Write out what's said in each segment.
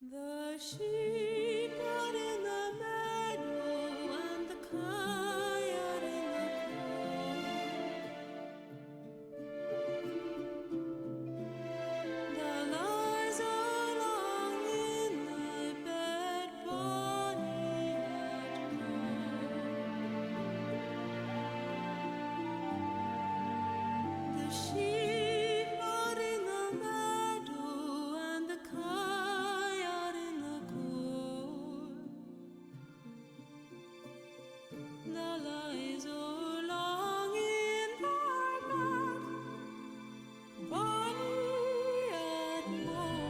The sheep are in the meadow and the kine in the cote. The lies along in thy bed, bonny at home. The sheep are in the meadow and the kine are in the cote. The lies along in thy bed, bonny at home.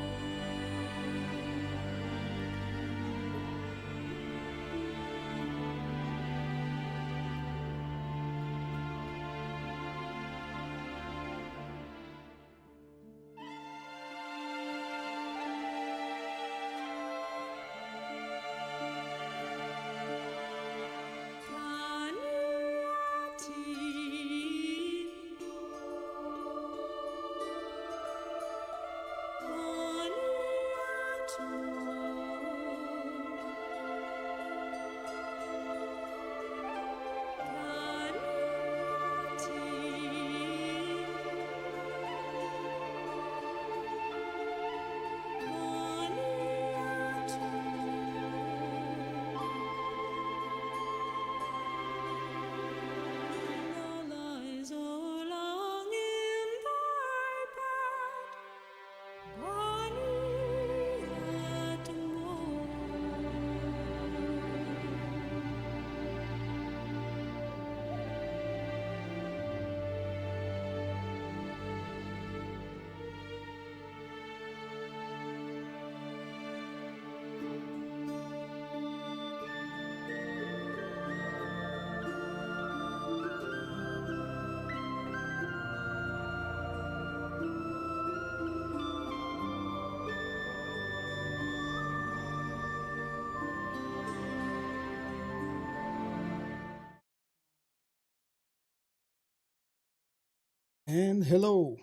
And hello.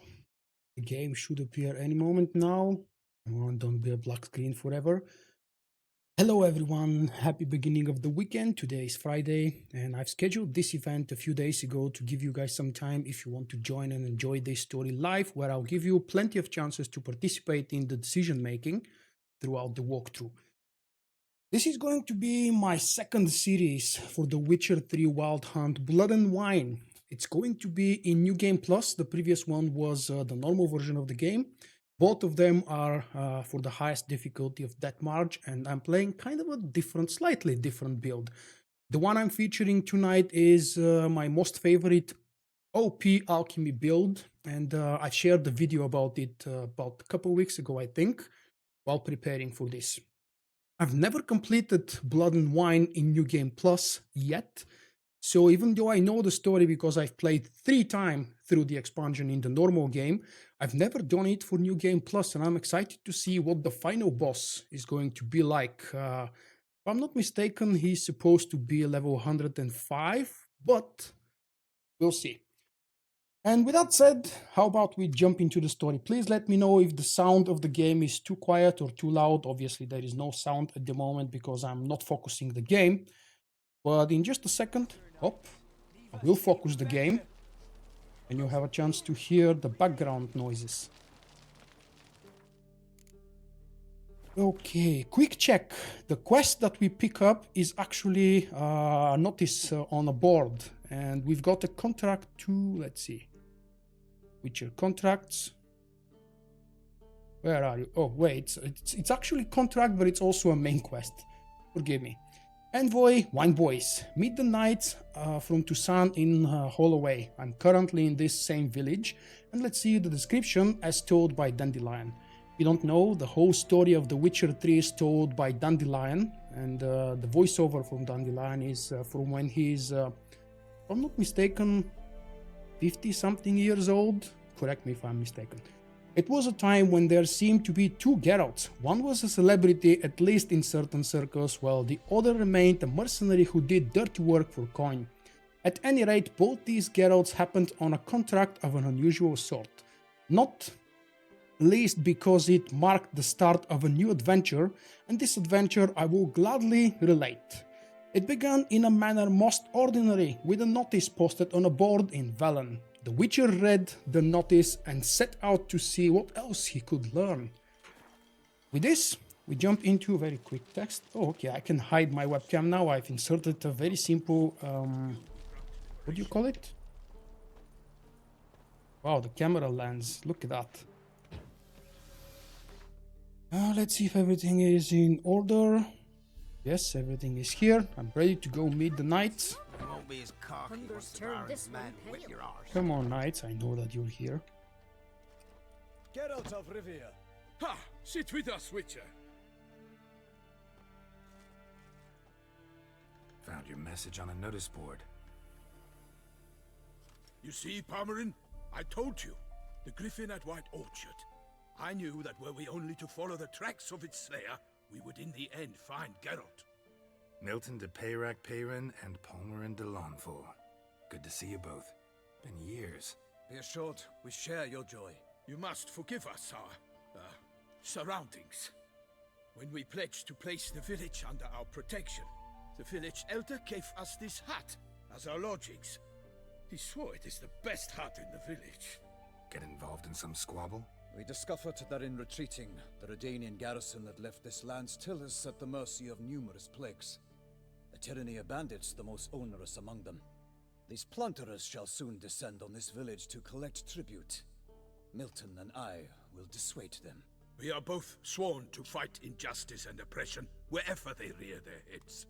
The game should appear any moment now. Come on, don't be a black screen forever. Hello everyone, happy beginning of the weekend. Today is Friday and I've scheduled this event a few days ago to give you guys some time if you want to join and enjoy this story live, where I'll give you plenty of chances to participate in the decision making throughout the walkthrough. This is going to be my second series for The Witcher 3 Wild Hunt Blood and Wine. It's going to be in New Game Plus. The previous one was the normal version of the game. Both of them are for the highest difficulty of Death March, and I'm playing kind of a different, slightly different build. The one I'm featuring tonight is my most favorite OP alchemy build, and I shared the video about it about a couple weeks ago, I think, while preparing for this. I've never completed Blood and Wine in New Game Plus yet, so even though I know the story because I've played 3 times through the expansion in the normal game, I've never done it for New Game Plus, and I'm excited to see what the final boss is going to be like. If I'm not mistaken, he's supposed to be level 105, but we'll see. And with that said, how about we jump into the story? Please let me know if the sound of the game is too quiet or too loud. Obviously, there is no sound at the moment because I'm not focusing the game. But in just a second, I will focus the game and you'll have a chance to hear the background noises. Okay, quick check. The quest that we pick up is actually a notice on a board, and we've got a contract to, let's see, Witcher contracts. Where are you? Oh, wait, it's actually contract, but it's also a main quest. Forgive me. Envoy, Wine Boys. Meet the knights from Toussaint in Holloway. I'm currently in this same village, and let's see the description as told by Dandelion. If you don't know, the whole story of The Witcher 3 is told by Dandelion, and the voiceover from Dandelion is from when he's, if I'm not mistaken, 50-something years old. Correct me if I'm mistaken. It was a time when there seemed to be 2 Geralts. One was a celebrity, at least in certain circles, while the other remained a mercenary who did dirty work for coin. At any rate, both these Geralts happened on a contract of an unusual sort. Not least because it marked the start of a new adventure, and this adventure I will gladly relate. It began in a manner most ordinary, with a notice posted on a board in Velen. The Witcher read the notice and set out to see what else he could learn. With this, we jump into a very quick text. Oh, okay, I can hide my webcam now. I've inserted a very simple, what do you call it? Wow, the camera lens, look at that. Let's see if everything is in order. Yes, everything is here. I'm ready to go meet the knights. Come on, knights, I know that you're here. Geralt of Rivia. Ha! Sit with us, Witcher. Found your message on a notice board. You see, Palmerin? I told you. The griffin at White Orchard. I knew that were we only to follow the tracks of its slayer, we would in the end find Geralt. Milton de Peyrac-Peyrin and Palmerin de Lawnful. Good to see you both. Been years. Be assured, we share your joy. You must forgive us our, surroundings. When we pledged to place the village under our protection, the village elder gave us this hut as our lodgings. He swore it is the best hut in the village. Get involved in some squabble? We discovered that in retreating, the Redanian garrison that left this land still is at the mercy of numerous plagues. The tyranny of bandits the most onerous among them. These plunderers shall soon descend on this village to collect tribute. Milton and I will dissuade them. We are both sworn to fight injustice and oppression wherever they rear their heads.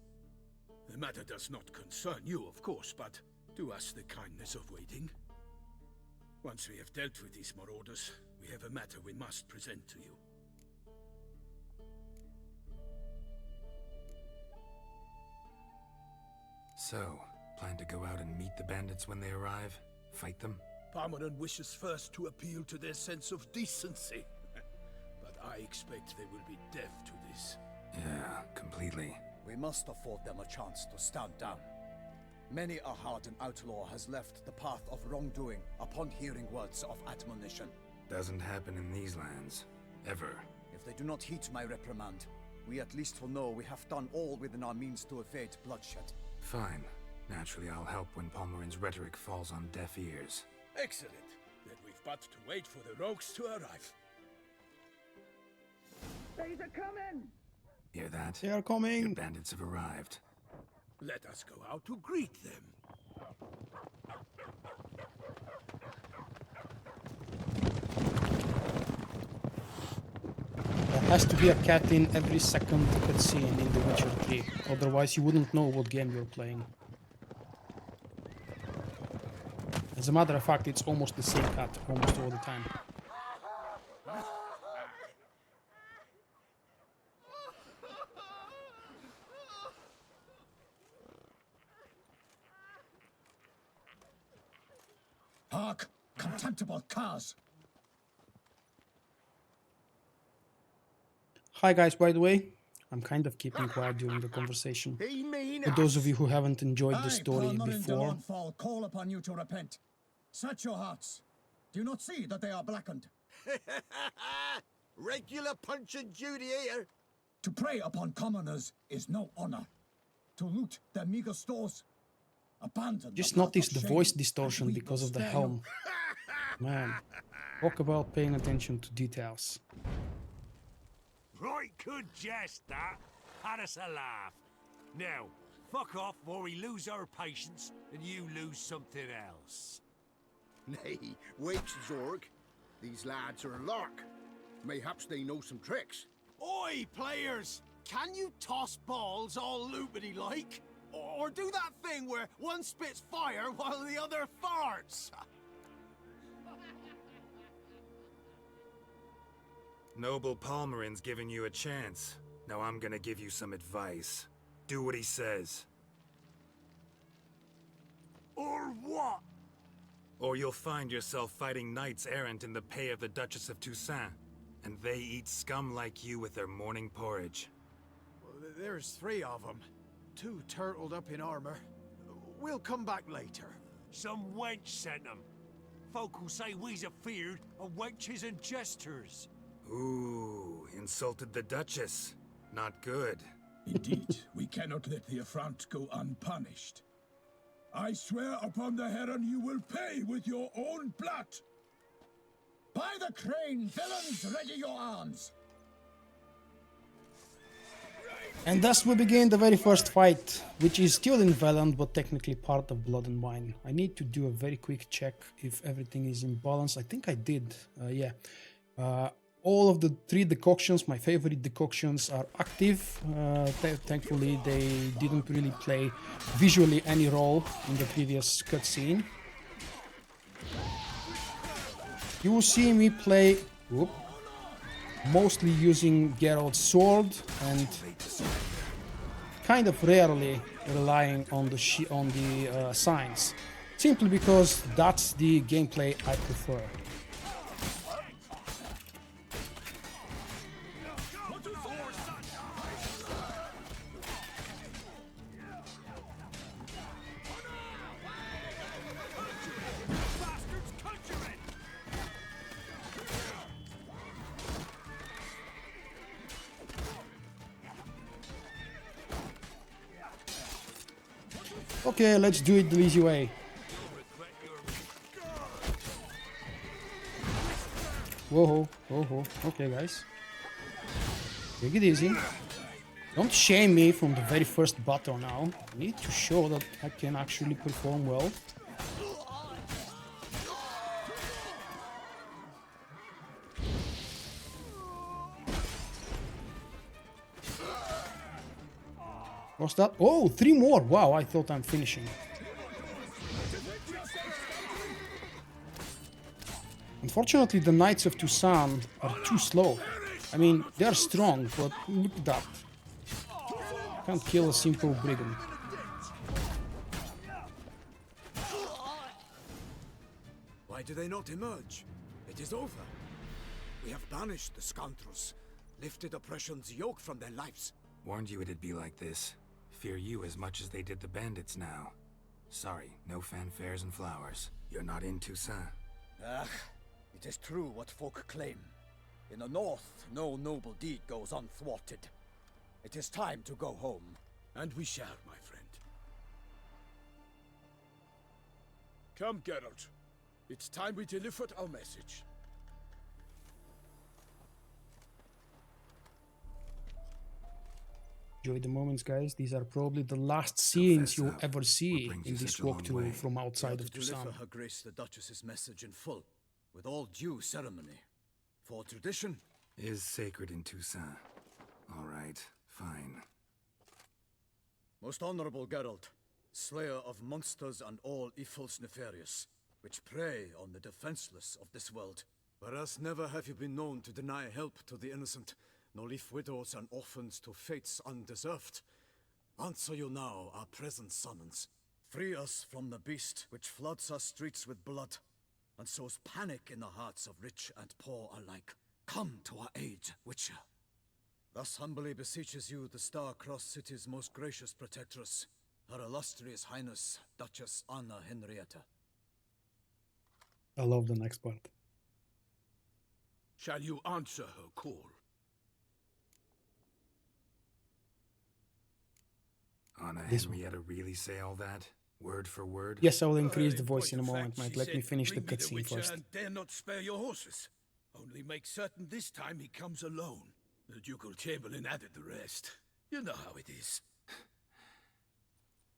The matter does not concern you, of course, but do us the kindness of waiting. Once we have dealt with these marauders, we have a matter we must present to you. So, plan to go out and meet the bandits when they arrive? Fight them? Palmerin wishes first to appeal to their sense of decency. But I expect they will be deaf to this. Yeah, completely. We must afford them a chance to stand down. Many a hardened outlaw has left the path of wrongdoing upon hearing words of admonition. Doesn't happen in these lands. Ever. If they do not heed my reprimand, we at least will know we have done all within our means to evade bloodshed. Fine. Naturally, I'll help when Palmerin's rhetoric falls on deaf ears. Excellent. Then we've but to wait for the rogues to arrive. They's a coming! Hear that? They are coming! Your bandits have arrived. Let us go out to greet them. There has to be a cat in every second cutscene in The Witcher 3, otherwise you wouldn't know what game you're playing. As a matter of fact, it's almost the same cat almost all the time. Hark! Contemptible curs! Hi guys, by the way, I'm kind of keeping quiet during the conversation. For those of you who haven't enjoyed the story before, call upon you to repent. Set your hearts. Do you not see that they are blackened? Regular punch and duty here. To prey upon commoners is no honor. To loot their meager stores, abandon. just notice the voice distortion because of the helm. Man, talk about paying attention to details. Right, good jest, that. Had us a laugh. Now, fuck off or we lose our patience and you lose something else. Nay, wait, Zorg. These lads are a lark. Mayhaps they know some tricks. Oi, players! Can you toss balls all loopity-like? Or do that thing where one spits fire while the other farts? Noble Palmerin's giving you a chance. Now I'm gonna give you some advice. Do what he says. Or what? Or you'll find yourself fighting knights errant in the pay of the Duchess of Toussaint. And they eat scum like you with their morning porridge. Well, there's 3 of them. 2 turtled up in armor. We'll come back later. Some wench sent them. folk will say we's afeard of wenches and jesters. Ooh, insulted the Duchess. Not good. Indeed, we cannot let the affront go unpunished. I swear upon the Heron you will pay with your own blood! By the crane, villains, ready your arms! And thus we begin the very first fight, which is still in Valiant, but technically part of Blood and Wine. I need to do a very quick check if everything is in balance. I think I did, yeah. All of the 3 decoctions, my favorite decoctions, are active. Thankfully, they didn't really play visually any role in the previous cutscene. You will see me play mostly using Geralt's sword and kind of rarely relying on the signs, simply because that's the gameplay I prefer. Okay, let's do it the easy way. Whoa, whoa, okay guys. Take it easy. Don't shame me from the very first battle now. I need to show that I can actually perform well. What's that? Oh, 3 more! Wow, I thought I'm finishing. Unfortunately, the Knights of Toussaint are too slow. I mean, they're strong, but look at that. Can't kill a simple brigand. Why do they not emerge? It is over. We have banished the scoundrels, lifted oppression's yoke from their lives. Warned you it'd be like this. Fear you as much as they did the bandits now. Sorry, no fanfares and flowers. You're not in Toussaint. Ah, it is true what folk claim. In the north, no noble deed goes unthwarted. It is time to go home. And we shall, my friend. Come, Geralt. It's time we delivered our message. Enjoy the moments, guys. These are probably the last scenes Professor, you'll ever see what brings in you this such a long way? walkthrough from outside of To deliver Toussaint. Her Grace the Duchess's message in full, with all due ceremony. For tradition, Is sacred in Toussaint. All right, fine. most honorable Geralt, slayer of monsters and all evils nefarious, which prey on the defenseless of this world. Whereas never have you been known to deny help to the innocent, nor leave widows and orphans to fates undeserved. Answer you now our present summons. Free us from the beast which floods our streets with blood, and sows panic in the hearts of rich and poor alike. Come to our aid, Witcher. Thus humbly beseeches you the Star-Crossed City's most gracious protectress, Her Illustrious Highness, Duchess Anna Henrietta. I love the next part. Shall you answer her call? Anna This one. Henrietta really say all that? Word for word? Yes, I will increase the In voice in point a of moment, fact, mate. she Let me said, finish the "Bring me cutscene Witcher first. and dare not spare your horses. Only make certain this time he comes alone. The Ducal Chamberlain added the rest. You know how it is.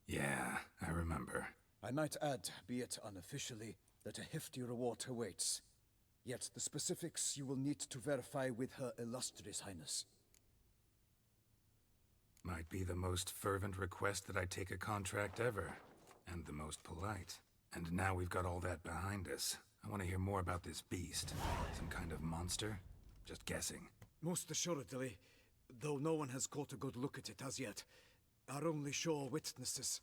Yeah, I remember. I might add, be it unofficially, that a hefty reward awaits. Yet the specifics you will need to verify with Her Illustrious Highness. Might be the most fervent request that I take a contract ever. And the most polite. And now we've got all that behind us. I want to hear more about this beast. Some kind of monster? Just guessing. Most assuredly, though no one has caught a good look at it as yet, are only sure witnesses.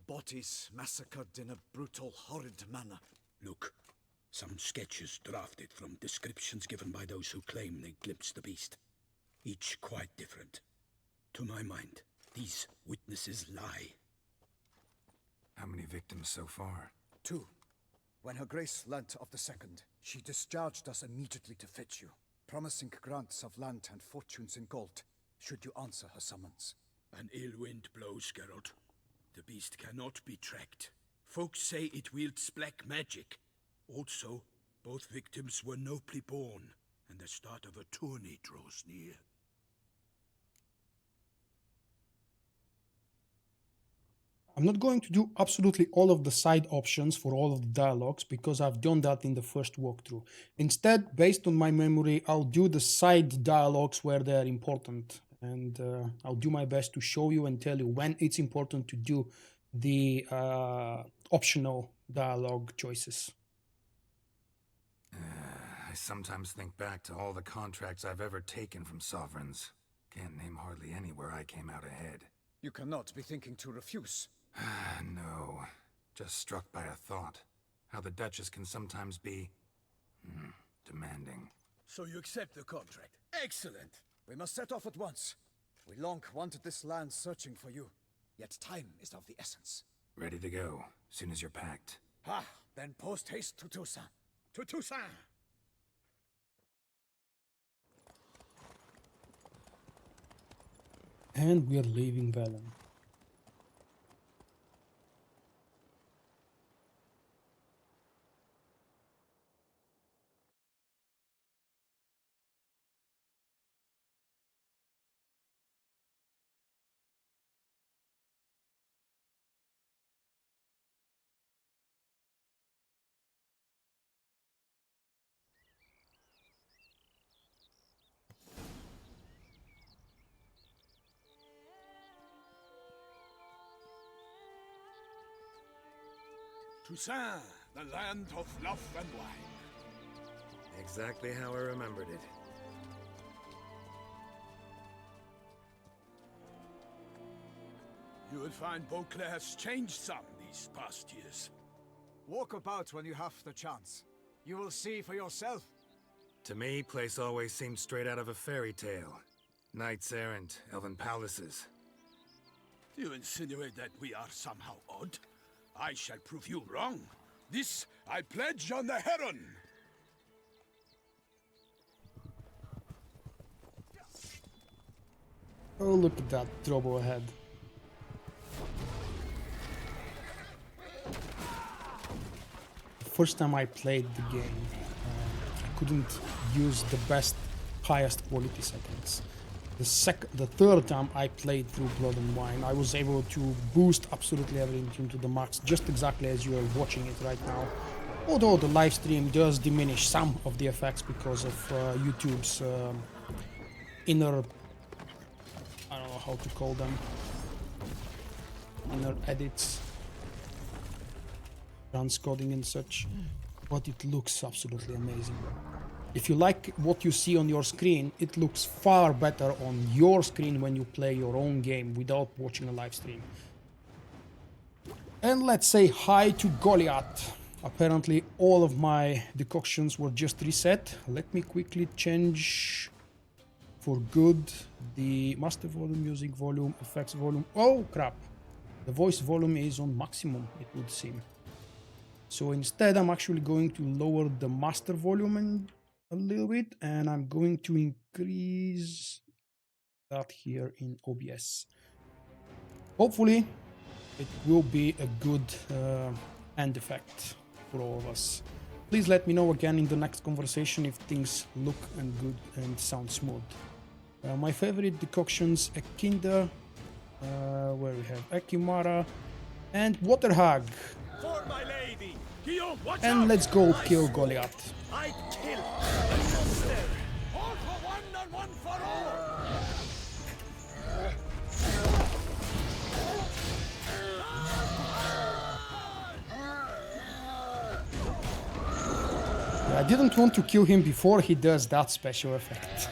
Bodies massacred in a brutal, horrid manner. Look, some sketches drafted from descriptions given by those who claim they glimpsed the beast. Each quite different. To my mind, these witnesses lie. How many victims so far? 2. When Her Grace learnt of the second, she discharged us immediately to fetch you, promising grants of land and fortunes in gold, should you answer her summons. An ill wind blows, Geralt. The beast cannot be tracked. Folks say it wields black magic. Also, both victims were nobly born, and the start of a tourney draws near. I'm not going to do absolutely all of the side options for all of the dialogues because I've done that in the first walkthrough. Instead, based on my memory, I'll do the side dialogues where they're important. And I'll do my best to show you and tell you when it's important to do the optional dialogue choices. I sometimes think back to all the contracts I've ever taken from sovereigns. Can't name hardly any where I came out ahead. You cannot be thinking to refuse. No, just struck by a thought. How the Duchess can sometimes be... demanding. So you accept the contract? Excellent! We must set off at once. We long wanted this land searching for you, yet time is of the essence. Ready to go, soon as you're packed. Ah, then post haste to Toussaint. To Toussaint! And we are leaving Velen. Toussaint, the land of love and wine. Exactly how I remembered it. You will find Vulkk has changed some these past years. Walk about when you have the chance. You will see for yourself. To me, place always seemed straight out of a fairy tale. Knights errant, elven palaces. You insinuate that we are somehow odd? I shall prove you wrong. This I pledge on the Heron. Oh, look at that trouble ahead. The first time I played the game, I couldn't use the best, highest quality settings. The third time I played through Blood and Wine, I was able to boost absolutely everything to the max, just exactly as you are watching it right now. Although the live stream does diminish some of the effects because of YouTube's inner, I don't know how to call them, inner edits, transcoding and such, but it looks absolutely amazing. If you like what you see on your screen, it looks far better on your screen when you play your own game without watching a live stream. And let's say hi to Golyat. Apparently all of my decoctions were just reset. Let me quickly change for good the master volume, music volume, effects volume. Oh crap! The voice volume is on maximum, it would seem. So instead I'm actually going to lower the master volume a little bit, and I'm going to increase that here in OBS. Hopefully it will be a good end effect for all of us. Please let me know again in the next conversation if things look and good and sound smooth. My favorite decoctions: Ekinder, where we have Ekimara and Waterhag. For my lady! Guillaume, watch And out! let's go kill Golyat. I'd kill the monster! All for one and one for all! I didn't want to kill him before he does that special effect.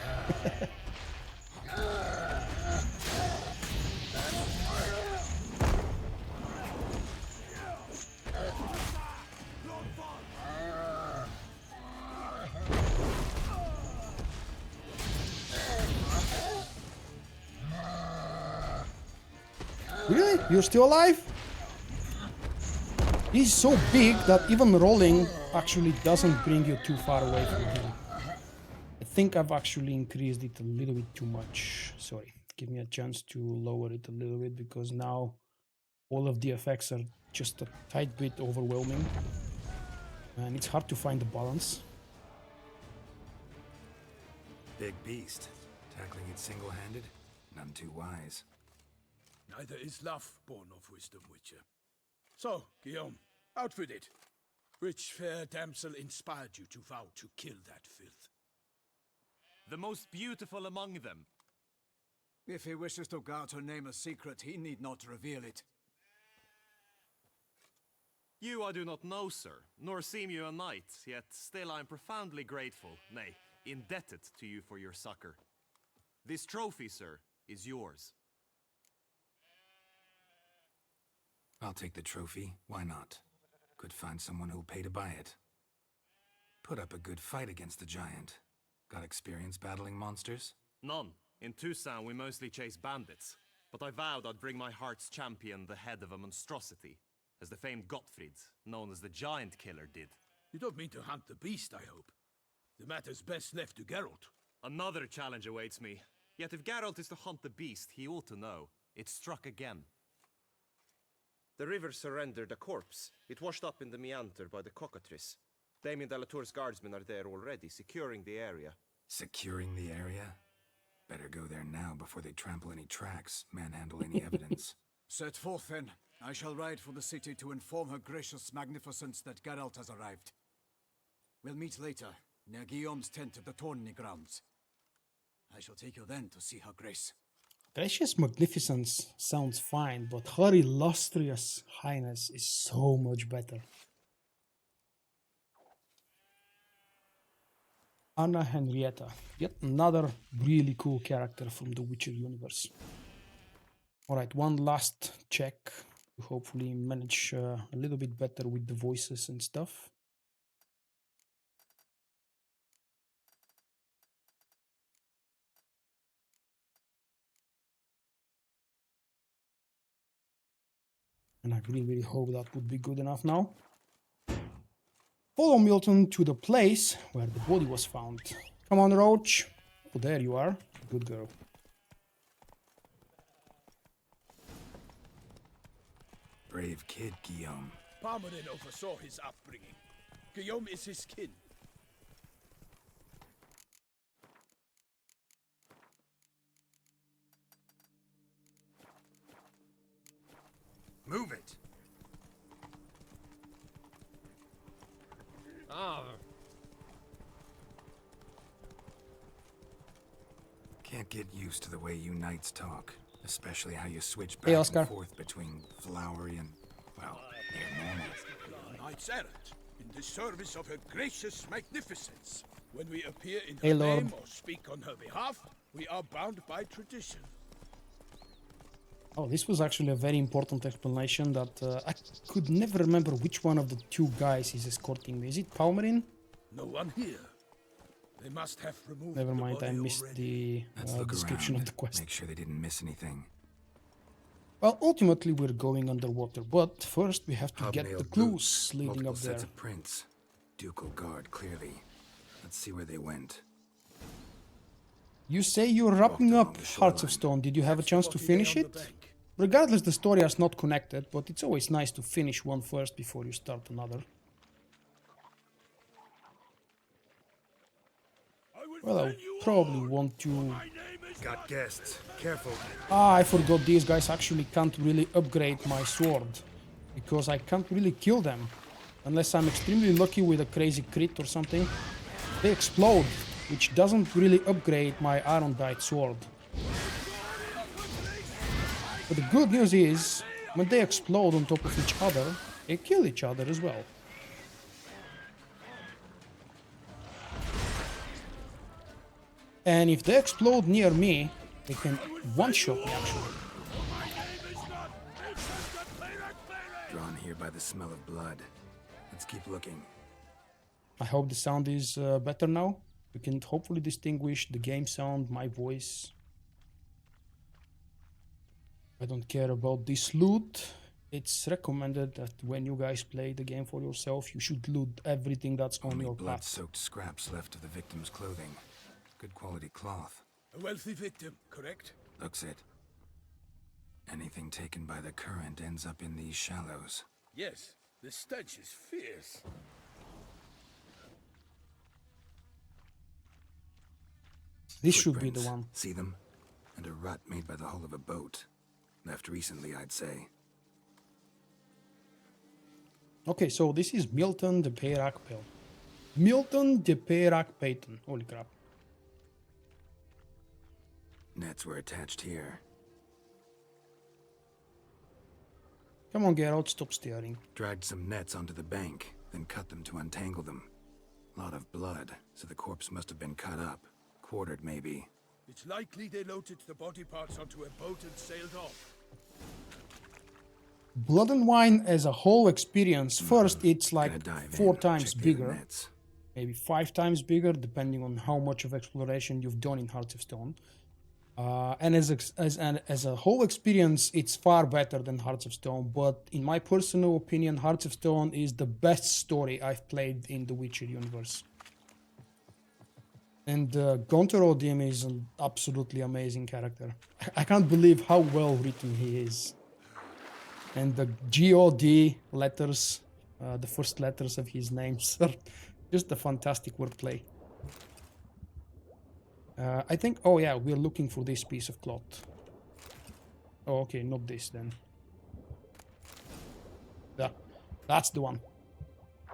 Really? You're still alive? He's so big that even rolling actually doesn't bring you too far away from him. I think I've actually increased it a little bit too much. Sorry, give me a chance to lower it a little bit because now all of the effects are just a tight bit overwhelming. And it's hard to find the balance. Big beast. Tackling it single-handed? None too wise. Neither is love born of wisdom, Witcher. So, Guillaume, outfitted. Which fair damsel inspired you to vow to kill that filth? The most beautiful among them. If he wishes to guard her name a secret, he need not reveal it. You I do not know, sir, nor seem you a knight, yet still I am profoundly grateful, nay, indebted to you for your succor. This trophy, sir, is yours. I'll take the trophy. Why not? Could find someone who'll pay to buy it. Put up a good fight against the giant. Got experience battling monsters? None. In Toussaint we mostly chase bandits, but I vowed I'd bring my heart's champion the head of a monstrosity, as the famed Gottfried, known as the Giant Killer, did. You don't mean to hunt the beast, I hope. The matter's best left to Geralt. Another challenge awaits me. Yet if Geralt is to hunt the beast, he ought to know. It struck again. The river surrendered a corpse. It washed up in the meander by the cockatrice. Damien de la Tour's guardsmen are there already, securing the area. Securing the area? Better go there now before they trample any tracks, manhandle any evidence. Set forth then. I shall ride for the city to inform her gracious magnificence that Geralt has arrived. We'll meet later, near Guillaume's tent at the tourney grounds. I shall take you then to see her grace. Gracious magnificence sounds fine, but her illustrious highness is so much better. Anna Henrietta, yet another really cool character from the Witcher universe. Alright, one last check to hopefully manage a little bit better with the voices and stuff. And I really hope that would be good enough now. Follow Milton to the place where the body was found. Come on, Roach. Oh, there you are. Good girl. Brave kid, Guillaume. Parmanin oversaw his upbringing. Guillaume is his kin. Move it! Can't get used to the way you knights talk. Especially how you switch back and forth between flowery and, well, near normal. Knights errant, in the service of her gracious magnificence. When we appear in Hey, her Lord. name or speak on her behalf, we are bound by tradition. Oh, this was actually a very important explanation that I could never remember which one of the two guys is escorting me. Is it Palmerin? No one here. They must have removed Never the mind, I body missed already. the description of the quest. Make sure they didn't miss anything. Well, ultimately we're going underwater, but first we have to get the Hobnailed clues boots, leading multiple up there. sets of prints. Ducal guard, clearly. Let's see where they went. You say you're wrapping up Hearts of Stone. Did you have a chance to finish it? Regardless, the story is not connected, but it's always nice to finish one first before you start another. Well, I probably want to... Got guests. Careful. Ah, I forgot these guys actually can't really upgrade my sword. Because I can't really kill them. Unless I'm extremely lucky with a crazy crit or something. They explode, which doesn't really upgrade my Iron Dyed sword. But the good news is, when they explode on top of each other, they kill each other as well. And if they explode near me, they can one-shot me actually. Drawn here by the smell of blood. Let's keep looking. I hope the sound is better now. We can hopefully distinguish the game sound, my voice. I don't care about this loot. it's recommended that when you guys play the game for yourself, you should loot everything that's on Only your path. blood-soaked scraps left of the victim's clothing. Good quality cloth. A wealthy victim, correct? Looks it. Anything taken by the current ends up in these shallows. Yes, the stench is fierce. This should be the Footprints. one. See them? And a rut made by the hull of a boat. Left recently, I'd say. Okay, so this is Milton de Peyrac Peyton. Milton de Peyrac Peyton. Holy crap. Nets were attached here. Come on, Geralt, stop staring. Dragged some nets onto the bank, then cut them to untangle them. Lot of blood, so the corpse must have been cut up. Quartered, maybe. It's likely they loaded the body parts onto a boat and sailed off. Blood and Wine as a whole experience, first it's like Gonna dive 4 in, times check the bigger, nets. maybe 5 times bigger, depending on how much of exploration you've done in Hearts of Stone. And as a whole experience, it's far better than Hearts of Stone, but in my personal opinion, Hearts of Stone is the best story I've played in the Witcher universe. And Gunther Odim is an absolutely amazing character. I can't believe how well written he is. And the God letters, the first letters of his names, are just a fantastic wordplay. I think, oh yeah, we're looking for this piece of cloth. Oh, okay, not this then. Yeah, that's the one.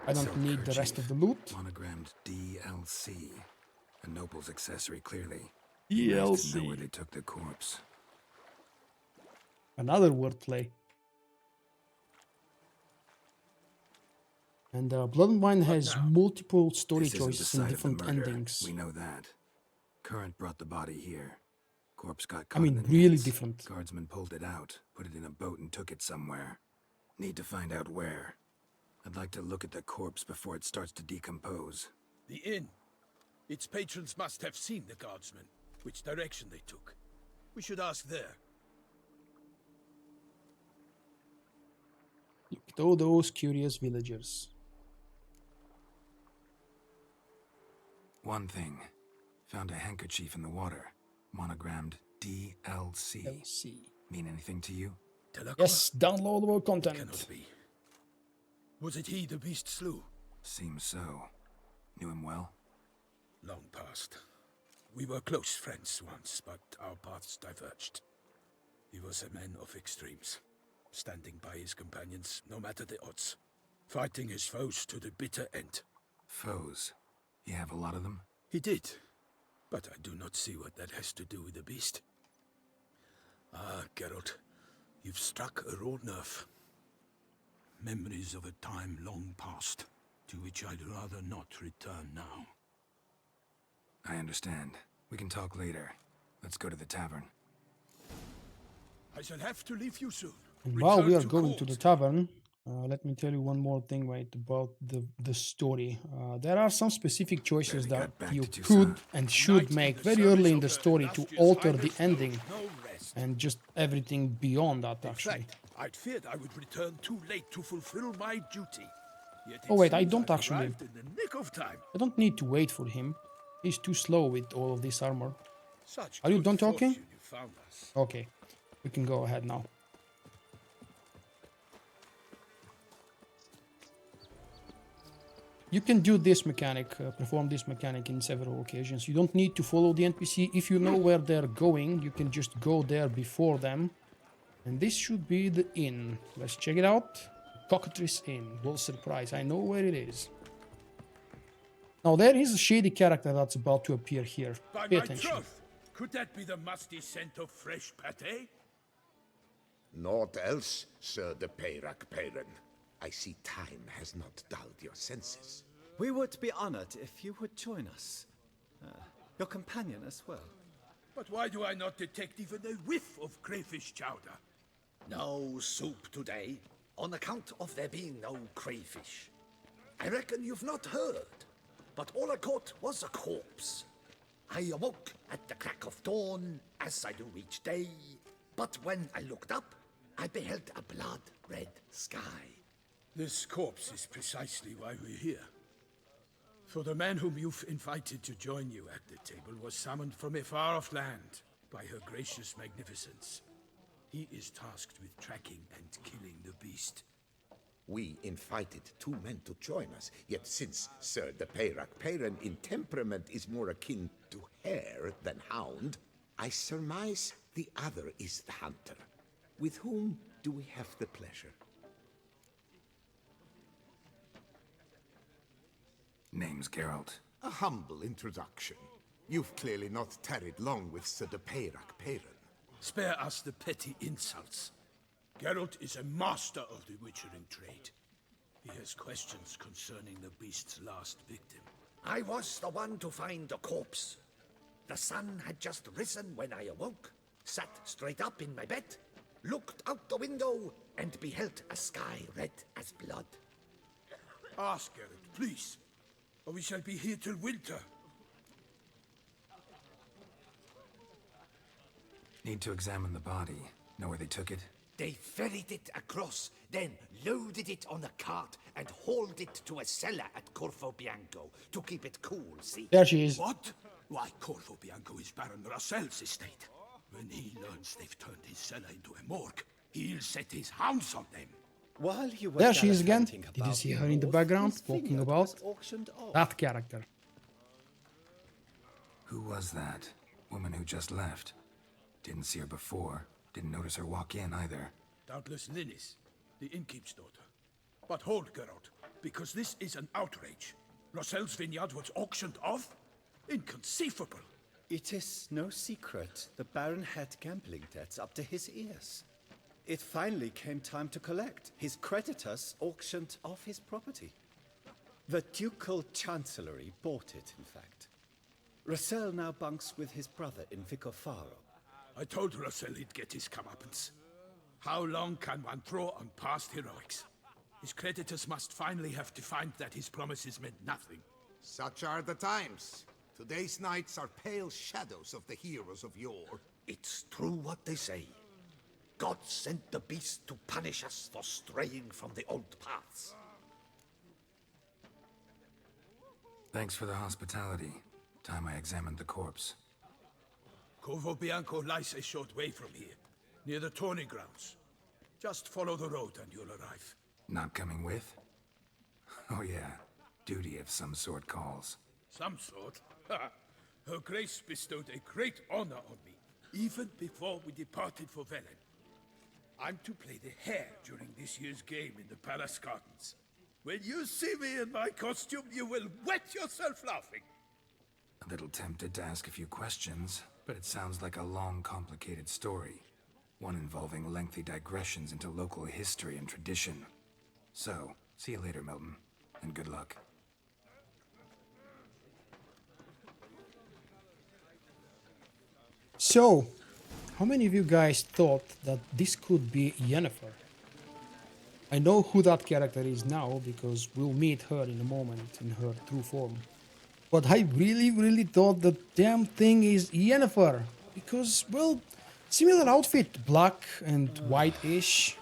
I don't Silk need the rest kerchief, of the loot. Monogrammed DLC. A noble's accessory, clearly. Nice to know where they took the corpse. Another wordplay. And Blood and Wine has multiple story This isn't the choices and site of the different murder. endings. We know that. Current brought the body here. Corpse got I caught mean, in the really nets. different. Guardsmen pulled it out, put it in a boat and took it somewhere. Need to find out where. I'd like to look at the corpse before it starts to decompose. The inn. Its patrons must have seen the guardsmen, which direction they took. We should ask there. Look at all those curious villagers. One thing. Found a handkerchief in the water. Monogrammed DLC. LC. Mean anything to you? Delacroix? Yes, downloadable content. Cannot be. Was it he the beast slew? Seems so. Knew him well? Long past. We were close friends once, but our paths diverged. He was a man of extremes, standing by his companions no matter the odds, fighting his foes to the bitter end. Foes. You have a lot of them? He did, but I do not see what that has to do with the beast. Ah, Geralt, you've struck a raw nerve. Memories of a time long past, to which I'd rather not return now. I understand. We can talk later. Let's go to the tavern. I shall have to leave you soon. And while we are Return going to court. the tavern, let me tell you one more thing, right, about the story. There are some specific choices Barely that got back you to could Toussaint. and should Knight in make the very service early in of the her story to illustrious alter the highness ending knows no rest. and just everything beyond that, In actually. fact, I'd feared I would return too late to fulfill my duty. Yet it Oh wait, I seems don't I've actually. arrived in the nick of time. I don't need to wait for him. He's too slow with all of this armor. Such Are you good done talking? fortune you found us. Okay, we can go ahead now. You can do this mechanic, perform this mechanic in several occasions. You don't need to follow the NPC. If you know where they're going, you can just go there before them. And this should be the inn. Let's check it out. Cockatrice Inn. Well, surprise, I know where it is. Now there is a shady character that's about to appear here. By Pay my attention. troth, could that be the musty scent of fresh pâté? Naught else, Sir de Peyrac Peyren. I see time has not dulled your senses. We would be honored if you would join us. Your companion as well. But why do I not detect even a whiff of crayfish chowder? No soup today, on account of there being no crayfish. I reckon you've not heard, but all I caught was a corpse. I awoke at the crack of dawn, as I do each day, but when I looked up, I beheld a blood-red sky. This corpse is precisely why we're here. For the man whom you've invited to join you at the table was summoned from a far-off land by her gracious magnificence. He is tasked with tracking and killing the beast. We invited 2 men to join us, yet since Sir the Peyrac in temperament is more akin to hare than hound, I surmise the other is the hunter. With whom do we have the pleasure? Name's Geralt. A humble introduction. You've clearly not tarried long with Sir the Peyrac. Spare us the petty insults. Geralt is a master of the witchering trade. He has questions concerning the beast's last victim. I was the one to find the corpse. The sun had just risen when I awoke, sat straight up in my bed, looked out the window, and beheld a sky red as blood. Ask Geralt, please, or we shall be here till winter. Need to examine the body. Know where they took it? They ferried it across, then loaded it on a cart and hauled it to a cellar at Corvo Bianco to keep it cool, see? There she is. What? Why, Corvo Bianco is Baron Russell's estate. When he learns they've turned his cellar into a morgue, he'll set his hounds on them. While you were There she is again. gallivanting Did you about see the her in the north, background his walking vineyard about? was auctioned off. That character. Who was that? Woman who just left. Didn't see her before. Didn't notice her walk in either. Doubtless Linnis, the innkeep's daughter. But hold, Geralt, because this is an outrage. Russell's vineyard was auctioned off? Inconceivable. It is no secret the Baron had gambling debts up to his ears. It finally came time to collect. His creditors auctioned off his property. The Ducal Chancellery bought it, in fact. Russell now bunks with his brother in Vicofaro. I told Russell he'd get his comeuppance. How long can one throw on past heroics? His creditors must finally have defined that his promises meant nothing. Such are the times. Today's knights are pale shadows of the heroes of yore. It's true what they say. God sent the beast to punish us for straying from the old paths. Thanks for the hospitality. Time I examined the corpse. Corvo Bianco lies a short way from here, near the tourney grounds. Just follow the road and you'll arrive. Not coming with? Oh yeah, duty of some sort calls. Some sort? Her Grace bestowed a great honor on me, even before we departed for Velen. I'm to play the hare during this year's game in the palace gardens. When you see me in my costume, you will wet yourself laughing. A little tempted to ask a few questions, but it sounds like a long, complicated story. One involving lengthy digressions into local history and tradition. So, see you later, Milton, and good luck. So, how many of you guys thought that this could be Yennefer? I know who that character is now because we'll meet her in a moment in her true form. But I really thought the damn thing is Yennefer because, well, similar outfit, black and white-ish.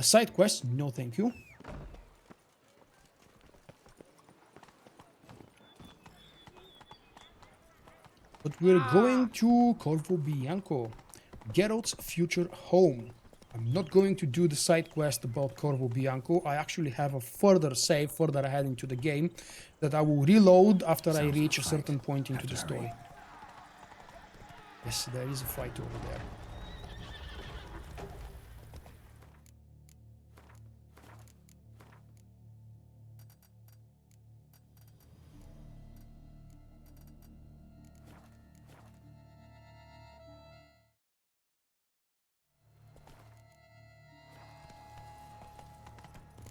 Side quest, no thank you. But we're going to Corvo Bianco, Geralt's future home. I'm not going to do the side quest about Corvo Bianco. I actually have a further save further ahead into the game that I will reload after I reach a certain point into the story. Yes, there is a fight over there.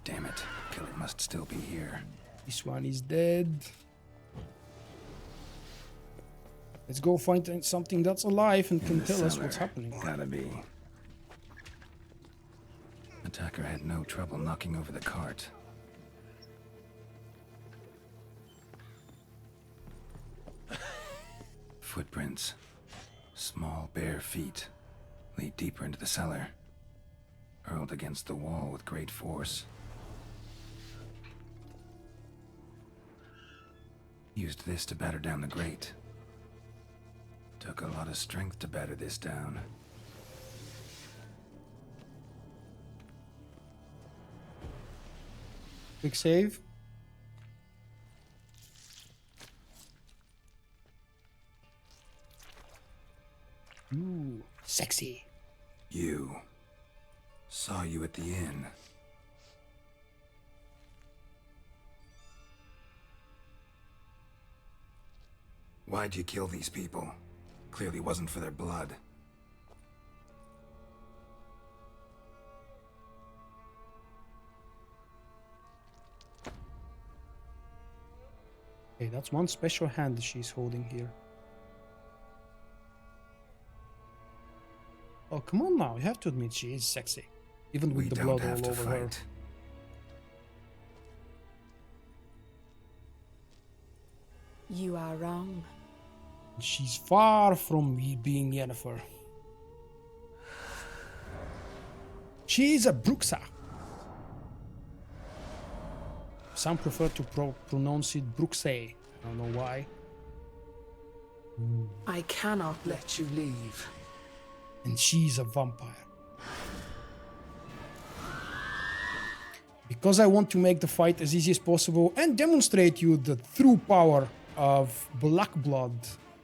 Damn it, killer must still be here. This one is dead. Let's go find something that's alive and can tell us what's happening. Gotta be. Attacker had no trouble knocking over the cart. Footprints. Small bare feet. lead deeper into the cellar. Hurled against the wall with great force. Used this to batter down the grate. Took a lot of strength to batter this down. Quick save. Ooh, sexy. You. Saw you at the inn. Why'd you kill these people? Clearly wasn't for their blood. Okay, that's one special hand she's holding here. Oh, come on now. You have to admit she is sexy. Even with the blood all over her. You are wrong. She's far from being Yennefer. She is a Bruxa. Some prefer to pronounce it Bruxe. I don't know why. I cannot let you leave. And she's a vampire. Because I want to make the fight as easy as possible and demonstrate you the true power of black blood,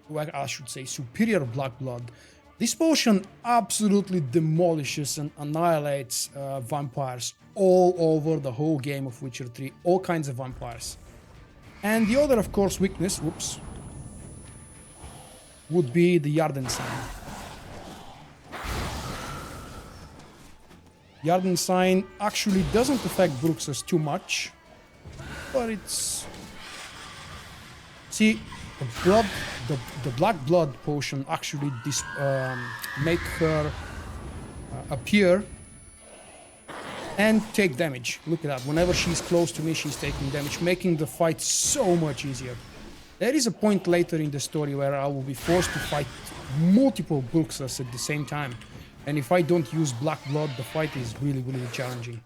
well, I should say superior black blood, this potion absolutely demolishes and annihilates vampires all over the whole game of Witcher 3, all kinds of vampires. And the other, of course, weakness, whoops, would be the Yarden sign. Yarden sign actually doesn't affect Bruxas too much, but it's... See, the black blood potion actually make her appear and take damage. Look at that. Whenever she's close to me, she's taking damage, making the fight so much easier. There is a point later in the story where I will be forced to fight multiple Bruxas at the same time. And if I don't use black blood, the fight is really, really challenging.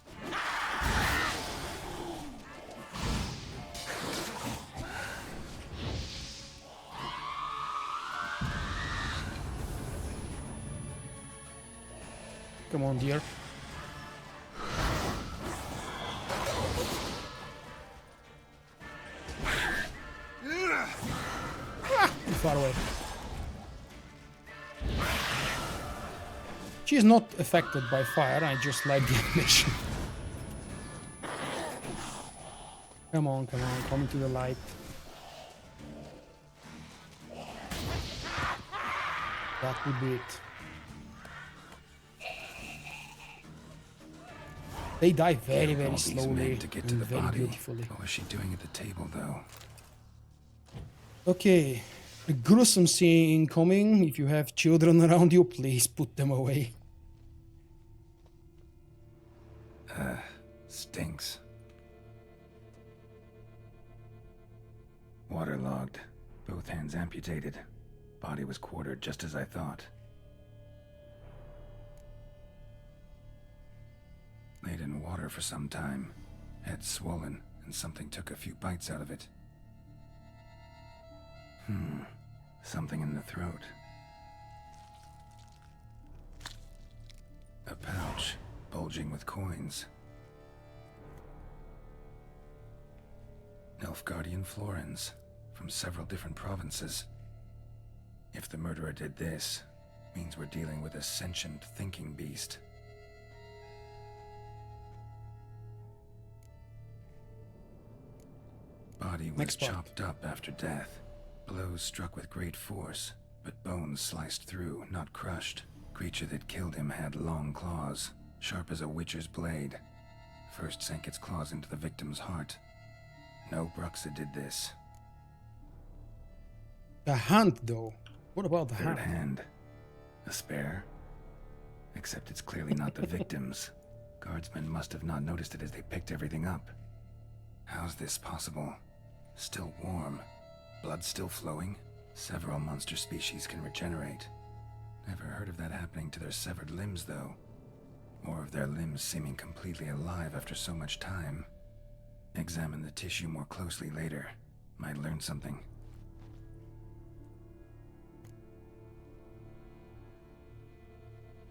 Come on, dear. Too far away. She is not affected by fire, I just like the animation. Come on, come into the light. That would be it. They die very, very slowly to get to and the very body. beautifully. What was she doing at the table, though? Okay, a gruesome scene incoming. If you have children around you, please put them away. Stinks. Waterlogged. Both hands amputated. Body was quartered just as I thought. Laid in water for some time. Head swollen, and something took a few bites out of it. Something in the throat. A pouch, bulging with coins. Nilfgaardian florins, from several different provinces. If the murderer did this, means we're dealing with a sentient thinking beast. Body was chopped up after death. Blows struck with great force, but bones sliced through, not crushed. Creature that killed him had long claws, sharp as a witcher's blade. First sank its claws into the victim's heart. No Bruxa did this. The hand, though. What about the Third hand? hand. A spare? Except it's clearly not the victim's. Guardsmen must have not noticed it as they picked everything up. How's this possible? Still warm. Blood still flowing? Several monster species can regenerate. Never heard of that happening. happening to their severed limbs, though. Or of their limbs seeming completely alive after so much time. Examine the tissue more closely later. Might learn something.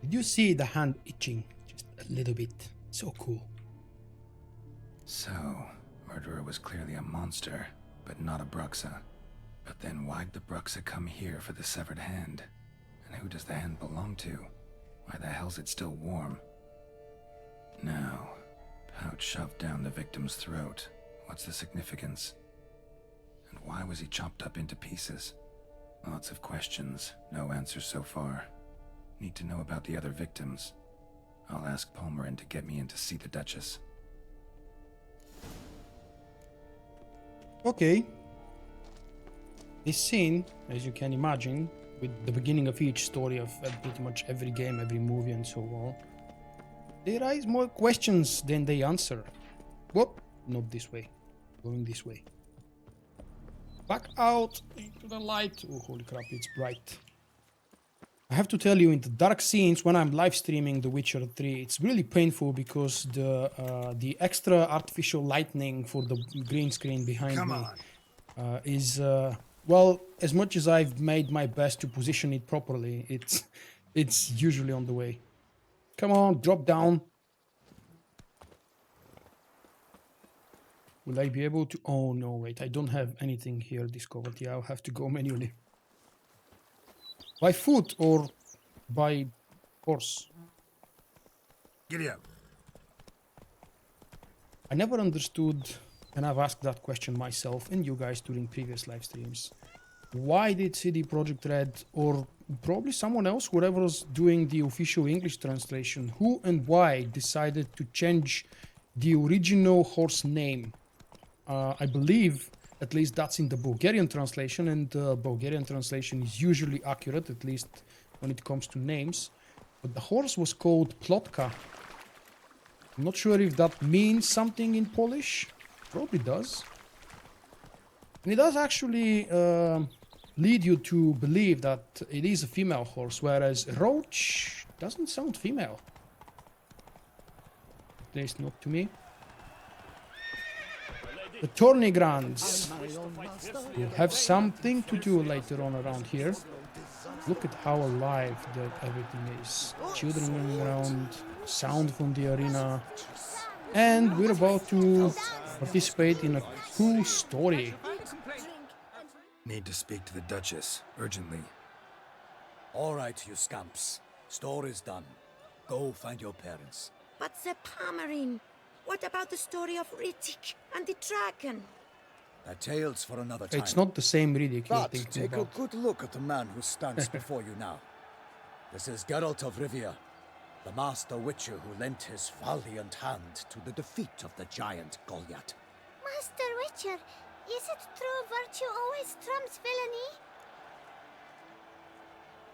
Did you see the hand itching? Just a little bit. So cool. So, murderer was clearly a monster, but not a Bruxa. But then why'd the Bruxa come here for the severed hand? And who does the hand belong to? Why the hell's it still warm? Now, pouch shoved down the victim's throat. What's the significance? And why was he chopped up into pieces? Lots of questions, no answers so far. Need to know about the other victims. I'll ask Palmerin to get me in to see the Duchess. Okay. This scene, as you can imagine, with the beginning of each story of pretty much every game, every movie and so on, they raise more questions than they answer. Whoop, not this way. Going this way. Back out into the light. Oh, holy crap, it's bright. I have to tell you, in the dark scenes, when I'm live streaming The Witcher 3, it's really painful because the extra artificial lighting for the green screen behind me is, well, as much as I've made my best to position it properly, it's usually on the way. Come on, drop down. Will I be able to? Oh no, wait, I don't have anything here discovered. Yeah, I'll have to go manually. By foot or by horse? Giddy up. I never understood, and I've asked that question myself and you guys during previous live streams. Why did CD Projekt Red, or probably someone else, whoever was doing the official English translation, who and why decided to change the original horse name? I believe at least that's in the Bulgarian translation, and the Bulgarian translation is usually accurate, at least when it comes to names. But the horse was called Plotka. I'm not sure if that means something in Polish. Probably does. And it does actually lead you to believe that it is a female horse, whereas Roach doesn't sound female. At least not to me. The Tournigrands will have something to do later on around here. Look at how alive everything is. Children running around, sound from the arena. And we're about to participate in a cool story. Need to speak to the Duchess, urgently. All right, you scamps. Story's done. Go find your parents. But Sir Palmerin, what about the story of Riddick and the dragon? A tale's for another time. It's not the same Riddick you're But thinking take about. a good look at the man who stands before you now. This is Geralt of Rivia, the master witcher who lent his valiant hand to the defeat of the giant Golyat. Master Witcher, is it true virtue always trumps villainy?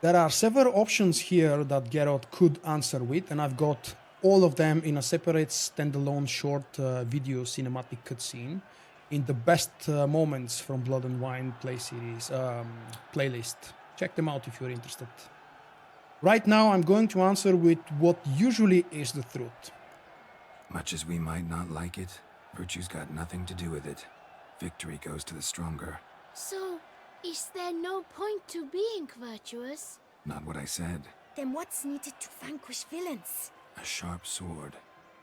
There are several options here that Geralt could answer with, and I've got all of them in a separate standalone short video cinematic cutscene in the best moments from Blood and Wine playlist. Check them out if you're interested. Right now I'm going to answer with what usually is the truth. Much as we might not like it, virtue's got nothing to do with it. Victory goes to the stronger. So, is there no point to being virtuous? Not what I said. Then what's needed to vanquish villains? A sharp sword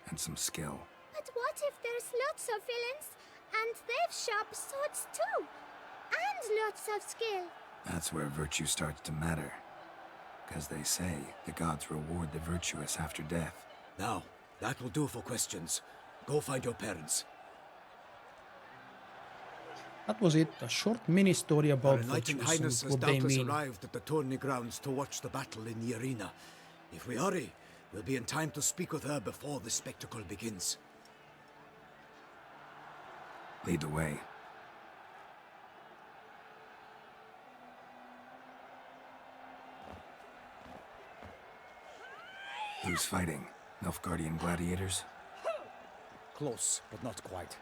and some skill. But what if there's lots of villains and they've sharp swords too? And lots of skill? That's where virtue starts to matter. Because they say the gods reward the virtuous after death. Now, that will do for questions. Go find your parents. That was it, a short mini story about Our Enlightened virtues Highness and has what they doubtless mean. arrived at the tourney grounds to watch the battle in the arena. If we hurry, we'll be in time to speak with her before the spectacle begins. Lead the way. Who's fighting? Nilfgaardian gladiators? Close, but not quite.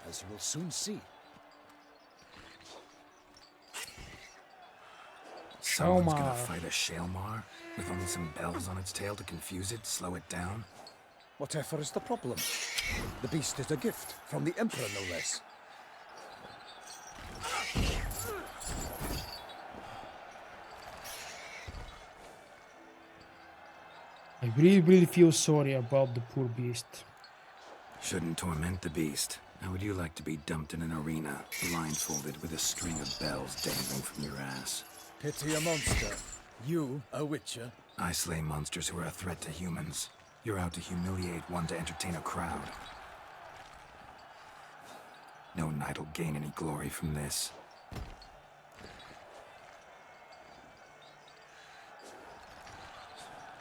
As you will soon see. Someone's gonna Shaelmaar. fight a Shaelmaar with only some bells on its tail to confuse it, slow it down? Whatever is the problem? The beast is a gift from the Emperor, no less. I really feel sorry about the poor beast. Shouldn't torment the beast. How would you like to be dumped in an arena, blindfolded with a string of bells dangling from your ass? Pity a monster. You, a witcher? I slay monsters who are a threat to humans. You're out to humiliate one to entertain a crowd. No knight will gain any glory from this.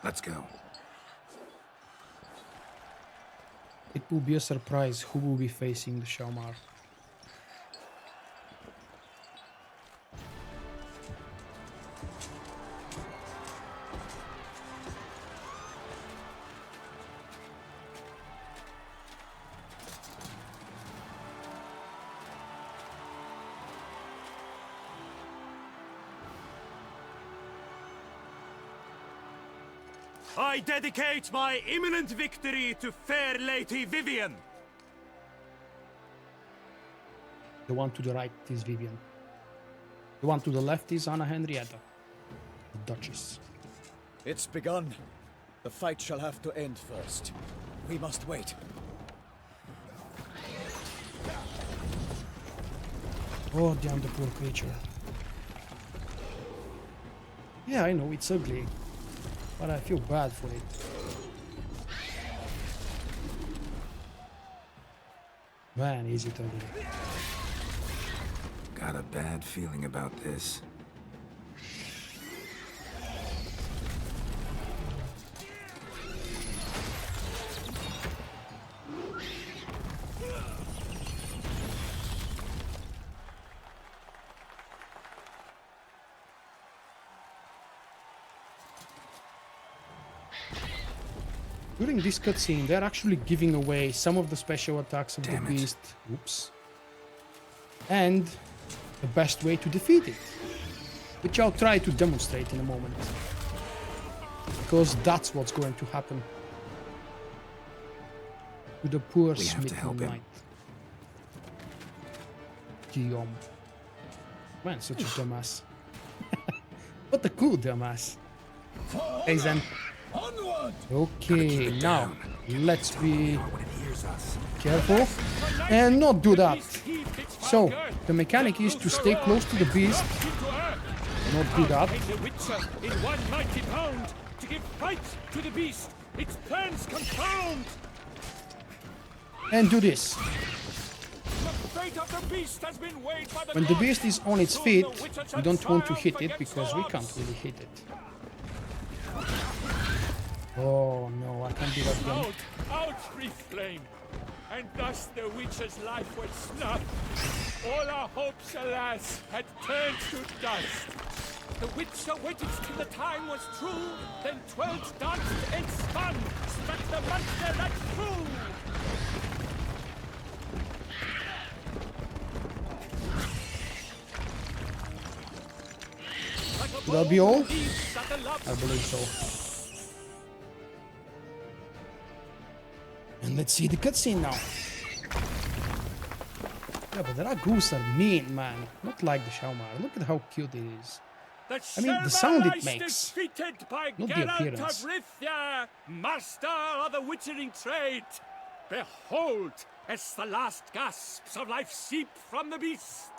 Let's go. It will be a surprise who will be facing the Shaelmaar. I dedicate my imminent victory to fair Lady Vivian. The one to the right is Vivian. The one to the left is Anna Henrietta, the Duchess. It's begun. The fight shall have to end first. We must wait. Oh, damn the poor creature. Yeah, I know, it's ugly. But I feel bad for it. Man, is it ugly. Got a bad feeling about this. During this cutscene, they're actually giving away some of the special attacks of Damn the it. beast. Oops. And the best way to defeat it. Which I'll try to demonstrate in a moment. Because that's what's going to happen. To the poor We have to help smitten him. knight. Guillaume. Man, such a dumbass. What a cool dumbass. Hey Zen. Okay, now let's be careful and not do that. So the mechanic is to stay close to the beast, not do that. The Witcher in one mighty pound to give fight to the beast. Its plans confound. And do this. The fate of the beast has been weighed by the When the gods. beast is on its Soon feet, the Witcher we shall don't want to triumph hit it against because the we odds. can't really hit it. Oh no, I can't do that again. Out, free flame. And thus the Witcher's life was snuffed. All our hopes, alas, had turned to dust. The Witcher waited till the time was true, then 12 danced and spun, struck the monster right through. Like a Will that be all? bow leaps at the love's I believe so. And let's see the cutscene now. Yeah, but the Ragus are mean, man. Not like the Shaelmaar. Look at how cute it is. I mean, the sound it makes. Defeated by Not the Geralt appearance. of Rithia, master of the witchering trade. Behold, as the last gasps of life seep from the beast.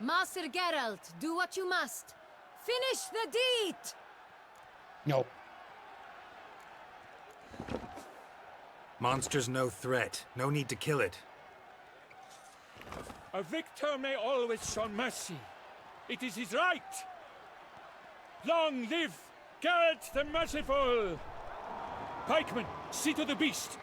Master Geralt, do what you must. Finish the deed! No. Monster's no threat. No need to kill it. A victor may always show mercy. It is his right. Long live Geralt the Merciful! Pikemen, see to the beast.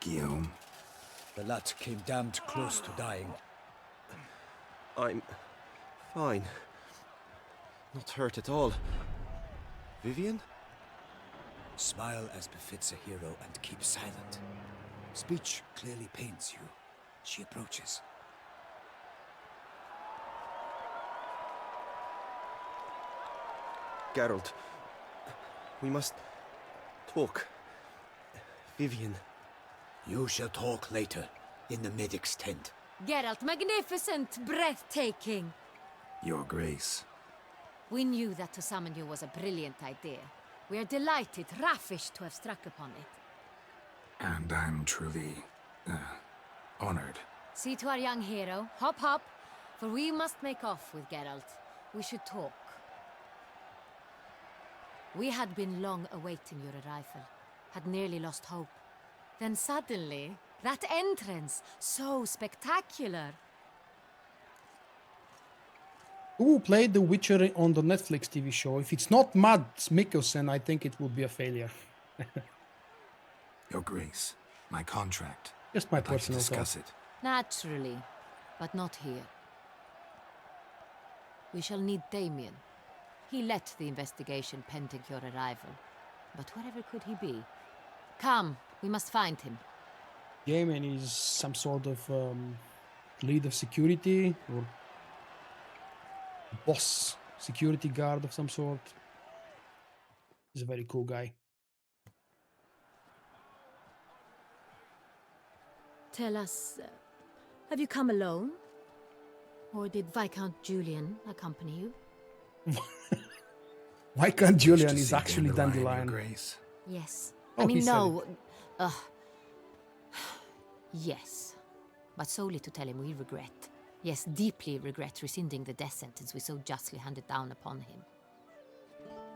Guillaume? The lad came damned close to dying. I'm fine. Not hurt at all. Vivian? Smile as befits a hero and keep silent. Speech clearly pains you. She approaches. Geralt, we must talk. Vivian. You shall talk later, in the medic's tent. Geralt, magnificent, breathtaking. Your Grace. We knew that to summon you was a brilliant idea. We are delighted, ravished to have struck upon it. And I'm truly, honored. See to our young hero. Hop, hop. For we must make off with Geralt. We should talk. We had been long awaiting your arrival. Had nearly lost hope. Then suddenly, that entrance, so spectacular. Who played The Witcher on the Netflix TV show? If it's not Mads Mikkelsen, I think it will be a failure. Your Grace, my contract. Just my I'd like to personal discuss thought. it. Naturally, but not here. We shall need Damien. He led the investigation pending your arrival. But wherever could he be? Come, we must find him. Damien is some sort of lead of security or boss security guard of some sort. He's a very cool guy. Tell us, have you come alone? Or did Viscount Julian accompany you? Viscount Julian is actually Dandelion. Grace. Yes. Oh, I mean, he said no. Yes. But solely to tell him we regret. Yes, deeply regret rescinding the death sentence we so justly handed down upon him.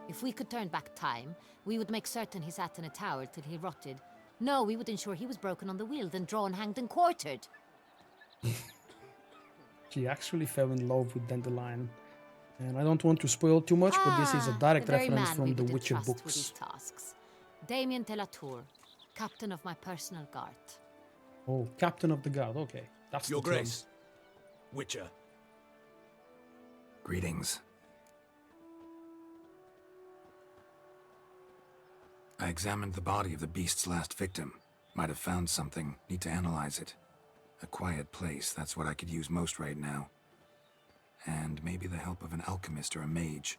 If we could turn back time, we would make certain he sat in a tower till he rotted. No, we would ensure he was broken on the wheel, then drawn, hanged, and quartered. She actually fell in love with Dandelion. And I don't want to spoil too much, but this is a direct the very reference man from we the would Witcher entrust with these books. tasks. Damien de la Tour, captain of my personal guard. Oh, Captain of the Guard, okay. That's Your the term. Grace. Witcher. Greetings. I examined the body of the beast's last victim. Might have found something. Need to analyze it. A quiet place, that's what I could use most right now. And maybe the help of an alchemist or a mage.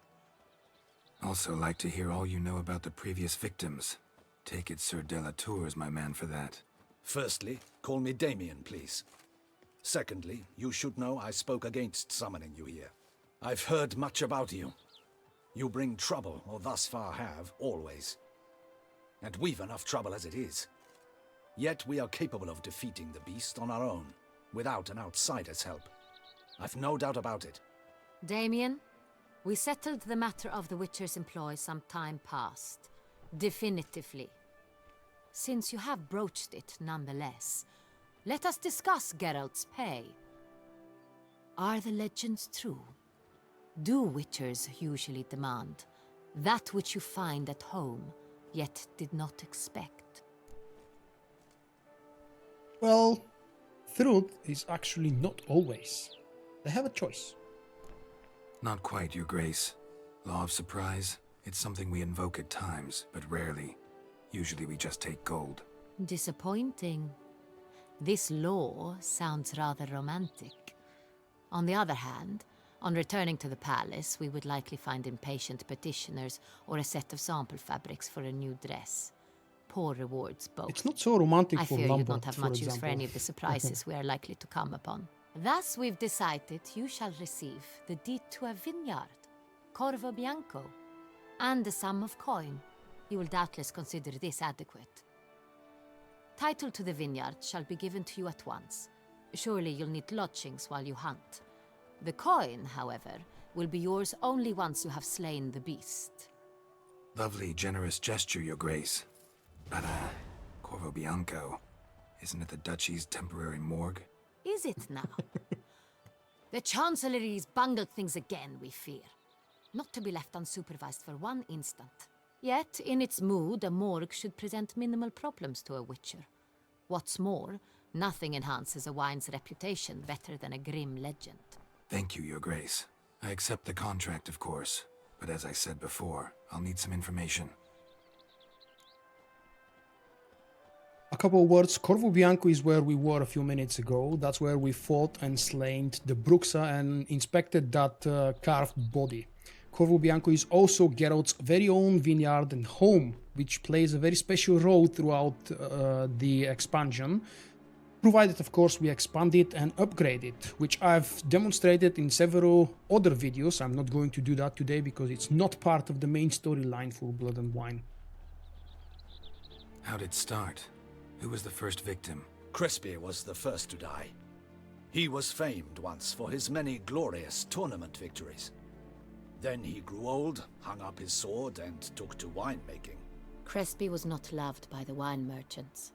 Also like to hear all you know about the previous victims. Take it Sir de la Tour is my man for that. Firstly, call me Damien, please. Secondly, you should know I spoke against summoning you here. I've heard much about you. You bring trouble, or thus far have, always. And we've enough trouble as it is. Yet we are capable of defeating the beast on our own, without an outsider's help. I've no doubt about it. Damien, we settled the matter of the Witcher's employ some time past. Definitively. Since you have broached it nonetheless, let us discuss Geralt's pay. Are the legends true? Do Witchers usually demand that which you find at home, yet did not expect? Well, truth is actually not always. They have a choice. Not quite, Your Grace. Law of surprise, it's something we invoke at times, but rarely. Usually we just take gold. Disappointing. This law sounds rather romantic. On the other hand, on returning to the palace, we would likely find impatient petitioners or a set of sample fabrics for a new dress. Poor rewards both. It's not so romantic I for fear Lambert, you'd not have for much use for example. any of the surprises we are likely to come upon. Thus we've decided you shall receive the deed to a vineyard, Corvo Bianco, and a sum of coin. You will doubtless consider this adequate. Title to the vineyard shall be given to you at once. Surely you'll need lodgings while you hunt. The coin, however, will be yours only once you have slain the beast. Lovely, generous gesture, Your Grace. But, Corvo Bianco, isn't it the Duchy's temporary morgue? Is it now? The Chancellery's bungled things again, we fear. Not to be left unsupervised for one instant. Yet, in its mood, a morgue should present minimal problems to a Witcher. What's more, nothing enhances a wine's reputation better than a grim legend. Thank you, Your Grace. I accept the contract, of course. But as I said before, I'll need some information. A couple of words. Corvo Bianco is where we were a few minutes ago. That's where we fought and slain the Bruxa and inspected that carved body. Corvo Bianco is also Geralt's very own vineyard and home, which plays a very special role throughout the expansion, provided, of course, we expand it and upgrade it, which I've demonstrated in several other videos. I'm not going to do that today because it's not part of the main storyline for Blood and Wine. How'd it start? Who was the first victim? Crespi was the first to die. He was famed once for his many glorious tournament victories. Then he grew old, hung up his sword, and took to winemaking. Crespi was not loved by the wine merchants.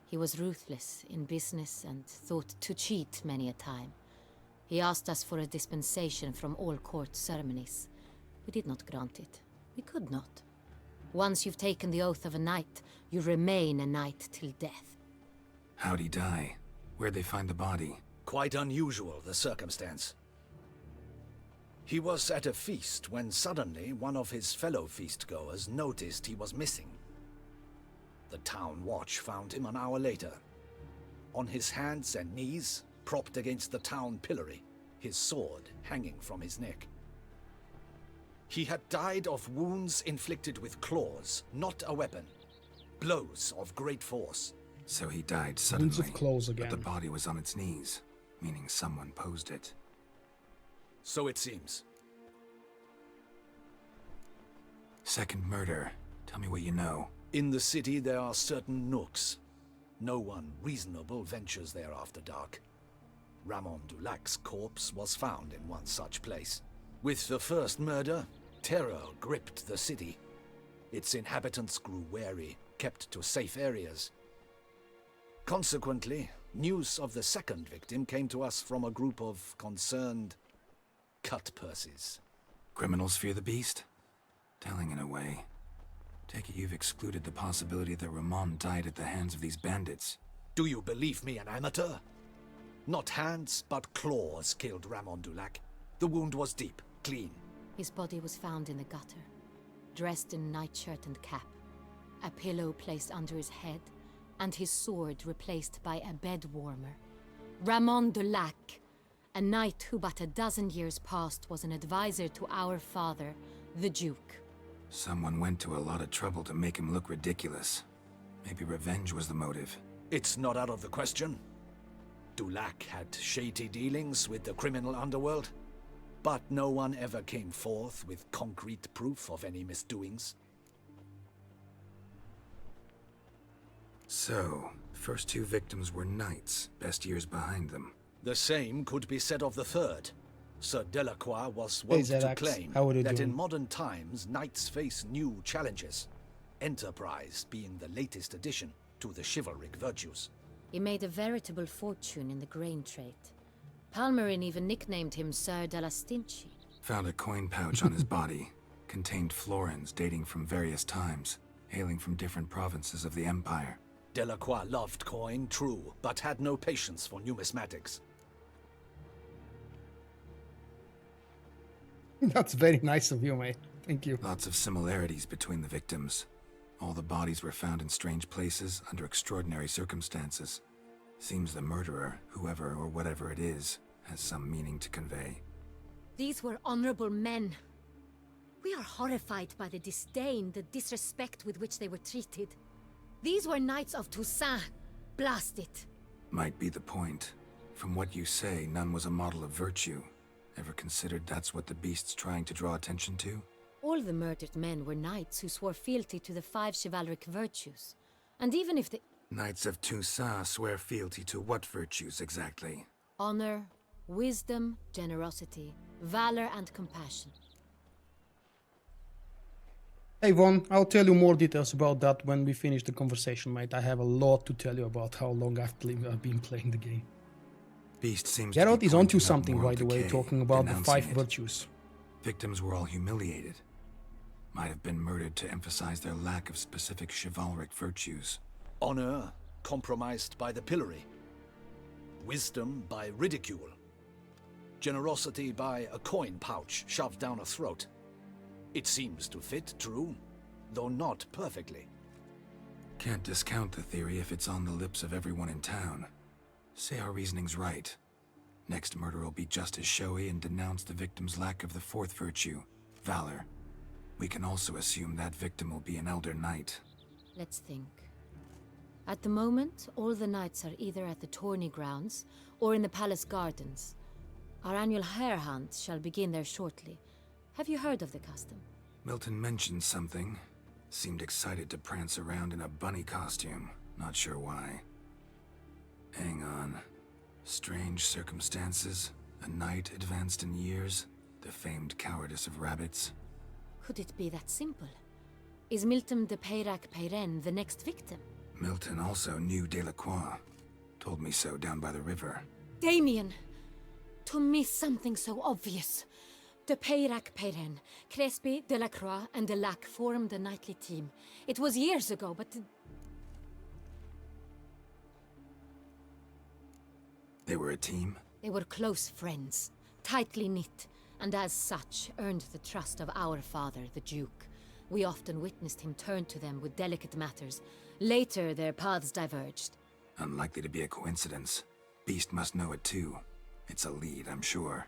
He was ruthless in business and thought to cheat many a time. He asked us for a dispensation from all court ceremonies. We did not grant it. We could not. Once you've taken the oath of a knight, you remain a knight till death. How'd he die? Where'd they find the body? Quite unusual, the circumstance. He was at a feast when suddenly one of his fellow feastgoers noticed he was missing. The town watch found him an hour later. On his hands and knees, propped against the town pillory, his sword hanging from his neck. He had died of wounds inflicted with claws, not a weapon. Blows of great force. So he died suddenly, Wounds of claws again. but the body was on its knees, meaning someone posed it. So it seems. Second murder. Tell me what you know. In the city there are certain nooks. No one reasonable ventures there after dark. Ramon Dulac's corpse was found in one such place. With the first murder, terror gripped the city. Its inhabitants grew wary, kept to safe areas. Consequently, news of the second victim came to us from a group of concerned cut-purses. Criminals fear the beast? Telling in a way. Take it you've excluded the possibility that Ramon died at the hands of these bandits. Do you believe me an amateur? Not hands, but claws killed Ramon Dulacq. The wound was deep, clean. His body was found in the gutter, dressed in nightshirt and cap, a pillow placed under his head, and his sword replaced by a bed warmer. Ramon Dulacq, a knight who but a dozen years past was an advisor to our father, the Duke. Someone went to a lot of trouble to make him look ridiculous. Maybe revenge was the motive. It's not out of the question. Dulacq had shady dealings with the criminal underworld, but no one ever came forth with concrete proof of any misdoings. So, first two victims were knights, best years behind them. The same could be said of the third. Sir Delacroix was wont to claim that in modern times knights face new challenges, enterprise being the latest addition to the chivalric virtues. He made a veritable fortune in the grain trade. Palmerin even nicknamed him Sir della Stinci. Found a coin pouch on his body. Contained florins dating from various times, hailing from different provinces of the Empire. Delacroix loved coin, true, but had no patience for numismatics. That's very nice of you, mate. Thank you. Lots of similarities between the victims. All the bodies were found in strange places under extraordinary circumstances. Seems the murderer, whoever or whatever it is, has some meaning to convey. These were honorable men. We are horrified by the disdain, the disrespect with which they were treated. These were knights of Toussaint. Blast it. Might be the point. From what you say, none was a model of virtue. Ever considered that's what the beast's trying to draw attention to? All the murdered men were knights who swore fealty to the 5 chivalric virtues. And even if the... Knights of Toussaint swear fealty to what virtues exactly? Honor, wisdom, generosity, valor and compassion. Hey Von, I'll tell you more details about that when we finish the conversation, mate. I have a lot to tell you about how long I've been playing the game. Beast seems Geralt is onto pointing out something, moral by the way, decay, talking about the 5 denouncing it. virtues. Victims were all humiliated. Might have been murdered to emphasize their lack of specific chivalric virtues. Honor, compromised by the pillory. Wisdom by ridicule. Generosity by a coin pouch shoved down a throat. It seems to fit, true, though not perfectly. Can't discount the theory if it's on the lips of everyone in town. Say our reasoning's right. Next murder will be just as showy and denounce the victim's lack of the fourth virtue, valor. We can also assume that victim will be an elder knight. Let's think. At the moment, all the knights are either at the tourney grounds or in the palace gardens. Our annual hare hunt shall begin there shortly. Have you heard of the custom? Milton mentioned something. Seemed excited to prance around in a bunny costume. Not sure why. Hang on. Strange circumstances. A knight advanced in years. The famed cowardice of rabbits. Could it be that simple? Is Milton de Peyrac-Peyren the next victim? Milton also knew Delacroix. Told me so down by the river. Damien! To miss something so obvious. De Peyrac-Peyren, Crespi, Delacroix, and Delac formed a knightly team. It was years ago, but... They were a team? They were close friends, tightly knit, and as such earned the trust of our father, the Duke. We often witnessed him turn to them with delicate matters. Later, their paths diverged. Unlikely to be a coincidence. Beast must know it too. It's a lead, I'm sure.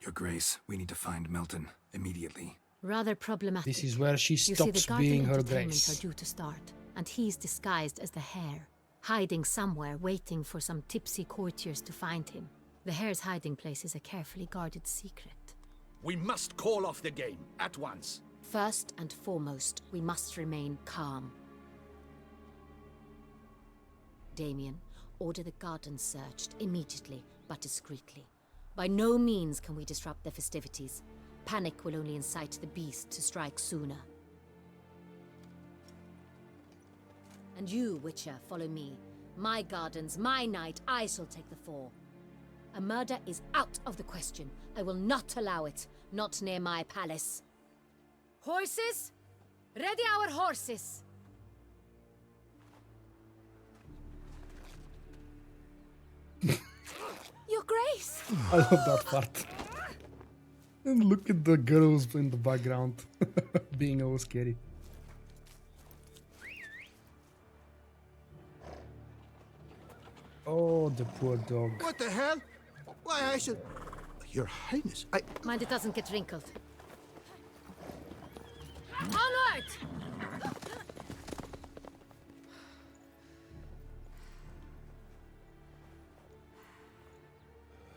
Your Grace, we need to find Milton, immediately. Rather problematic. This is where she stops being her Grace. Are due to start, and he's disguised as the hare, hiding somewhere, waiting for some tipsy courtiers to find him. The hare's hiding place is a carefully guarded secret. We must call off the game, at once. First and foremost, we must remain calm. Damien, order the gardens searched immediately, but discreetly. By no means can we disrupt the festivities. Panic will only incite the beast to strike sooner. And you, Witcher, follow me. My gardens, my night, I shall take the fall. A murder is out of the question. I will not allow it. Not near my palace. Horses? Ready our horses! Your Grace! I love that part. And look at the girls in the background, being all scary. Oh, the poor dog. What the hell? Why, I should... Your Highness, I... Mind it doesn't get wrinkled. Onward!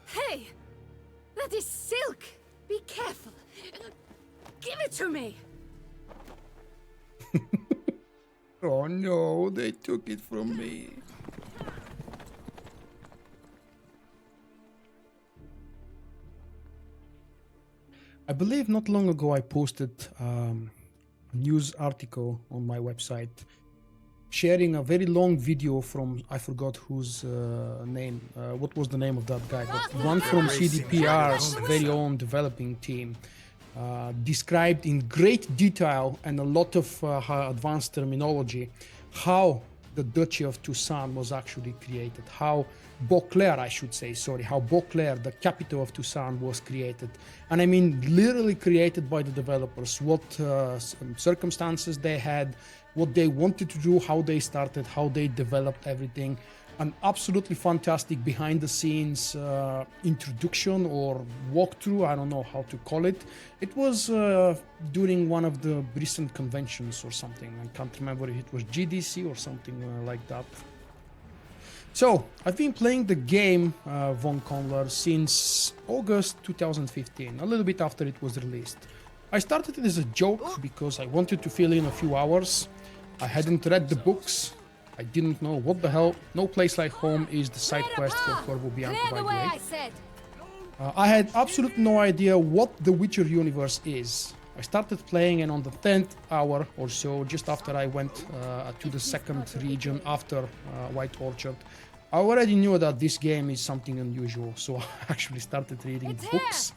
Hey! That is silk! Be careful! Give it to me! Oh no, they took it from me. I believe not long ago I posted a news article on my website sharing a very long video from, I forgot whose name, what was the name of that guy, but one from CDPR's very own developing team, described in great detail and a lot of advanced terminology how the Duchy of Toussaint was actually created, how Beauclair, I should say, sorry, how Beauclair, the capital of Toussaint, was created. And I mean literally created by the developers, what circumstances they had, what they wanted to do, how they started, how they developed everything. An absolutely fantastic behind the scenes introduction or walkthrough, I don't know how to call it. It was during one of the recent conventions or something. I can't remember if it was GDC or something like that. So, I've been playing the game Von Conler since August 2015, a little bit after it was released. I started it as a joke because I wanted to fill in a few hours. I hadn't read the books. I didn't know what the hell. No Place Like Home is the side quest for Corvo Bianco, by the way. I had absolutely no idea what the Witcher universe is. I started playing, and on the 10th hour or so, just after I went to the second region after White Orchard, I already knew that this game is something unusual, so I actually started reading the books.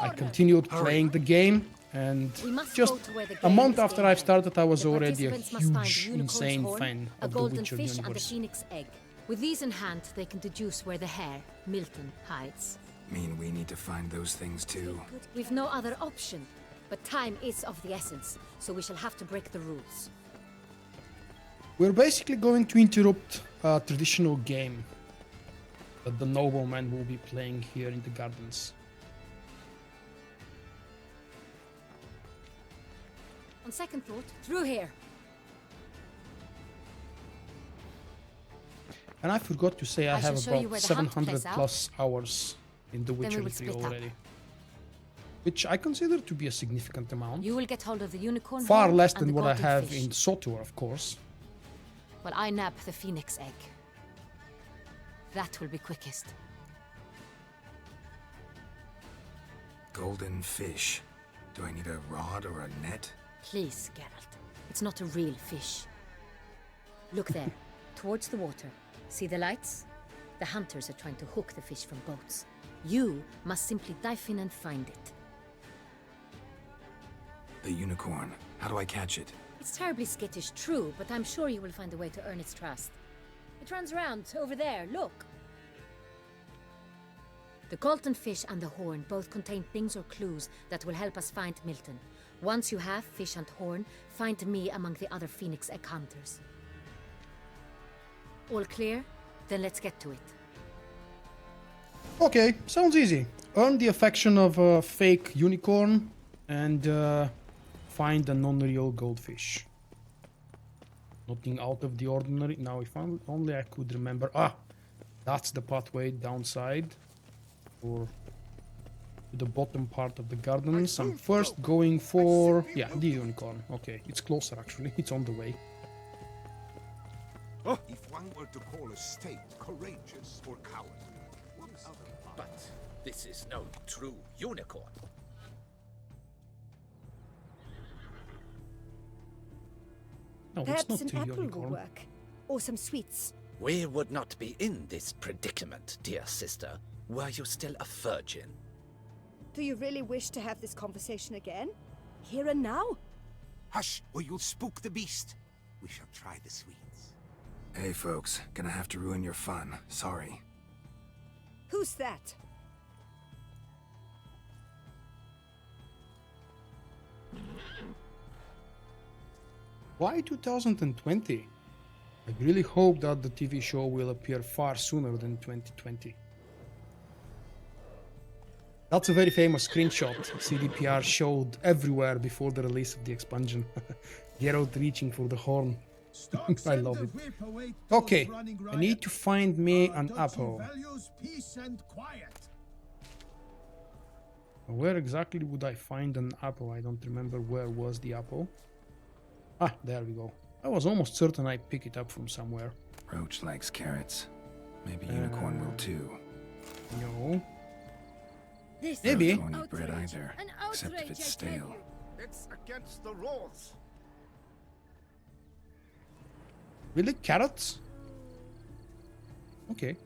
I continued playing the game, And We must just go to where the a game month is after being I've held. started, I was The already a participants must find huge, a unicorn's insane horn, fan a of the golden Witcher fish, and a universe. phoenix egg. With these in hand, they can deduce where the hare, Milton, hides. Mean we need to find those things too? We've no other option, but time is of the essence, so we shall have to break the rules. We're basically going to interrupt a traditional game that the nobleman will be playing here in the gardens. On second thought, through here. And I forgot to say I shall have show you about where the hunt 700 plays out. plus hours in The Then we Witcher will 3 split up. already. Which I consider to be a significant amount. You will get hold of the unicorn Far horn less and than the what I golden have fish. in Sotor, of course. While I nab the phoenix egg. That will be quickest. Golden fish. Do I need a rod or a net? Please, Geralt. It's not a real fish. Look there, towards the water. See the lights? The hunters are trying to hook the fish from boats. You must simply dive in and find it. The unicorn. How do I catch it? It's terribly skittish, true, but I'm sure you will find a way to earn its trust. It runs around, over there, look. The golden fish and the horn both contain things or clues that will help us find Milton. Once you have fish and horn, find me among the other phoenix egg hunters. All clear? Then let's get to it. Okay, sounds easy. Earn the affection of a fake unicorn and find a non-real goldfish. Nothing out of the ordinary. Now, if only I could remember. Ah, that's the pathway downside. Or to the bottom part of the gardens. I'm first going for... yeah, the unicorn. Okay, it's closer actually. It's on the way. If one were to call a state courageous or cowardly, what other... But this is no true unicorn. No, Perhaps it's not an the apple unicorn. will work. Or some sweets. We would not be in this predicament, dear sister, were you still a virgin. Do you really wish to have this conversation again? Here and now? Hush, or you'll spook the beast. We shall try the sweets. Hey folks, gonna have to ruin your fun. Sorry. Who's that? Why 2020? I really hope that the TV show will appear far sooner than 2020. That's a very famous screenshot CDPR showed everywhere before the release of the expansion. Geralt reaching for the horn. I love it. Okay, I need to find me an apple. Where exactly would I find an apple? I don't remember where was the apple. Ah, there we go. I was almost certain I picked it up from somewhere. Roach likes carrots. Maybe unicorn will too. No. This Maybe. Don't eat bread either, except if it's stale. It's against the rules. Really? Carrots? Okay.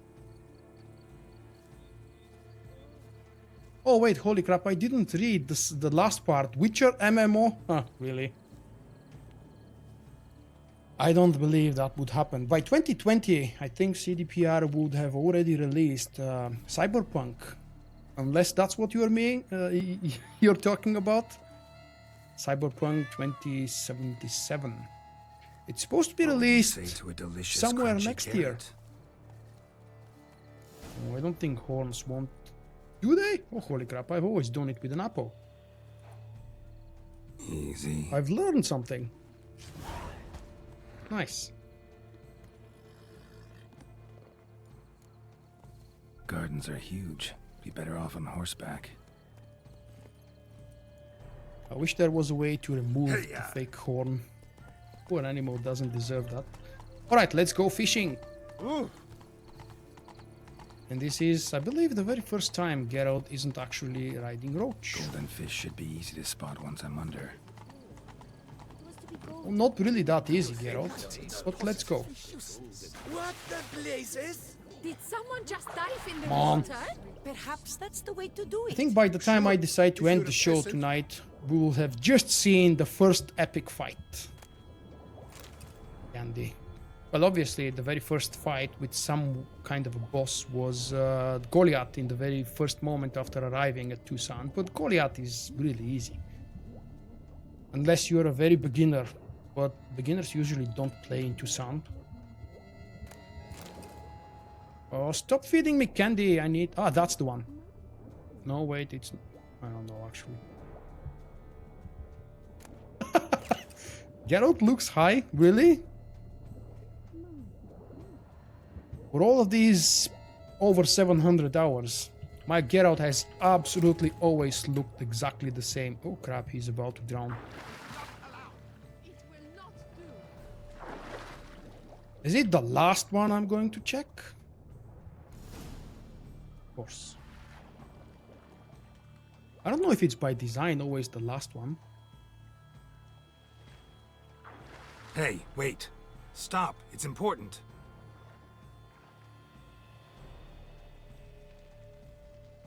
Oh wait, holy crap, I didn't read this, the last part. Witcher MMO? Huh, really? I don't believe that would happen. By 2020, I think CDPR would have already released Cyberpunk. Unless that's what you're talking about. Cyberpunk 2077. It's supposed to be released somewhere next year. Oh, I don't think horns won't. Do they? Oh, holy crap, I've always done it with an apple. Easy. I've learned something. Nice. Gardens are huge. Be better off on horseback. I wish there was a way to remove the fake horn. Poor animal doesn't deserve that. Alright, let's go fishing. Ooh. And this is, I believe, the very first time Geralt isn't actually riding Roach. Golden fish should be easy to spot once I'm under. Well, not really that easy, Geralt. But let's go. What the blazes? Did someone just dive in the Come on. water? Perhaps that's the way to do it. I think by the time I decide to end the show tonight, we will have just seen the first epic fight. Candy. Well, obviously, the very first fight with some kind of a boss was Golyat in the very first moment after arriving at Toussaint. But Golyat is really easy. Unless you're a very beginner. But beginners usually don't play in Toussaint. Oh, stop feeding me candy. I need... Ah, that's the one. No, wait, it's... I don't know, actually. Geralt looks high? Really? For all of these over 700 hours, my Geralt has absolutely always looked exactly the same. Oh crap, he's about to drown. Is it the last one I'm going to check? Of course. I don't know if it's by design always the last one. Hey, wait. Stop. It's important.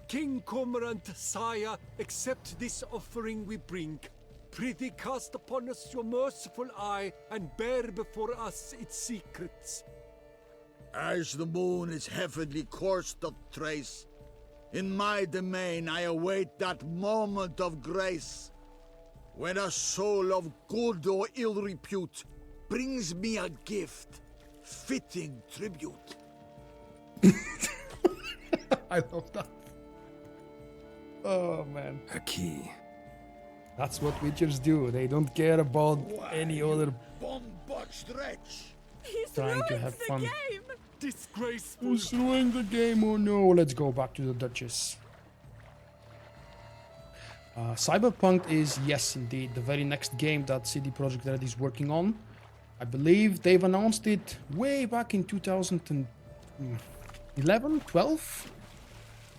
King Cormorant, sire, accept this offering we bring. Prithee cast upon us your merciful eye, and bear before us its secrets. As the moon is heavenly course doth trace, in my domain I await that moment of grace, when a soul of good or ill repute brings me a gift, fitting tribute. I love that. Oh man. A key. That's what Witchers do. They don't care about any other Bomb-botched wretch. He's trying to have fun. game. Disgraceful. He's ruined the game. Oh no. Let's go back to the Duchess. Cyberpunk is, yes, indeed, the very next game that CD Projekt Red is working on. I believe they've announced it way back in 2011, 12.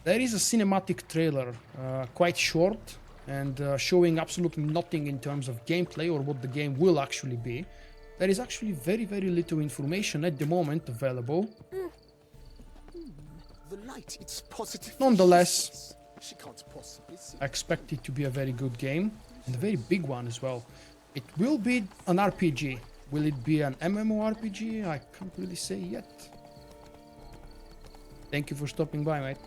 There is a cinematic trailer, quite short, and showing absolutely nothing in terms of gameplay or what the game will actually be. There is actually very, very little information at the moment available. The light, it's positive. Nonetheless, She can't possibly see. I expect it to be a very good game, and a very big one as well. It will be an RPG. Will it be an MMORPG? I can't really say yet. Thank you for stopping by, mate.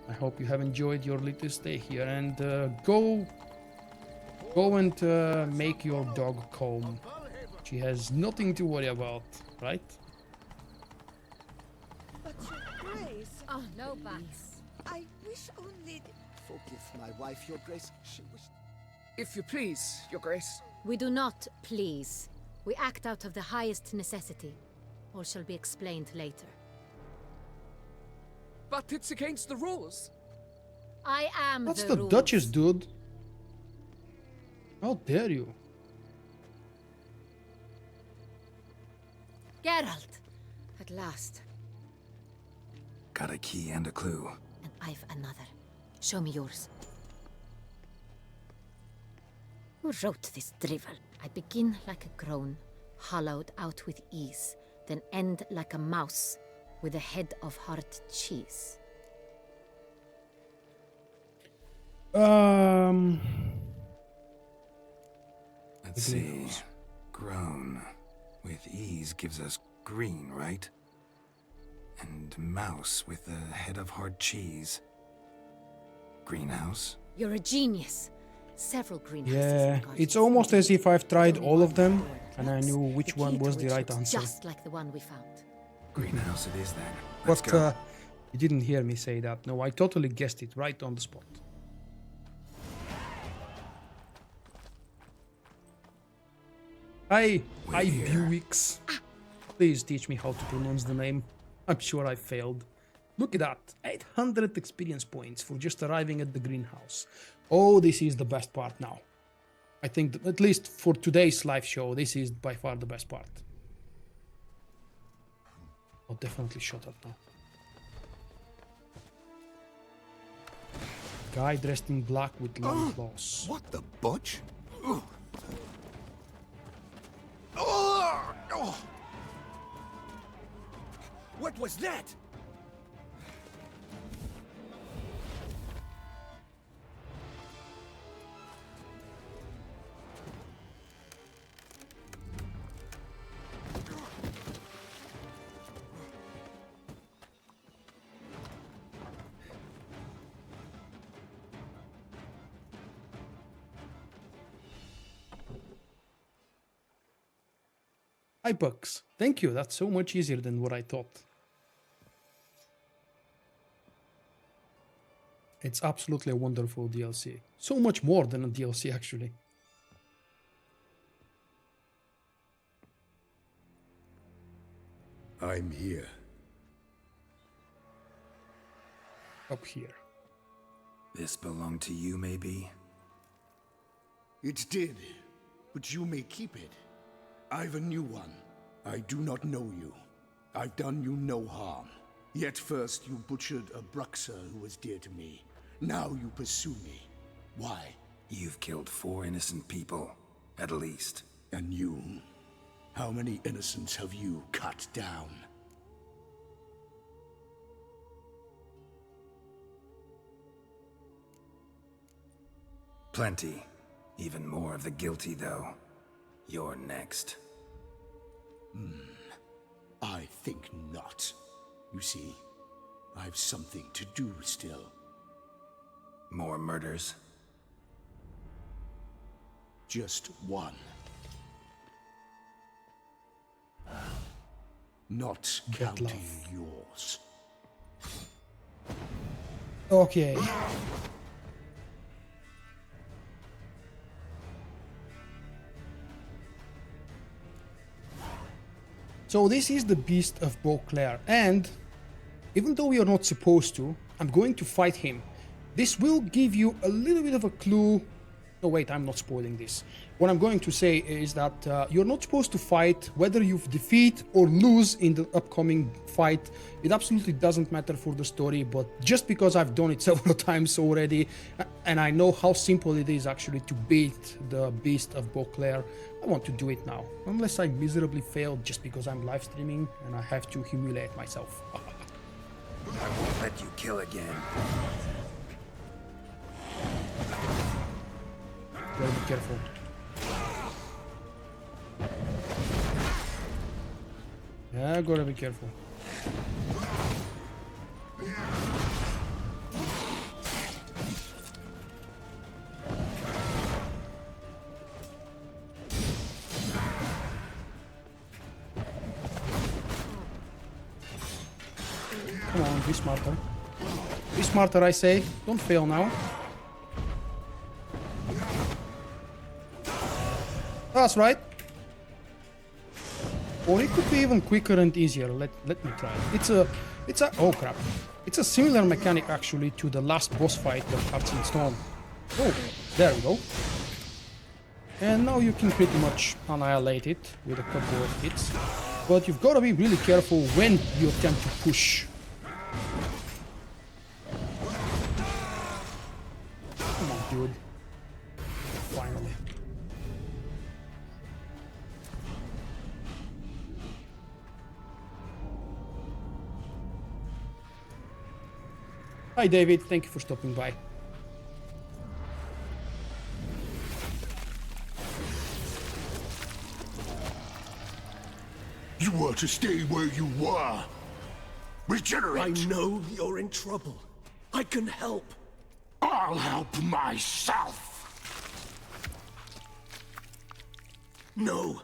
I hope you have enjoyed your little stay here, and go and make your dog calm. She has nothing to worry about, right? But your grace, Oh, no buts. I wish only... Forgive my wife, your grace. She was... If you please, your grace. We do not please. We act out of the highest necessity. All shall be explained later. But it's against the rules. I am That's the the rules. Duchess, dude. How dare you? Geralt! At last. Got a key and a clue. And I've another. Show me yours. Who wrote this drivel? I begin like a groan, hollowed out with ease, then end like a mouse, with a head of hard cheese. Let's see. Groan. With ease gives us green, right? And mouse with the head of hard cheese. Greenhouse? You're a genius. Several greenhouses. Yeah, it's almost as if I've tried all of them, and I knew which one was the right answer. Just like the one we found. Greenhouse it is then. Let's But go. you didn't hear me say that. No, I totally guessed it right on the spot. Hi, Buicks. Please teach me how to pronounce the name. I'm sure I failed. Look at that, 800 experience points for just arriving at the greenhouse. Oh, this is the best part now. I think, that at least for today's live show, this is by far the best part. I'll definitely shut up now. Guy dressed in black with long claws. What the butch? What was that? Hi, Bucks. Thank you. That's so much easier than what I thought. It's absolutely a wonderful DLC. So much more than a DLC, actually. I'm here. Up here. This belonged to you, maybe? It did, but you may keep it. I've a new one. I do not know you. I've done you no harm. Yet first you butchered a Bruxa who was dear to me. Now you pursue me. Why? You've killed 4 innocent people, at least. And you? How many innocents have you cut down? Plenty. Even more of the guilty, though. You're next. I think not. You see, I've something to do still. More murders? Just one. Not counting yours. Okay. So this is the Beast of Vulkk, and even though you're not supposed to, I'm going to fight him. This will give you a little bit of a clue. No, wait, I'm not spoiling this. What I'm going to say is that you're not supposed to fight whether you defeat or lose in the upcoming fight. It absolutely doesn't matter for the story, but just because I've done it several times already, and I know how simple it is actually to beat the Beast of Vulkk, I want to do it now. Unless I miserably fail just because I'm live streaming and I have to humiliate myself. I won't let you kill again. Gotta be careful. Yeah, gotta be careful. Come on, be smarter. Be smarter, I say. Don't fail now. That's right. Or it could be even quicker and easier. Let me try. It's a oh crap. It's a similar mechanic actually to the last boss fight of Hearts and Stone. Oh, there we go. And now you can pretty much annihilate it with a couple of hits. But you've got to be really careful when you attempt to push. Come on, dude. Finally. Hi David, thank you for stopping by. You were to stay where you were. Regenerate. I know you're in trouble. I can help. I'll help myself. No,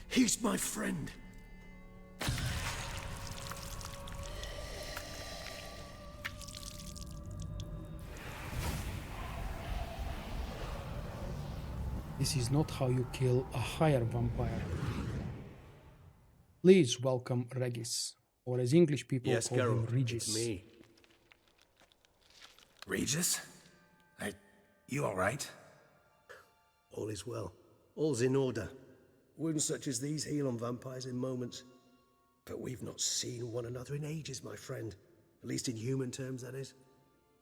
he's my friend. This is not how you kill a higher vampire. Please welcome Regis, or as English people call him, Regis. It's me. Regis? You alright? All is well. All's in order. Wounds such as these heal on vampires in moments. But we've not seen one another in ages, my friend. At least in human terms, that is.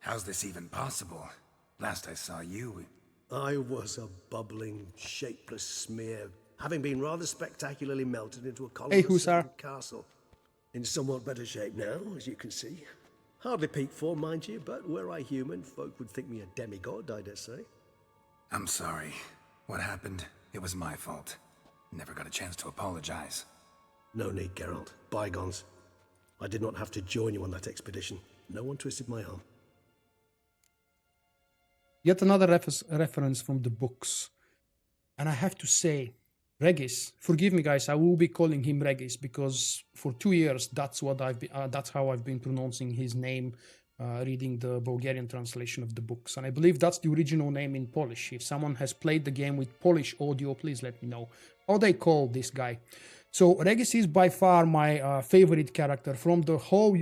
How's this even possible? Last I saw you... I was a bubbling, shapeless smear, having been rather spectacularly melted into a column of a castle. In somewhat better shape now, as you can see. Hardly peak form, mind you, but were I human, folk would think me a demigod, I dare say. I'm sorry. What happened? It was my fault. Never got a chance to apologize. No need, Geralt. Bygones. I did not have to join you on that expedition. No one twisted my arm. Yet another reference from the books. And I have to say, Regis. Forgive me, guys. I will be calling him Regis because for 2 years that's how I've been pronouncing his name, reading the Bulgarian translation of the books, and I believe that's the original name in Polish. If someone has played the game with Polish audio, please let me know how they call this guy. So Regis is by far my favorite character from the whole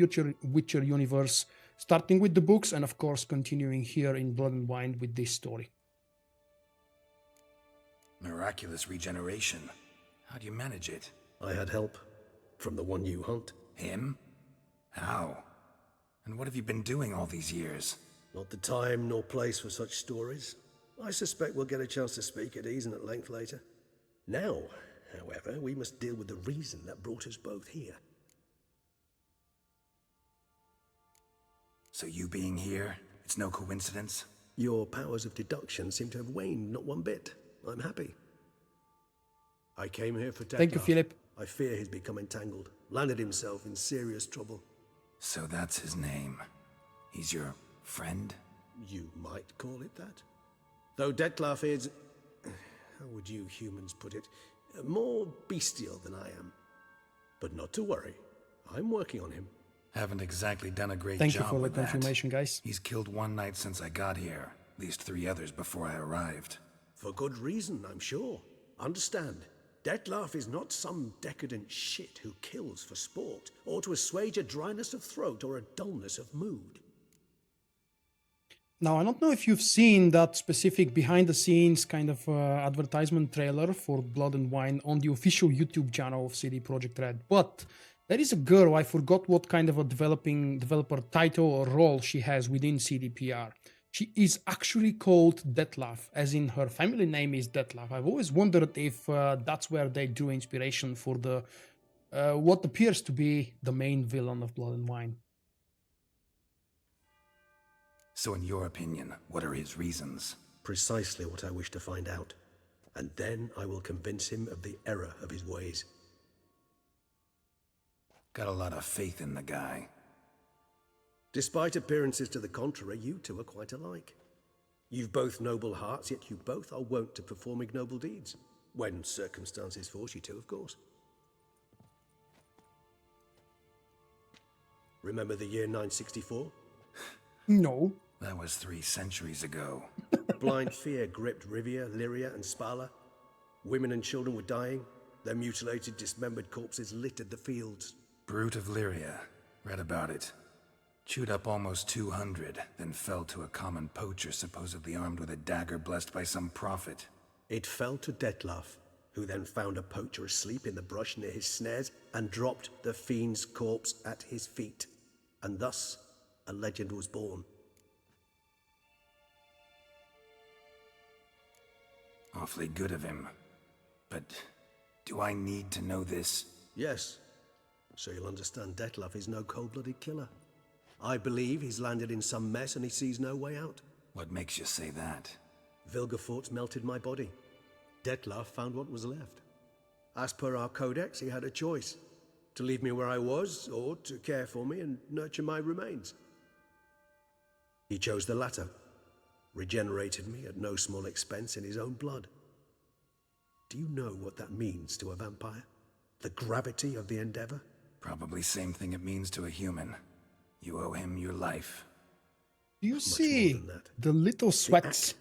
Witcher universe, starting with the books and of course continuing here in Blood and Wine with this story. Miraculous regeneration. How do you manage it? I had help. From the one you hunt. Him? How? And what have you been doing all these years? Not the time nor place for such stories. I suspect we'll get a chance to speak at ease and at length later. Now, however, we must deal with the reason that brought us both here. So you being here, it's no coincidence? Your powers of deduction seem to have waned not one bit. I'm happy. I came here for Dettlaff. Thank you, Philip. I fear he's become entangled, landed himself in serious trouble. So that's his name. He's your friend? You might call it that. Though Dettlaff is, how would you humans put it, more bestial than I am. But not to worry, I'm working on him. Haven't exactly done a great Thank job you for the with that. confirmation, guys. He's killed one knight since I got here, at least 3 others before I arrived. For good reason, I'm sure. Understand, Dettlaff is not some decadent shit who kills for sport, or to assuage a dryness of throat or a dullness of mood. Now, I don't know if you've seen that specific behind-the-scenes kind of advertisement trailer for Blood and Wine on the official YouTube channel of CD Projekt Red, but there is a girl, I forgot what kind of a developer title or role she has within CDPR. She is actually called Dettlaff, as in her family name is Dettlaff. I've always wondered if that's where they drew inspiration for the what appears to be the main villain of Blood and Wine. So in your opinion, what are his reasons? Precisely what I wish to find out. And then I will convince him of the error of his ways. Got a lot of faith in the guy. Despite appearances to the contrary, you two are quite alike. You've both noble hearts, yet you both are wont to perform ignoble deeds. When circumstances force you to, of course. Remember the year 964? No. That was 3 centuries ago. Blind fear gripped Rivia, Lyria, and Spala. Women and children were dying. Their mutilated, dismembered corpses littered the fields. Brute of Lyria. Read about it. Chewed up almost 200, then fell to a common poacher supposedly armed with a dagger blessed by some prophet. It fell to Dettlaff, who then found a poacher asleep in the brush near his snares and dropped the fiend's corpse at his feet. And thus, a legend was born. Awfully good of him. But do I need to know this? Yes. So you'll understand Dettlaff is no cold-blooded killer. I believe he's landed in some mess and he sees no way out. What makes you say that? Vilgefortz melted my body. Dettlaff found what was left. As per our codex, he had a choice. To leave me where I was, or to care for me and nurture my remains. He chose the latter. Regenerated me at no small expense in his own blood. Do you know what that means to a vampire? The gravity of the endeavor? Probably same thing it means to a human. You owe him your life. Do you see the little sweats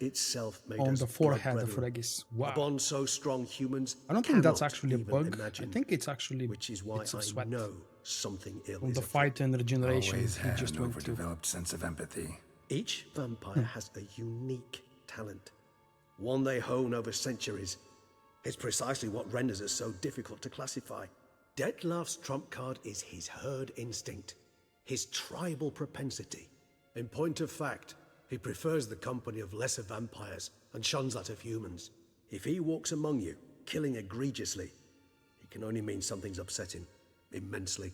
on the forehead of Regis? Wow. A bond so strong humans I don't think that's actually a bug. I think it's actually which is why it's a I sweat know something ill from is the fight and regeneration. Always He had just an went through. overdeveloped sense of empathy. Each vampire has a unique talent, one they hone over centuries. It's precisely what renders us so difficult to classify. Dettlaff's trump card is his herd instinct, his tribal propensity. In point of fact, he prefers the company of lesser vampires and shuns that of humans. If he walks among you, killing egregiously, it can only mean something's upsetting, immensely.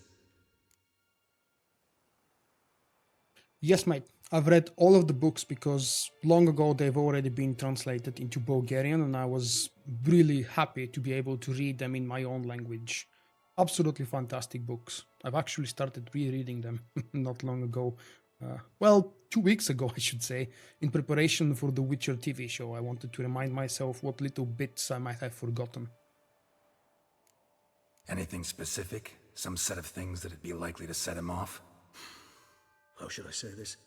Yes, mate. I've read all of the books because long ago they've already been translated into Bulgarian and I was really happy to be able to read them in my own language. Absolutely fantastic books. I've actually started rereading them not long ago. 2 weeks ago, I should say, in preparation for the Witcher TV show. I wanted to remind myself what little bits I might have forgotten. Anything specific? Some set of things that'd be likely to set him off? How should I say this?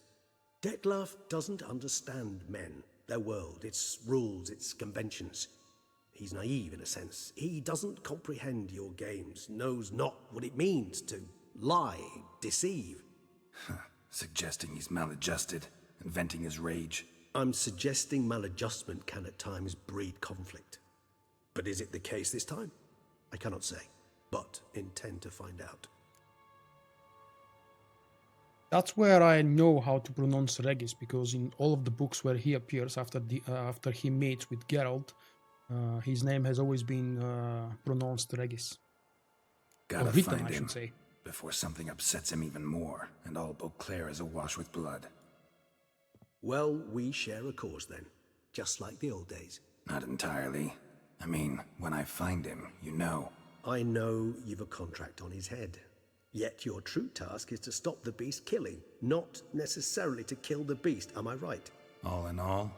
Dettlaff doesn't understand men, their world, its rules, its conventions. He's naive in a sense. He doesn't comprehend your games, knows not what it means to lie, deceive. Suggesting he's maladjusted and venting his rage. I'm suggesting maladjustment can at times breed conflict. But is it the case this time? I cannot say, but intend to find out. That's where I know how to pronounce Regis, because in all of the books where he appears after he meets with Geralt, his name has always been pronounced Regis. Gotta written, find I him should say. before something upsets him even more, and all Beauclair is awash with blood. Well, we share a cause then, just like the old days. Not entirely. I mean, when I find him, you know. I know you've a contract on his head. Yet your true task is to stop the beast killing, not necessarily to kill the beast, am I right? All in all,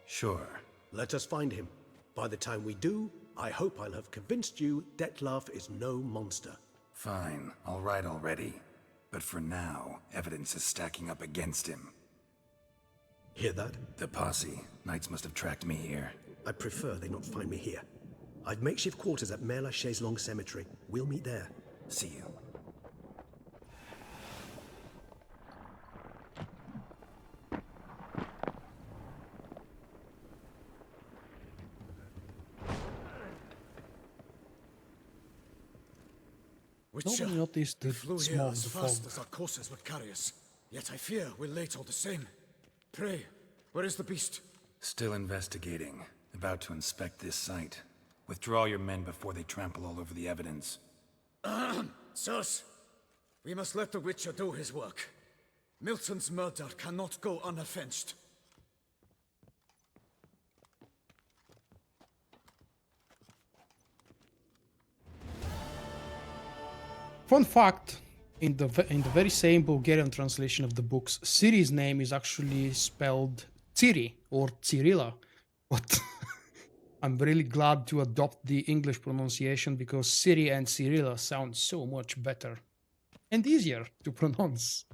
sure. Let us find him. By the time we do, I hope I'll have convinced you Dettlaff is no monster. Fine, all right already. But for now, evidence is stacking up against him. Hear that? The posse. Knights must have tracked me here. I prefer they not find me here. I've makeshift quarters at Mère Lachaise Long Cemetery. We'll meet there. See you. Witcher, Nobody noticed the we flew here smoke, as the fast fog. as our courses would carry us. Yet I fear we're late all the same. Pray, where is the beast? Still investigating. About to inspect this site. Withdraw your men before they trample all over the evidence. Sirs, we must let the Witcher do his work. Milton's murder cannot go unavenged. Fun fact, in the very same Bulgarian translation of the books, Ciri's name is actually spelled Ciri or Cirilla. But I'm really glad to adopt the English pronunciation because Ciri and Cirilla sound so much better and easier to pronounce.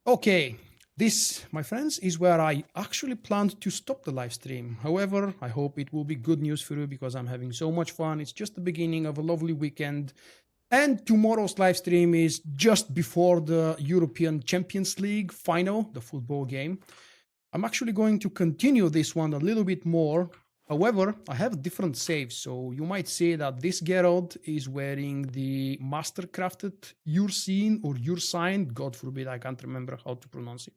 Okay, this, my friends, is where I actually planned to stop the live stream. However, I hope it will be good news for you because I'm having so much fun. It's just the beginning of a lovely weekend. And tomorrow's live stream is just before the European Champions League final, the football game. I'm actually going to continue this one a little bit more. However, I have different saves, so you might say that this Geralt is wearing the master-crafted Ursine or Ursine, God forbid, I can't remember how to pronounce it.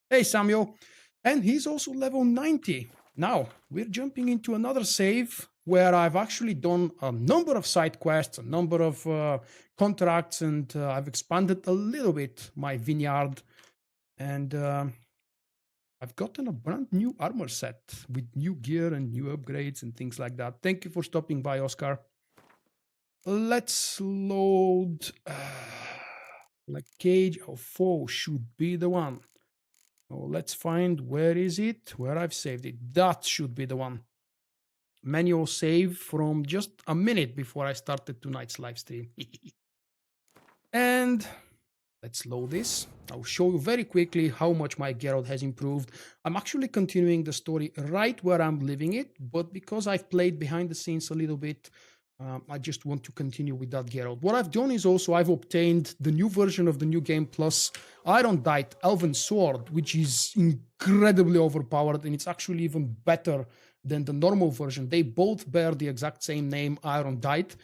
Hey, Samuel. And he's also level 90. Now, we're jumping into another save where I've actually done a number of side quests, a number of contracts, and I've expanded a little bit my vineyard. And I've gotten a brand new armor set with new gear and new upgrades and things like that. Thank you for stopping by, Oscar. Let's load... like Cage of Foe should be the one. Oh, let's find, where is it? Where I've saved it. That should be the one. Manual save from just a minute before I started tonight's live stream. And let's load this. I'll show you very quickly how much my Geralt has improved. I'm actually continuing the story right where I'm leaving it, but because I've played behind the scenes a little bit, I just want to continue with that Geralt. What I've done is also I've obtained the new version of the New Game Plus Iron Dight Elven Sword, which is incredibly overpowered, and it's actually even better than the normal version. They both bear the exact same name, Iron Dight,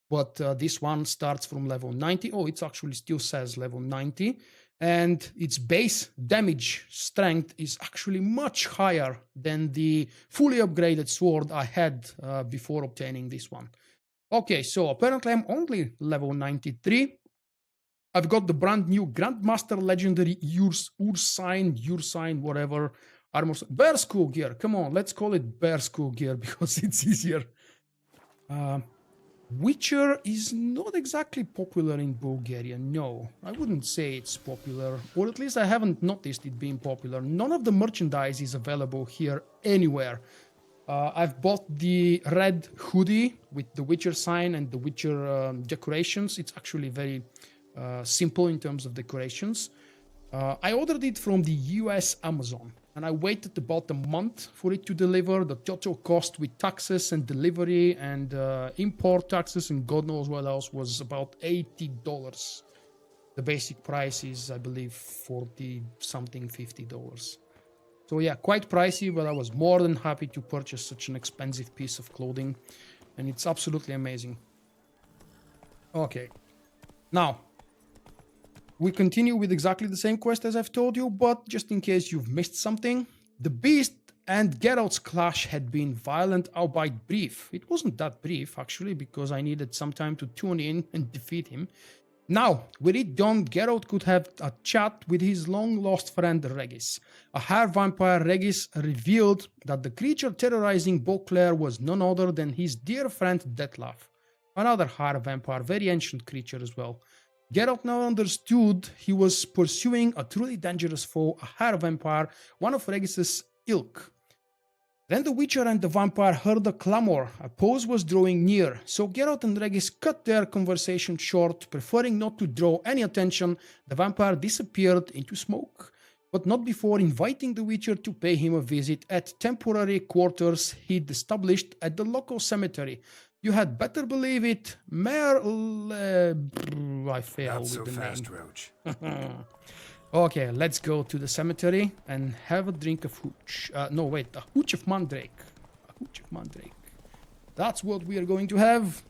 but this one starts from level 90. Oh, it actually still says level 90. And its base damage strength is actually much higher than the fully upgraded sword I had before obtaining this one. Okay, so apparently I'm only level 93. I've got the brand new Grandmaster Legendary Ursine, whatever, armor. Bear School gear, come on, let's call it Bear School gear because it's easier. Witcher is not exactly popular in Bulgaria, no. I wouldn't say it's popular, or at least I haven't noticed it being popular. None of the merchandise is available here anywhere. I've bought the red hoodie with the Witcher sign and the Witcher decorations. It's actually very simple in terms of decorations. I ordered it from the US Amazon, and I waited about a month for it to deliver. The total cost with taxes and delivery and import taxes and God knows what else was about $80. The basic price is, I believe, 40 something, $50. So yeah, quite pricey, but I was more than happy to purchase such an expensive piece of clothing, and it's absolutely amazing. Okay, now we continue with exactly the same quest as I've told you, but just in case you've missed something, the Beast and Geralt's clash had been violent, albeit brief. It wasn't that brief, actually, because I needed some time to tune in and defeat him. Now, with it done, Geralt could have a chat with his long-lost friend Regis. A hair-vampire Regis revealed that the creature terrorizing Beauclair was none other than his dear friend Dettlaff, another hair-vampire, very ancient creature as well. Geralt now understood he was pursuing a truly dangerous foe, a hair-vampire, one of Regis's ilk. Then the Witcher and the vampire heard a clamor. A pause was drawing near, so Geralt and Regis cut their conversation short. Preferring not to draw any attention, the vampire disappeared into smoke, but not before inviting the Witcher to pay him a visit at temporary quarters he'd established at the local cemetery. You had better believe it, Mayor I failed with the fast, name. Roach. Okay, let's go to the cemetery and have a drink of hooch. No, wait, a hooch of mandrake. A hooch of mandrake. That's what we are going to have.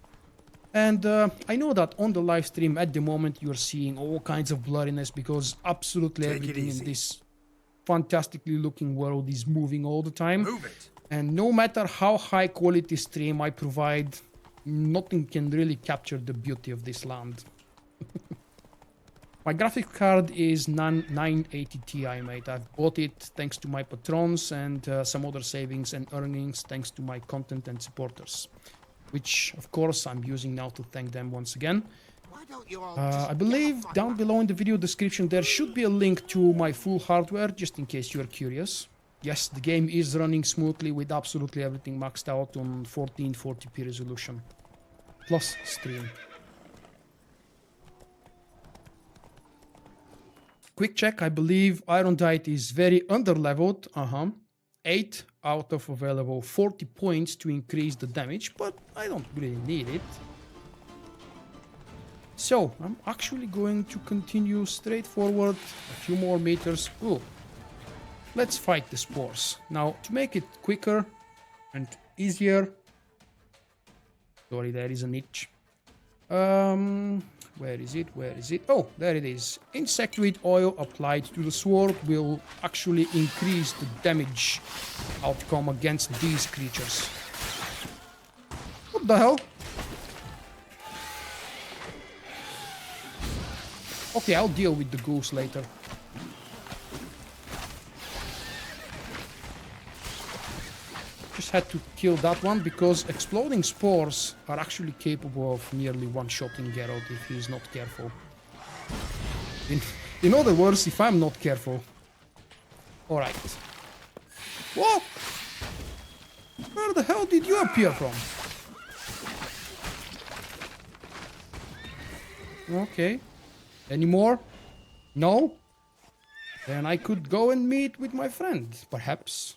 And I know that on the live stream at the moment you're seeing all kinds of blurriness because absolutely everything in this fantastically looking world is moving all the time. Move it. And no matter how high quality stream I provide, nothing can really capture the beauty of this land. My graphic card is 980 Ti, mate. I've bought it thanks to my patrons and some other savings and earnings thanks to my content and supporters, which of course I'm using now to thank them once again. I believe down below in the video description there should be a link to my full hardware, just in case you're curious. Yes, the game is running smoothly with absolutely everything maxed out on 1440p resolution, plus stream. Quick check, I believe Iron Diet is very underleveled. 8 out of available 40 points to increase the damage, but I don't really need it. So, I'm actually going to continue straight forward a few more meters. Ooh. Let's fight the spores. Now, to make it quicker and easier... Sorry, there is a niche. Where is it? Where is it? Oh, there it is. Insectoid oil applied to the sword will actually increase the damage outcome against these creatures. What the hell? Okay, I'll deal with the goose later. Just had to kill that one because exploding spores are actually capable of nearly one-shotting Geralt if he's not careful. In other words, if I'm not careful. Alright. What? Where the hell did you appear from? Okay. Any more? No? Then I could go and meet with my friend, perhaps.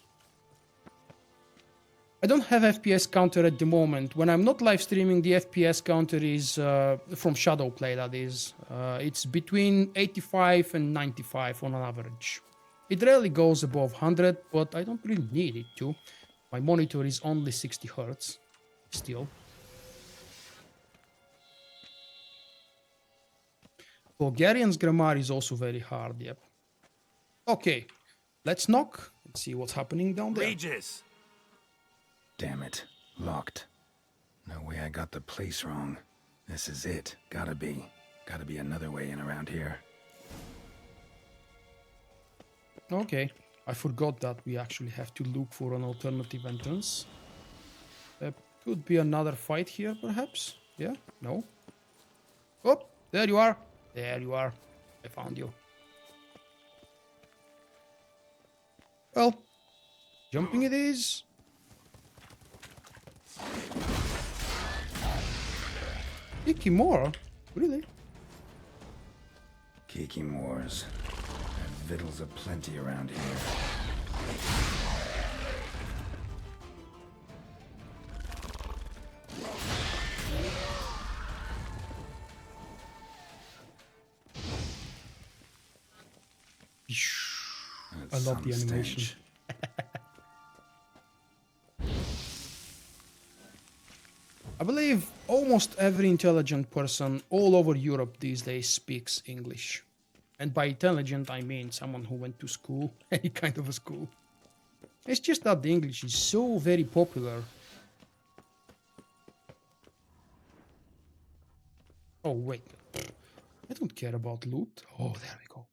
I don't have FPS counter at the moment. When I'm not live streaming, the FPS counter is from Shadowplay, that is. It's between 85 and 95 on an average. It rarely goes above 100, but I don't really need it to. My monitor is only 60 Hz. Still. Bulgarian's grammar is also very hard, yep. Okay, let's knock and see what's happening down there. Regis! Damn it. Locked. No way I got the place wrong. This is it. Gotta be. Gotta be another way in around here. Okay. I forgot that we actually have to look for an alternative entrance. There could be another fight here, perhaps? Yeah? No? Oh, there you are. There you are. I found you. Well, jumping it is. Kiki more? Really? Kiki Moors. And victuals aplenty around here. I love the animation. I believe almost every intelligent person all over Europe these days speaks English. And by intelligent, I mean someone who went to school, any kind of a school. It's just that the English is so very popular. Oh, wait. I don't care about loot. Oh, there we go.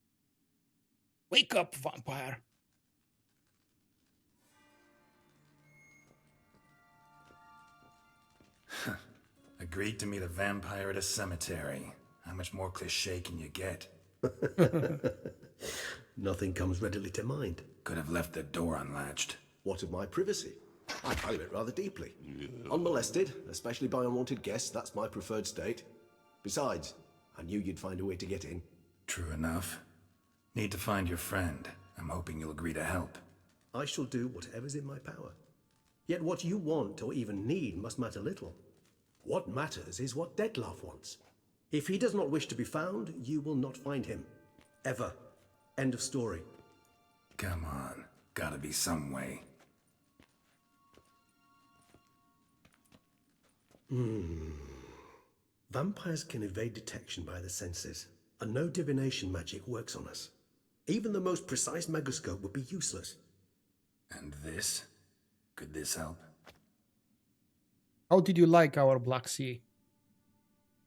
Wake up, vampire! Agreed to meet a vampire at a cemetery. How much more cliché can you get? Nothing comes readily to mind. Could have left the door unlatched. What of my privacy? I value it rather deeply. Unmolested, especially by unwanted guests, that's my preferred state. Besides, I knew you'd find a way to get in. True enough. Need to find your friend. I'm hoping you'll agree to help. I shall do whatever's in my power. Yet what you want or even need must matter little. What matters is what Dettlaff wants. If he does not wish to be found, you will not find him. Ever. End of story. Come on. Gotta be some way. Vampires can evade detection by the senses, and no divination magic works on us. Even the most precise megascope would be useless. And this? Could this help? How did you like our Black Sea?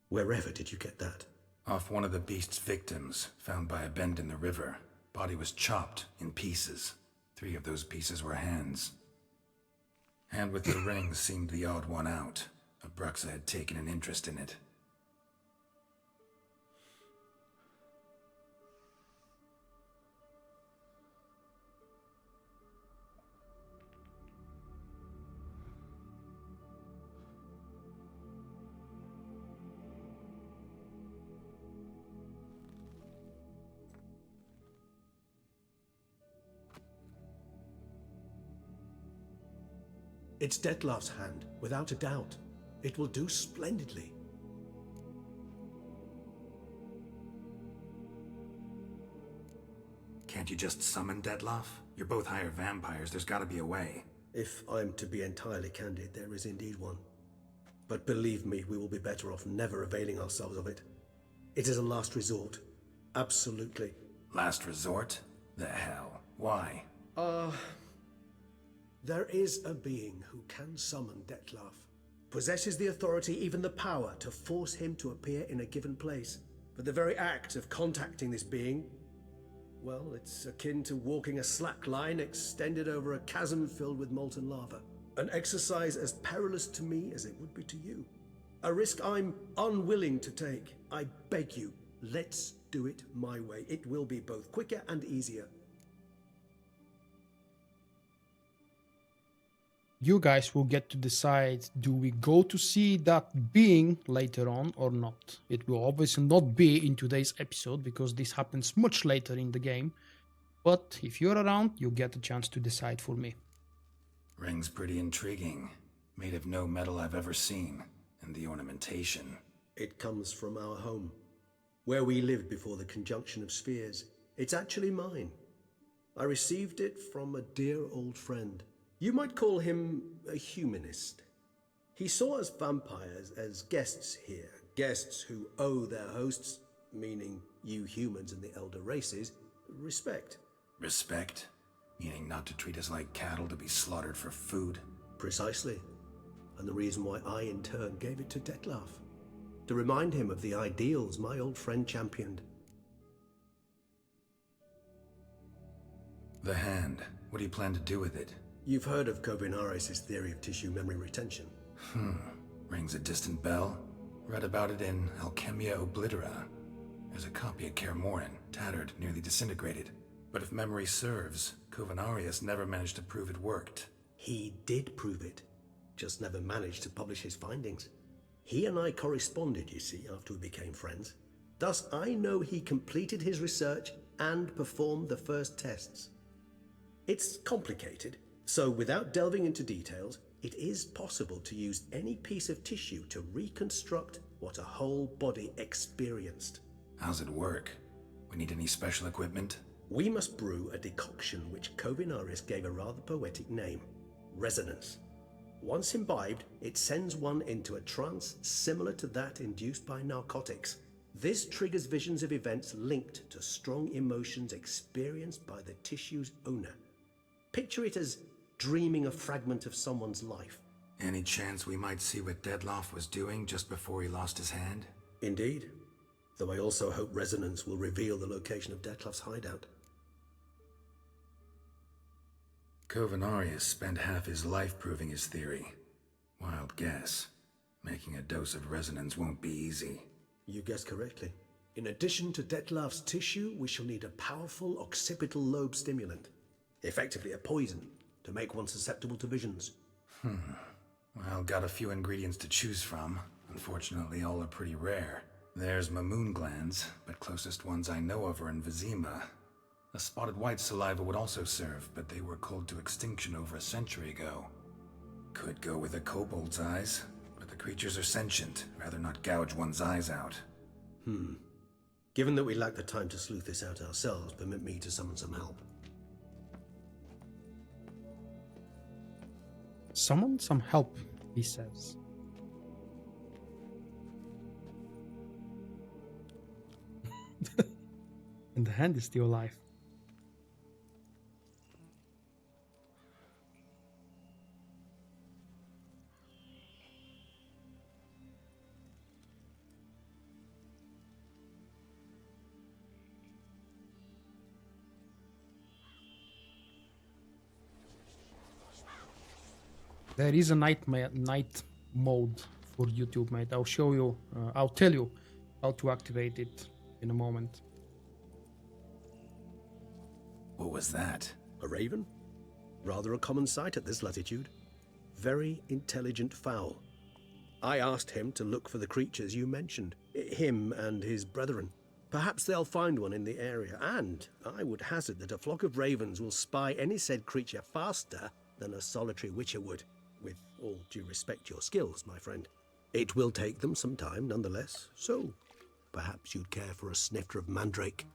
Wherever did you get that? Off one of the beast's victims, found by a bend in the river. Body was chopped in pieces. 3 of those pieces were hands. Hand with the ring seemed the odd one out. But Bruxa had taken an interest in it. It's Dettlaff's hand, without a doubt. It will do splendidly. Can't you just summon Dettlaff? You're both higher vampires, there's gotta be a way. If I'm to be entirely candid, there is indeed one. But believe me, we will be better off never availing ourselves of it. It is a last resort. Absolutely. Last resort? The hell? Why? There is a being who can summon Dettlaff. Possesses the authority, even the power, to force him to appear in a given place. But the very act of contacting this being, well, it's akin to walking a slack line extended over a chasm filled with molten lava. An exercise as perilous to me as it would be to you. A risk I'm unwilling to take. I beg you, let's do it my way. It will be both quicker and easier. You guys will get to decide, do we go to see that being later on or not? It will obviously not be in today's episode because this happens much later in the game. But if you're around, you get a chance to decide for me. Ring's pretty intriguing. Made of no metal I've ever seen. And the ornamentation. It comes from our home, where we lived before the conjunction of spheres. It's actually mine. I received it from a dear old friend. You might call him a humanist. He saw us vampires as guests here, guests who owe their hosts, meaning you humans and the elder races, respect. Respect? Meaning not to treat us like cattle to be slaughtered for food? Precisely. And the reason why I in turn gave it to Dettlaff. To remind him of the ideals my old friend championed. The hand. What do you plan to do with it? You've heard of Kovinares' theory of tissue memory retention. Rings a distant bell. Read about it in Alchemia Oblitera. There's a copy of Kermorin, tattered, nearly disintegrated. But if memory serves, Kovinares never managed to prove it worked. He did prove it, just never managed to publish his findings. He and I corresponded, you see, after we became friends. Thus, I know he completed his research and performed the first tests. It's complicated, so without delving into details, it is possible to use any piece of tissue to reconstruct what a whole body experienced. How's it work? We need any special equipment? We must brew a decoction which Covinaris gave a rather poetic name, resonance. Once imbibed, it sends one into a trance similar to that induced by narcotics. This triggers visions of events linked to strong emotions experienced by the tissue's owner. Picture it as dreaming a fragment of someone's life. Any chance we might see what Dettlaff was doing just before he lost his hand? Indeed. Though I also hope resonance will reveal the location of Dettlaff's hideout. Covinaris spent half his life proving his theory. Wild guess. Making a dose of resonance won't be easy. You guessed correctly. In addition to Dettlaff's tissue, we shall need a powerful occipital lobe stimulant. Effectively a poison, to make one susceptible to visions. Well, got a few ingredients to choose from. Unfortunately, all are pretty rare. There's Mamoon glands, but closest ones I know of are in Vizima. A spotted white saliva would also serve, but they were cold to extinction over a century ago. Could go with a kobold's eyes, but the creatures are sentient. Rather not gouge one's eyes out. Given that we lack the time to sleuth this out ourselves, permit me to summon some help. Summon some help, he says. And the hand is still alive. There is a night mode for YouTube, mate. I'll show you, I'll tell you how to activate it in a moment. What was that? A raven? Rather a common sight at this latitude. Very intelligent fowl. I asked him to look for the creatures you mentioned, him and his brethren. Perhaps they'll find one in the area, and I would hazard that a flock of ravens will spy any said creature faster than a solitary witcher would. With all due respect to your skills, my friend. It will take them some time, nonetheless, so perhaps you'd care for a snifter of mandrake.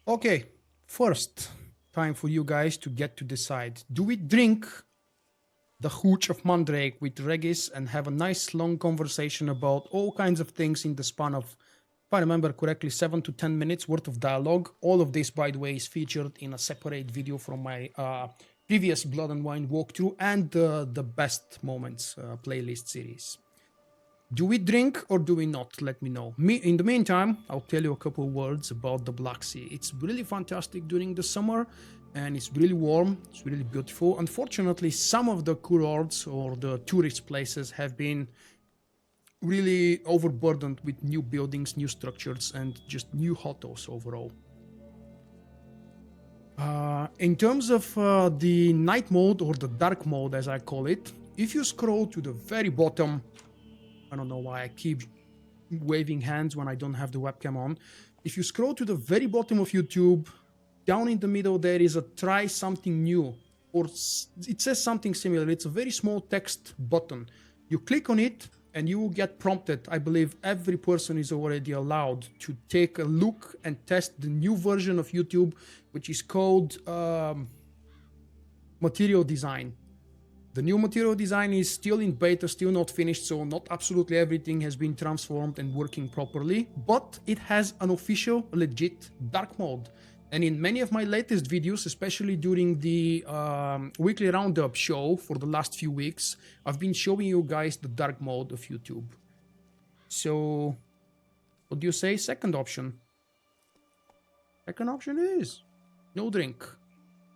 Okay, first, time for you guys to get to decide. Do we drink the hooch of mandrake with Regis and have a nice long conversation about all kinds of things in the span of, if I remember correctly, 7 to 10 minutes worth of dialogue? All of this, by the way, is featured in a separate video from my previous Blood and Wine walkthrough and the best moments playlist series. Do we drink or do we not? Let me know. In the meantime, I'll tell you a couple of words about the Black Sea. It's really fantastic during the summer and it's really warm. It's really beautiful. Unfortunately, some of the kurorts or the tourist places have been really overburdened with new buildings, new structures, and just new hotels overall. In terms of the night mode or the dark mode, as I call it, if you scroll to the very bottom, I don't know why I keep waving hands when I don't have the webcam on. If you scroll to the very bottom of YouTube, down in the middle there is a try something new, or it says something similar. It's a very small text button. You click on it and you will get prompted. I believe every person is already allowed to take a look and test the new version of YouTube, which is called Material Design. The new material design is still in beta, still not finished, so not absolutely everything has been transformed and working properly, but it has an official, legit dark mode. And in many of my latest videos, especially during the weekly roundup show for the last few weeks, I've been showing you guys the dark mode of YouTube. So, what do you say? Second option. Second option is no drink.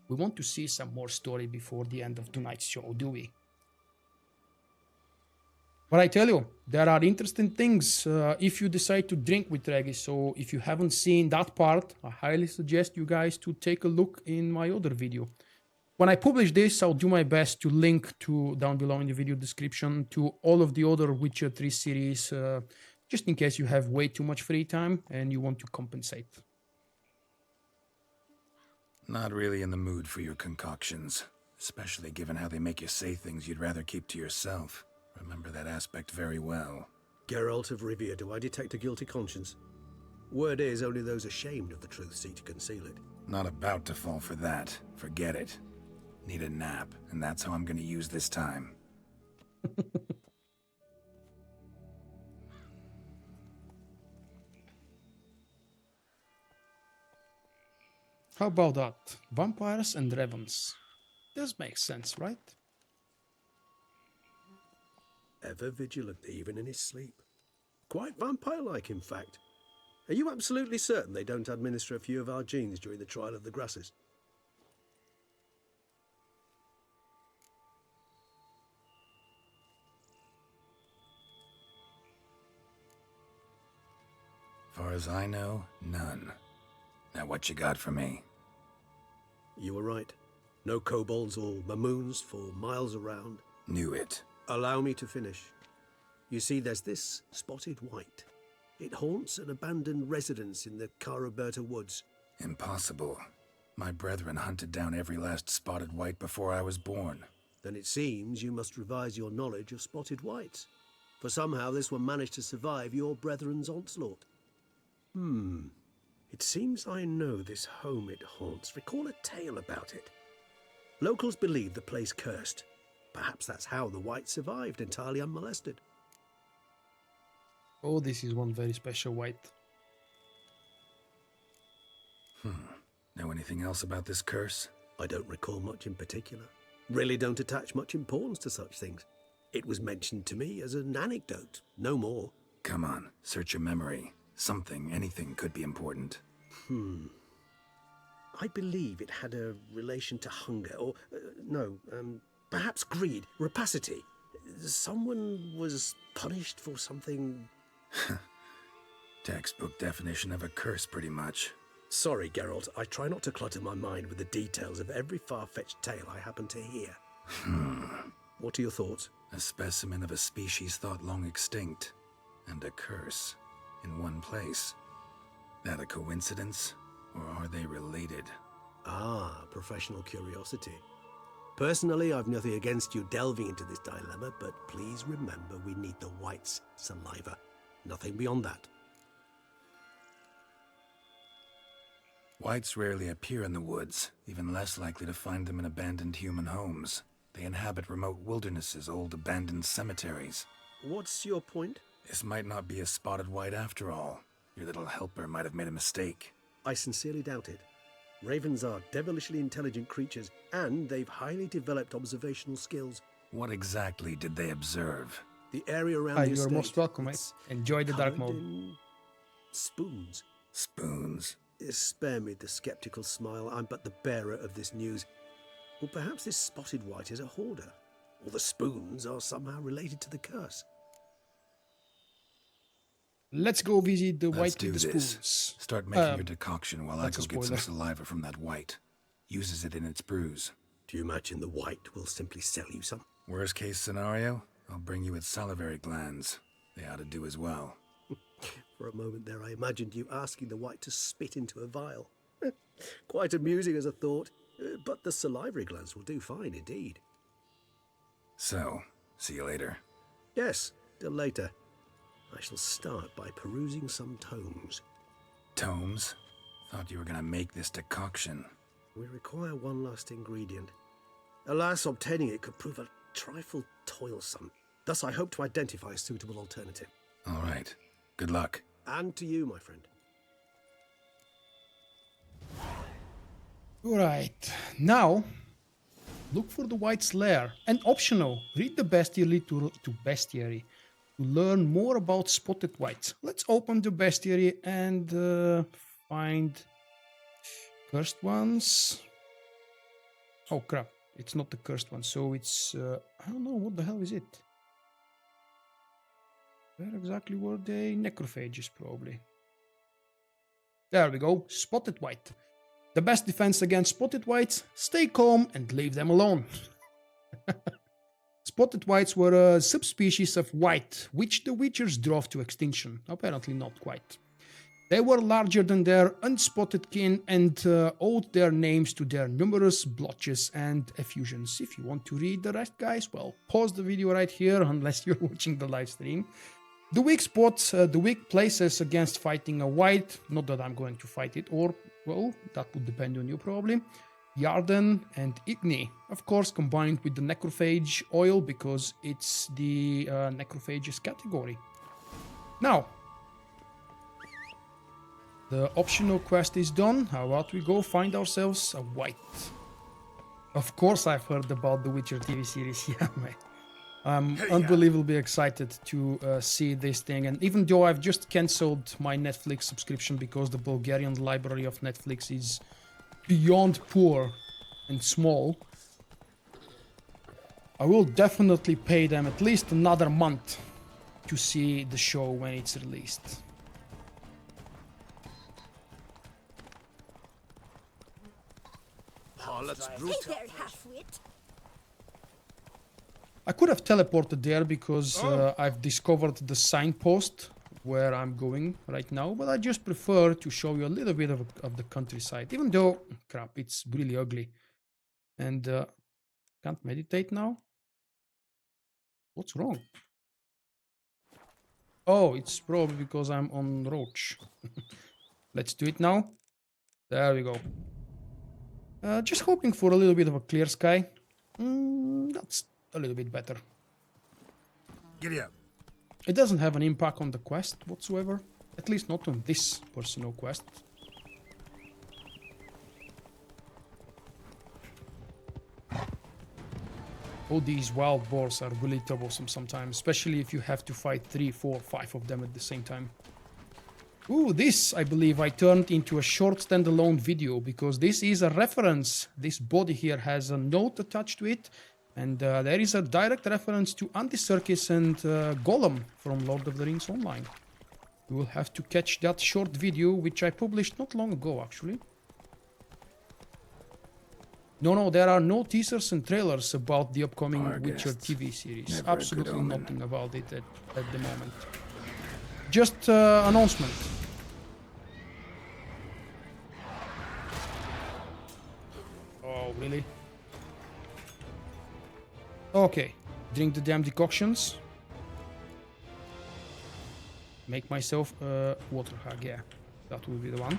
We want to see some more story before the end of tonight's show, do we? But I tell you, there are interesting things if you decide to drink with Regis. So if you haven't seen that part, I highly suggest you guys to take a look in my other video. when I publish this, I'll do my best to link to down below in the video description to all of the other Witcher 3 series, just in case you have way too much free time and you want to compensate. Not really in the mood for your concoctions, especially given how they make you say things you'd rather keep to yourself. Remember that aspect very well. Geralt of Rivia, do I detect a guilty conscience? Word is, only those ashamed of the truth seek to conceal it. Not about to fall for that. Forget it. Need a nap, and that's how I'm gonna use this time. How about that? Vampires and ravens. This makes sense, right? Ever vigilant, even in his sleep. Quite vampire-like, in fact. Are you absolutely certain they don't administer a few of our genes during the trial of the grasses? Far as I know, none. Now what you got for me? You were right. No kobolds or mamoons for miles around. Knew it. Allow me to finish. You see, there's this spotted wight. It haunts an abandoned residence in the Caraberta woods. Impossible. My brethren hunted down every last spotted wight before I was born. Then it seems you must revise your knowledge of spotted wights. For somehow this one managed to survive your brethren's onslaught. It seems I know this home it haunts. Recall a tale about it. Locals believe the place cursed. Perhaps that's how the wight survived entirely unmolested. Oh, this is one very special wight. Know anything else about this curse? I don't recall much in particular. Really don't attach much importance to such things. It was mentioned to me as an anecdote, no more. Come on, search your memory. Something, anything could be important. I believe it had a relation to hunger, or, perhaps greed, rapacity. Someone was punished for something... Textbook definition of a curse, pretty much. Sorry, Geralt, I try not to clutter my mind with the details of every far-fetched tale I happen to hear. What are your thoughts? A specimen of a species thought long extinct, and a curse in one place. That a coincidence, or are they related? Ah, professional curiosity. Personally, I've nothing against you delving into this dilemma, but please remember we need the wight's saliva. Nothing beyond that. Wights rarely appear in the woods, even less likely to find them in abandoned human homes. They inhabit remote wildernesses, old abandoned cemeteries. What's your point? This might not be a spotted wight after all. Your little helper might have made a mistake. I sincerely doubt it. Ravens are devilishly intelligent creatures, and they've highly developed observational skills. What exactly did they observe? The area around the You're estate, most welcome, mate. Enjoy the dark covered mode. in spoons. Spoons? Spare me the skeptical smile. I'm but the bearer of this news. Or perhaps this spotted wight is a hoarder. Or the spoons are somehow related to the curse. Let's go visit the Let's wight do with the this. spoons. Start making your decoction while I that's a go get some spoiler. saliva from that wight. Uses it in its brews. Do you imagine the wight will simply sell you some? Worst case scenario, I'll bring you its salivary glands. They ought to do as well. For a moment there, I imagined you asking the wight to spit into a vial. Quite amusing as a thought, but the salivary glands will do fine indeed. So, see you later. Yes, till later. I shall start by perusing some tomes. Tomes? Thought you were gonna make this decoction. We require one last ingredient. Alas, obtaining it could prove a trifle toilsome. Thus, I hope to identify a suitable alternative. All right. Good luck. And to you, my friend. Alright, now look for the wight's lair. And optional, read the bestiary to learn more about spotted wights. Let's open the bestiary and find cursed ones. Oh crap, it's not the cursed one, so it's I don't know, what the hell is it? Where exactly were they? Necrophages, probably. There we go, spotted wight. The best defense against spotted wights, stay calm and leave them alone. Spotted wights were a subspecies of wight, which the Witchers drove to extinction. Apparently not quite. They were larger than their unspotted kin and owed their names to their numerous blotches and effusions. If you want to read the rest, guys, well, pause the video right here unless you're watching the live stream. The weak spots, the weak places against fighting a wight, not that I'm going to fight it, or, well, that would depend on you probably. Yarden and Igni, of course, combined with the necrophage oil because it's the necrophages category. Now, the optional quest is done. How about we go find ourselves a wight? Of course I've heard about the Witcher TV series, yeah, mate. I'm unbelievably excited to see this thing, and even though I've just cancelled my Netflix subscription because the Bulgarian library of Netflix is beyond poor and small, I will definitely pay them at least another month to see the show when it's released. Hey there, half-wit. I could have teleported there because I've discovered the signpost where I'm going right now, but I just prefer to show you a little bit of the countryside, even though, crap, it's really ugly. And can't meditate now? What's wrong? Oh, it's probably because I'm on Roach. Let's do it now. There we go. Just hoping for a little bit of a clear sky. That's a little bit better. Giddy up. It doesn't have an impact on the quest whatsoever. At least not on this personal quest. All these wild boars are really troublesome sometimes, especially if you have to fight 3, 4, 5 of them at the same time. Ooh, this, I believe I turned into a short standalone video because this is a reference. This body here has a note attached to it, and there is a direct reference to Anti-Circus and Gollum from Lord of the Rings Online. You will have to catch that short video, which I published not long ago, actually. No, there are no teasers and trailers about the upcoming Witcher TV series. Absolutely nothing about it at the moment. Just announcement. Oh, really? Okay, drink the damn decoctions. Make myself a water hug, yeah. That will be the one.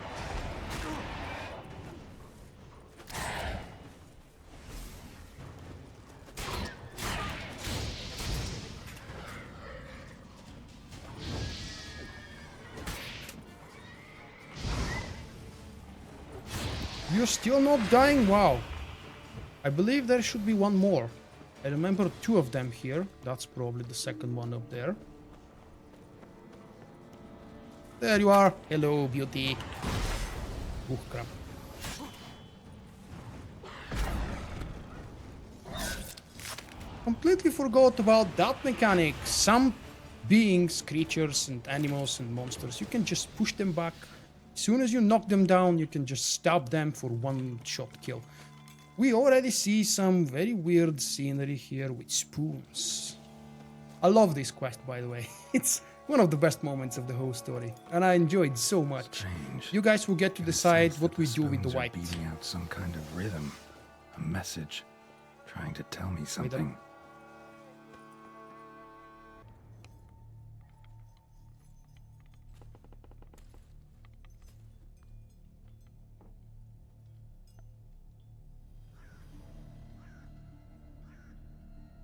You're still not dying? Wow. I believe there should be one more. I remember 2 of them here. That's probably the second one up there. There you are. Hello, beauty. Oh, crap. Completely forgot about that mechanic. Some beings, creatures and animals and monsters, you can just push them back. As soon as you knock them down, you can just stab them for one-shot kill. We already see some very weird scenery here with spoons. I love this quest, by the way. It's one of the best moments of the whole story, and I enjoyed so much. Strange. You guys will get to decide what we do with the wight. Beating out some kind of rhythm, a message, trying to tell me something.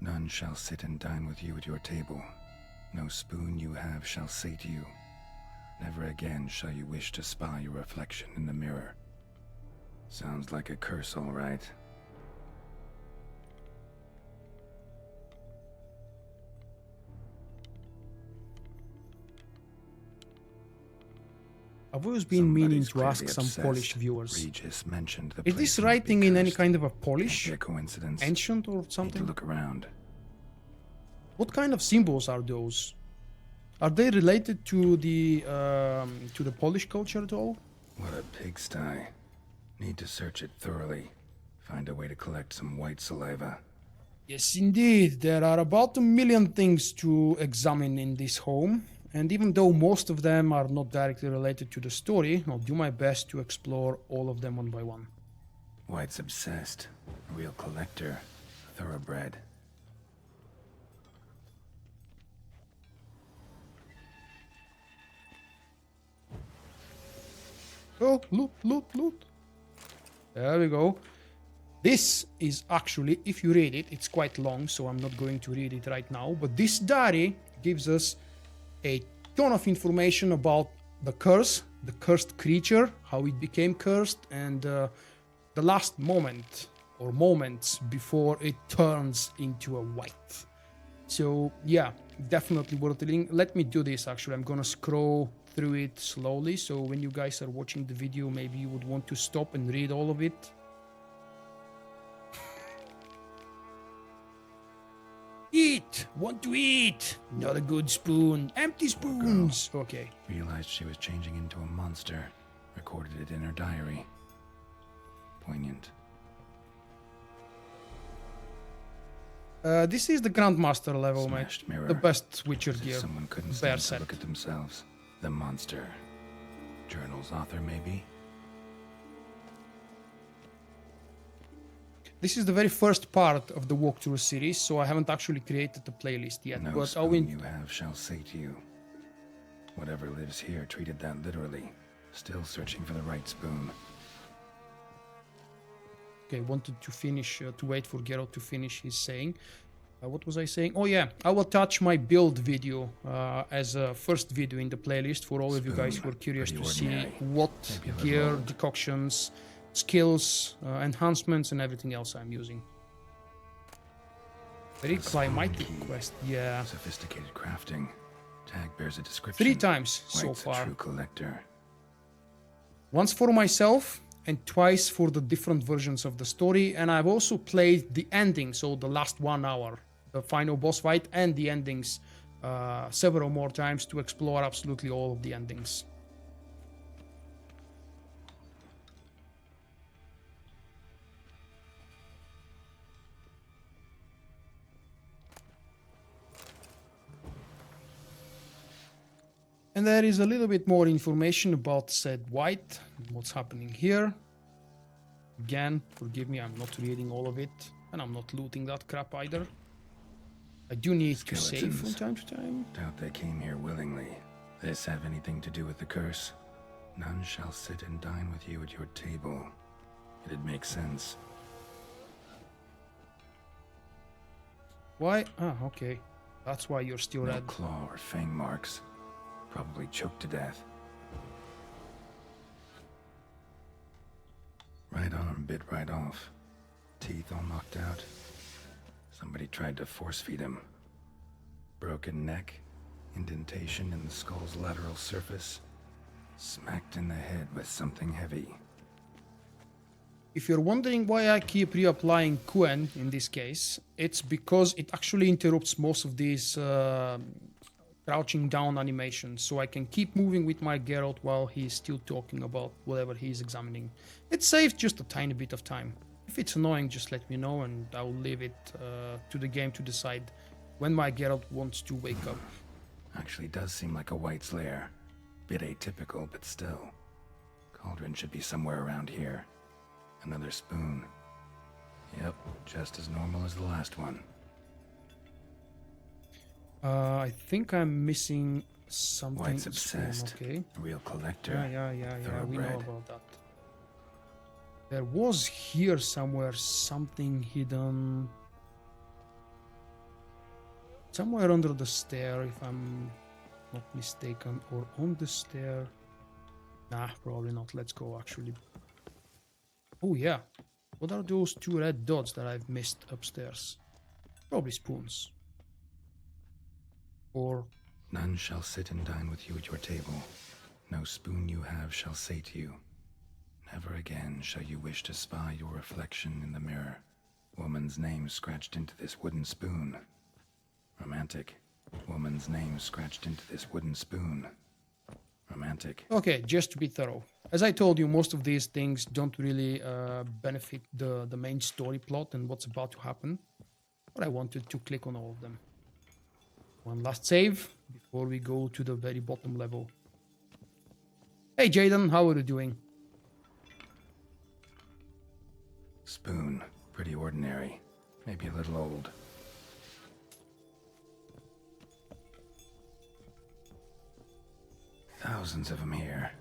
None shall sit and dine with you at your table. No spoon you have shall say to you, never again shall you wish to spy your reflection in the mirror. Sounds like a curse, all right. I've always been meaning to ask some Polish viewers. Regis mentioned the Is this writing in any kind of a Polish? Coincidence. Ancient or something? Need to look around. What kind of symbols are those? Are they related to the Polish culture at all? What a pigsty. Need to search it thoroughly. Find a way to collect some white saliva. Yes, indeed. There are about 1,000,000 things to examine in this home. And even though most of them are not directly related to the story, I'll do my best to explore all of them one by one. White's obsessed. A real collector. Thoroughbred. Oh, loot, loot, loot. There we go. This is actually, if you read it, it's quite long, so I'm not going to read it right now. But this diary gives us a ton of information about the curse, the cursed creature, how it became cursed, and the last moment or moments before it turns into a white. So yeah, definitely worth reading. Let me do this actually. I'm gonna scroll through it slowly, so when you guys are watching the video, maybe you would want to stop and read all of it. Eat! Want to eat! Not a good spoon. Empty spoons! Okay. Realized she was changing into a monster. Recorded it in her diary. Poignant. This is the Grandmaster level, mate. Mirror. The best Witcher As if gear. someone couldn't Bear stand to set. look at themselves. The monster. Journal's author, maybe? This is the very first part of the walkthrough series, so I haven't actually created the playlist yet. No But I spoon will. you have shall sate you. Whatever lives here treated that literally. Still searching for the right spoon. Okay, wanted to finish, to wait for Geralt to finish his saying. What was I saying? Oh yeah, I will attach my build video as a first video in the playlist for all of you guys who are curious to see what gear, decoctions, skills, enhancements, and everything else I'm using. Very climatic quest, yeah. Sophisticated crafting. Tag bears a description. 3 times so White's far. a true collector. Once for myself and twice for the different versions of the story, and I've also played the ending, so the last 1 hour, the final boss fight and the endings several more times to explore absolutely all of the endings. And there is a little bit more information about said White, what's happening here. Again, forgive me, I'm not reading all of it, and I'm not looting that crap either. I do need to save from time to time. Doubt they came here willingly. This have anything to do with the curse? None shall sit and dine with you at your table. It'd make sense. Why? Ah, okay. That's why you're still No red. claw or fang marks. Probably choked to death. Right arm bit right off. Teeth all knocked out. Somebody tried to force feed him. Broken neck. Indentation in the skull's lateral surface. Smacked in the head with something heavy. If you're wondering why I keep reapplying Quen in this case, it's because it actually interrupts most of these crouching down animations, so I can keep moving with my Geralt while he's still talking about whatever he's examining. It saves just a tiny bit of time. If it's annoying, just let me know and I'll leave it to the game to decide when my Geralt wants to wake up. Actually does seem like a White's lair. Bit atypical, but still. Cauldron should be somewhere around here. Another spoon. Yep, just as normal as the last one. I think I'm missing something. White's obsessed. Okay. A real collector. Yeah, we know Thoroughbred. about that. There was here somewhere something hidden. Somewhere under the stair, if I'm not mistaken, or on the stair. Nah, probably not. Let's go, actually. Oh, yeah. What are those 2 red dots that I've missed upstairs? Probably spoons. Or... None shall sit and dine with you at your table. No spoon you have shall sate you. Never again shall you wish to spy your reflection in the mirror. Woman's name scratched into this wooden spoon. Romantic. Woman's name scratched into this wooden spoon. Romantic. Okay, just to be thorough. As I told you, most of these things don't really benefit the main story plot and what's about to happen. But I wanted to click on all of them. One last save before we go to the very bottom level. Hey Jaden, how are you doing? Spoon, pretty ordinary. Maybe a little old. Thousands of them here.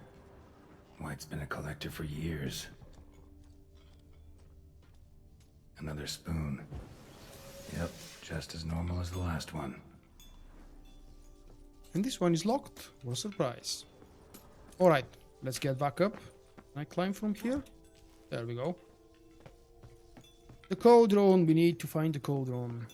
White's been a collector for years. Another spoon. Yep, just as normal as the last one. And this one is locked. What a surprise. Alright, let's get back up. Can I climb from here? There we go. The cauldron. We need to find the cauldron.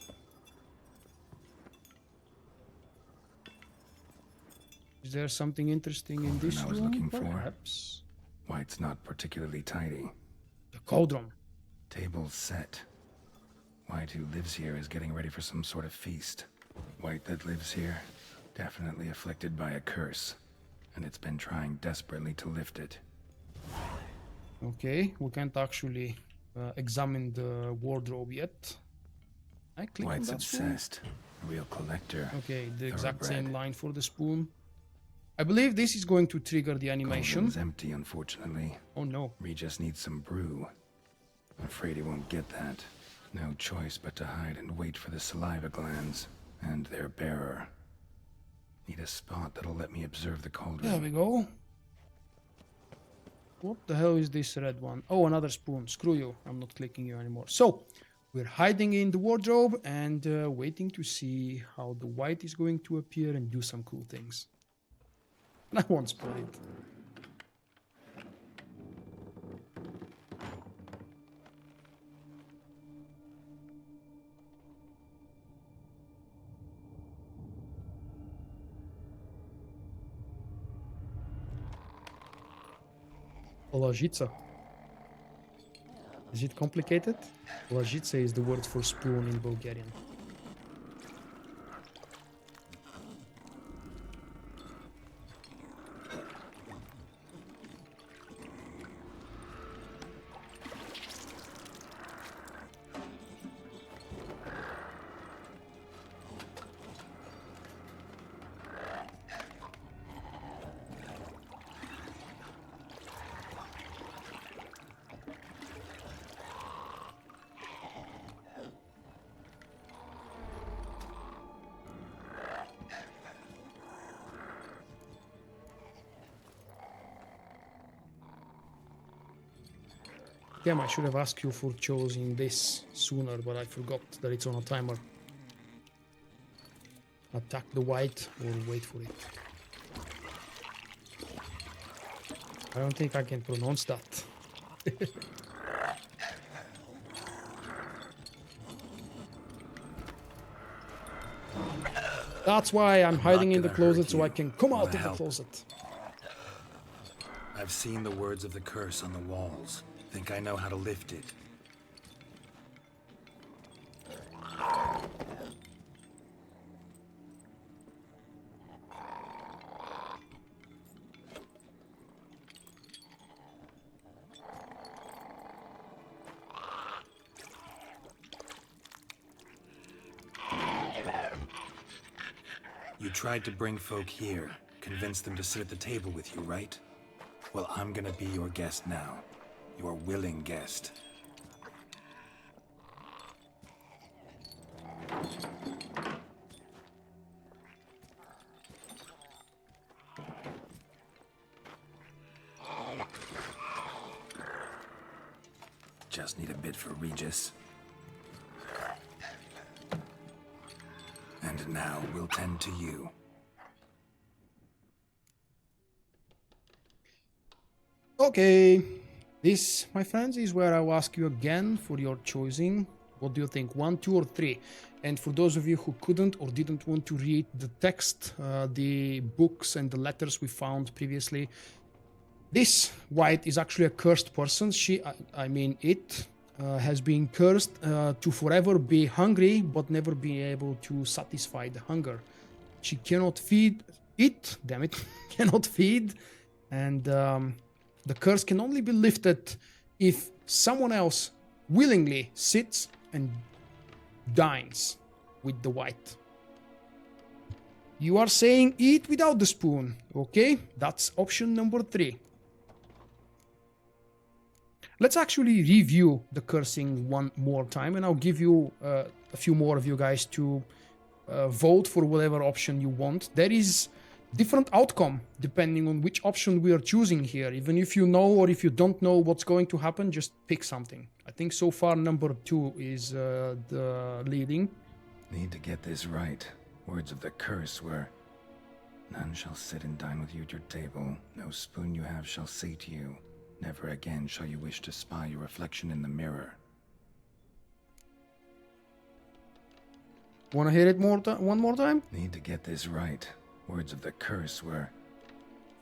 Is there something interesting in this I was room? looking for. Perhaps. White's not particularly tidy. The cauldron. Table's set. White, who lives here, is getting ready for some sort of feast. White that lives here, definitely afflicted by a curse, and it's been trying desperately to lift it. Okay, we can't actually examine the wardrobe yet. I click White's on that spoon. obsessed. A real collector. Okay, the exact Thoroughbred. same line for the spoon. I believe this is going to trigger the animation. Cauldron's empty, unfortunately. Oh no. Regis needs some brew. I'm afraid he won't get that. No choice but to hide and wait for the saliva glands and their bearer. Need a spot that'll let me observe the cauldron. There we go. What the hell is this red one? Oh, another spoon. Screw you. I'm not clicking you anymore. So, we're hiding in the wardrobe and waiting to see how the white is going to appear and do some cool things. And I won't spoil it. Ложица. Is it complicated? Ложица is the word for spoon in Bulgarian. Damn, I should have asked you for choosing this sooner, but I forgot that it's on a timer. Attack the white or wait for it. I don't think I can pronounce that. That's why I'm hiding in the closet so I can come out of the closet. I've seen the words of the curse on the walls. Think I know how to lift it. You tried to bring folk here, convince them to sit at the table with you, right? Well, I'm gonna be your guest now. Your willing guest. Just need a bit for Regis. And now we'll tend to you. Okay. This, my friends, is where I'll ask you again for your choosing. What do you think? 1, 2, or 3? And for those of you who couldn't or didn't want to read the text, the books and the letters we found previously, this white is actually a cursed person. It has been cursed to forever be hungry, but never be able to satisfy the hunger. She cannot feed it, damn it, cannot feed, and The curse can only be lifted if someone else willingly sits and dines with the white. You are saying eat without the spoon. Okay, that's option number 3. Let's actually review the cursing one more time, and I'll give you a few more of you guys to vote for whatever option you want. There is different outcome depending on which option we are choosing here. Even if you know or if you don't know what's going to happen, just pick something. I think so far number 2 is the leading. Need to get this right. Words of the curse were, none shall sit and dine with you at your table. No spoon you have shall say to you, never again shall you wish to spy your reflection in the mirror. Wanna hear it one more time? Need to get this right. Words of the curse were,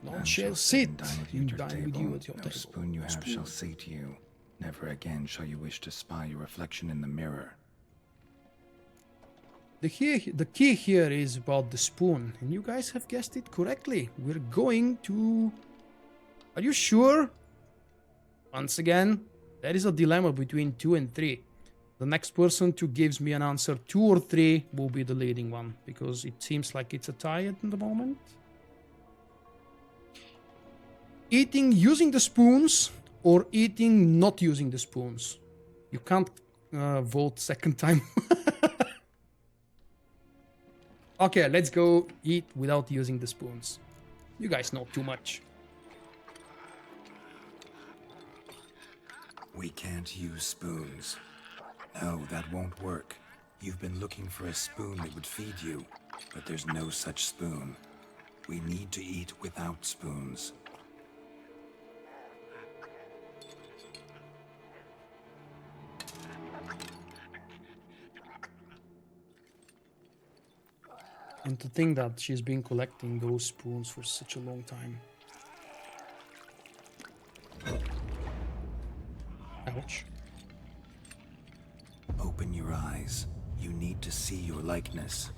none shall sit and dine with you at your no table. spoon you have shall say to you, never again shall you wish to spy your reflection in the mirror. The key here is about the spoon, and you guys have guessed it correctly. We're going to... Are you sure? Once again, there is a dilemma between 2 and 3. The next person to gives me an answer 2 or 3 will be the leading one, because it seems like it's a tie at the moment. Eating using the spoons or eating not using the spoons? You can't vote second time. Okay, let's go eat without using the spoons. You guys know too much. We can't use spoons. No, that won't work. You've been looking for a spoon that would feed you, but there's no such spoon. We need to eat without spoons. And to think that she's been collecting those spoons for such a long time. Ouch. Open your eyes. You need to see your likeness.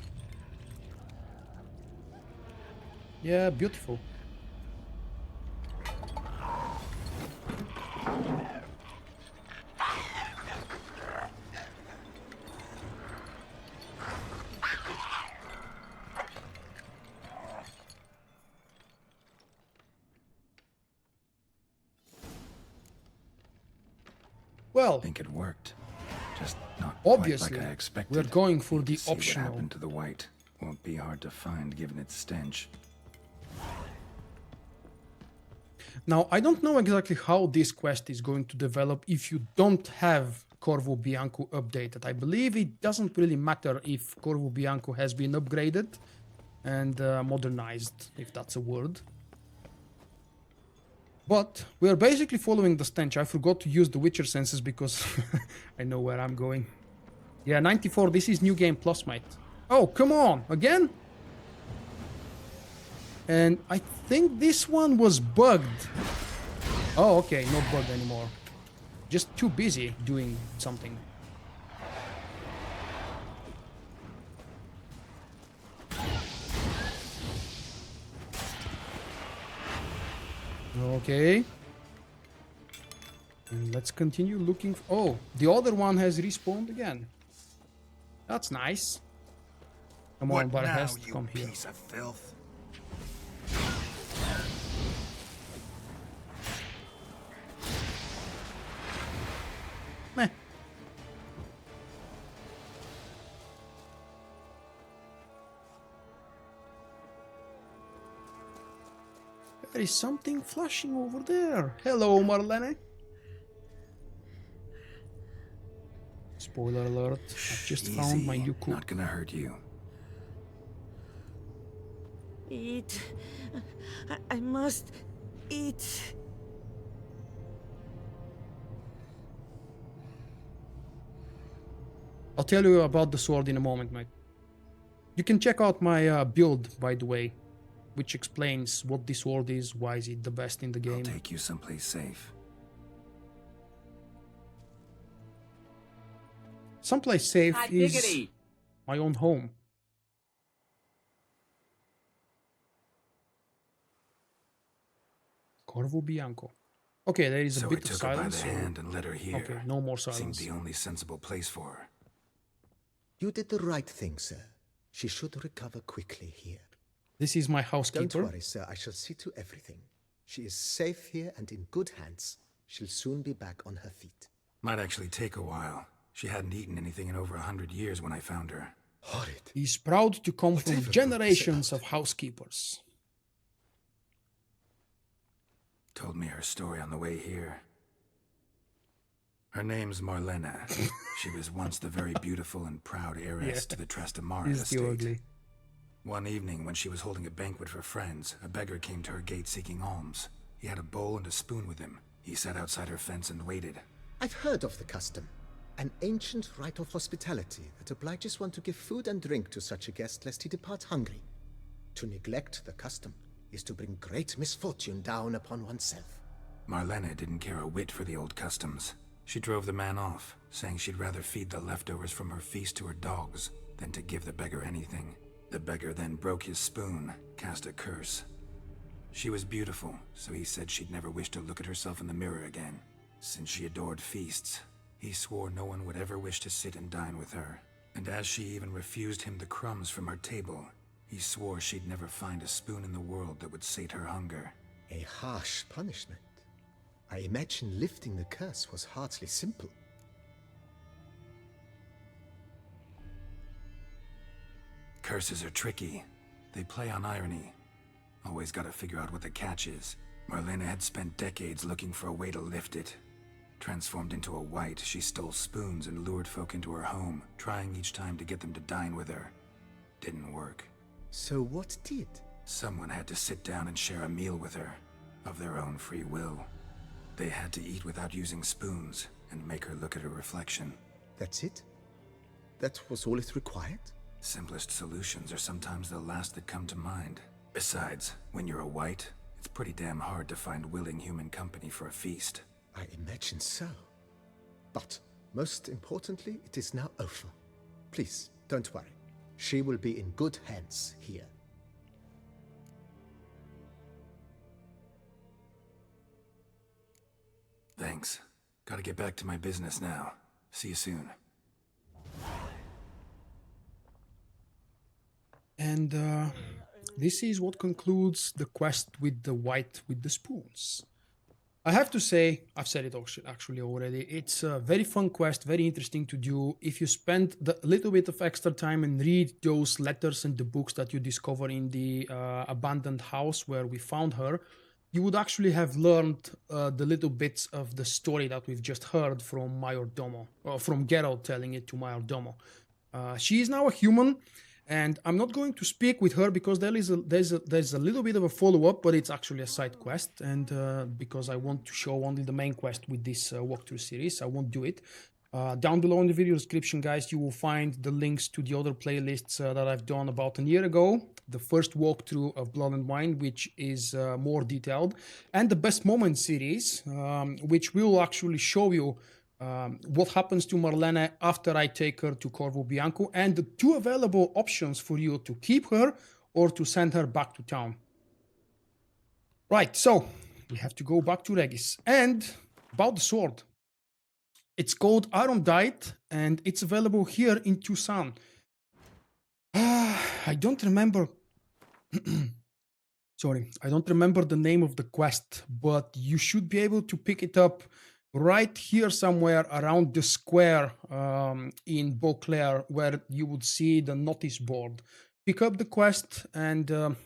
Yeah, beautiful. Well, I think it worked. Just not obviously, quite like I expected. we're going for Need the to see optional. What happened to the white? Won't be hard to find given its stench. Now, I don't know exactly how this quest is going to develop if you don't have Corvo Bianco updated. I believe it doesn't really matter if Corvo Bianco has been upgraded and modernized, if that's a word. But we're basically following the stench. I forgot to use the Witcher senses because I know where I'm going. Yeah, 94, this is New Game Plus, mate. Oh, come on, again? And I think this one was bugged. Oh, okay, not bugged anymore. Just too busy doing something. Okay. And let's continue looking. Oh, the other one has respawned again. That's nice. Come on, but it has to come here. Piece of filth. Meh. There is something flashing over there. Hello, Marlene. Spoiler alert. I've just found my new cook. Not gonna hurt you. Eat. I must eat. I'll tell you about the sword in a moment, mate. You can check out my build, by the way, which explains what this sword is, why is it the best in the game. I'll take you someplace safe. Someplace safe is my own home. Corvo Bianco. Okay, there is a So I bit of took her by silence. the hand and led her here. Okay, no more Seemed silence. the only sensible place for her. You did the right thing, sir. She should recover quickly here. This is my housekeeper. Don't worry, sir. I shall see to everything. She is safe here and in good hands. She'll soon be back on her feet. Might actually take a while. She hadn't eaten anything in over 100 years when I found her. Horrid. He's proud to come from Whatever generations of housekeepers. Told me her story on the way here. Her name's Marlena. She was once the very beautiful and proud heiress to the Trastamara He's estate. still ugly. One evening, when she was holding a banquet for friends, a beggar came to her gate seeking alms. He had a bowl and a spoon with him. He sat outside her fence and waited. I've heard of the custom. An ancient rite of hospitality that obliges one to give food and drink to such a guest lest he depart hungry. To neglect the custom is to bring great misfortune down upon oneself. Marlena didn't care a whit for the old customs. She drove the man off, saying she'd rather feed the leftovers from her feast to her dogs than to give the beggar anything. The beggar then broke his spoon, cast a curse. She was beautiful, so he said she'd never wish to look at herself in the mirror again. Since she adored feasts, he swore no one would ever wish to sit and dine with her. And as she even refused him the crumbs from her table, he swore she'd never find a spoon in the world that would sate her hunger. A harsh punishment. I imagine lifting the curse was hardly simple. Curses are tricky. They play on irony. Always gotta figure out what the catch is. Marlena had spent decades looking for a way to lift it. Transformed into a wight, she stole spoons and lured folk into her home, trying each time to get them to dine with her. Didn't work. So what did? Someone had to sit down and share a meal with her, of their own free will. They had to eat without using spoons, and make her look at her reflection. That's it? That was all it required? Simplest solutions are sometimes the last that come to mind. Besides, when you're a wight, it's pretty damn hard to find willing human company for a feast. I imagine so. But, most importantly, it is now over. Please, don't worry. She will be in good hands here. Thanks. Gotta get back to my business now. See you soon. And this is what concludes the quest with the wight with the spoons. I have to say, I've said it actually already, it's a very fun quest, very interesting to do. If you spend the little bit of extra time and read those letters and the books that you discover in the abandoned house where we found her, you would actually have learned the little bits of the story that we've just heard from Majordomo, or from Geralt telling it to Majordomo. She is now a human, and I'm not going to speak with her because there's a little bit of a follow-up, but it's actually a side quest, and because I want to show only the main quest with this walkthrough series, I won't do it. Down below in the video description, guys, you will find the links to the other playlists that I've done about a year ago. The first walkthrough of Blood and Wine, which is more detailed, and the Best Moment series, which will actually show you what happens to Marlena after I take her to Corvo Bianco, and the two available options for you to keep her or to send her back to town. Right, so we have to go back to Regis. And about the sword. It's called Untainted, and it's available here in Toussaint. I don't remember... Sorry, I don't remember the name of the quest, but you should be able to pick it up right here somewhere around the square in Beauclair, where you would see the notice board. Pick up the quest, and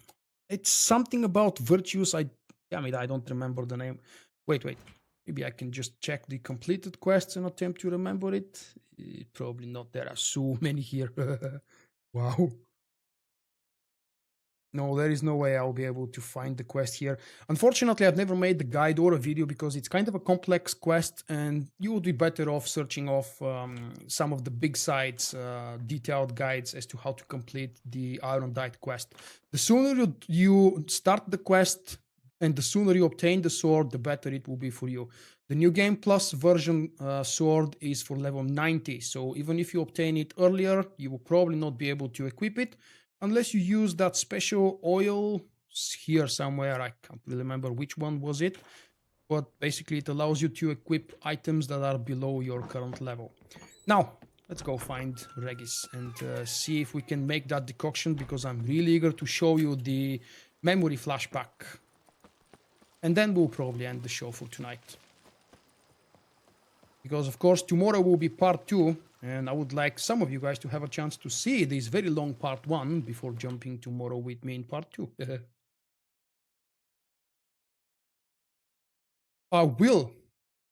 it's something about virtues. I don't remember the name. Wait. Maybe I can just check the completed quests and attempt to remember it. Probably not. There are so many here. Wow. No, there is no way I'll be able to find the quest here. Unfortunately, I've never made the guide or a video because it's kind of a complex quest, and you would be better off searching off some of the big sites, detailed guides as to how to complete the Untainted quest. The sooner you start the quest and the sooner you obtain the sword, the better it will be for you. The New Game Plus version sword is for level 90, so even if you obtain it earlier, you will probably not be able to equip it, unless you use that special oil here somewhere. I can't really remember which one was it. but basically it allows you to equip items that are below your current level. Now, let's go find Regis and see if we can make that decoction, because I'm really eager to show you the memory flashback. And then we'll probably end the show for tonight. Because, of course, tomorrow will be part 2, and I would like some of you guys to have a chance to see this very long part 1 before jumping tomorrow with me in part 2. I will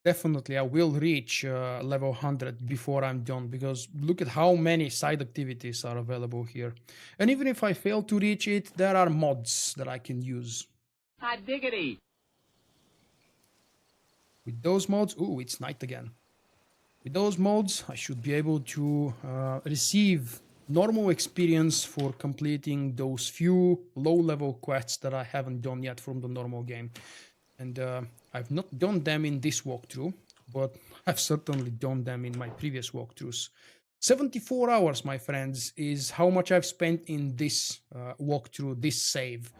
reach level 100 before I'm done, because look at how many side activities are available here. And even if I fail to reach it, there are mods that I can use. Hot diggity! With those mods, ooh, it's night again. With those mods, I should be able to receive normal experience for completing those few low-level quests that I haven't done yet from the normal game. And I've not done them in this walkthrough, but I've certainly done them in my previous walkthroughs. 74 hours, my friends, is how much I've spent in this walkthrough, this save.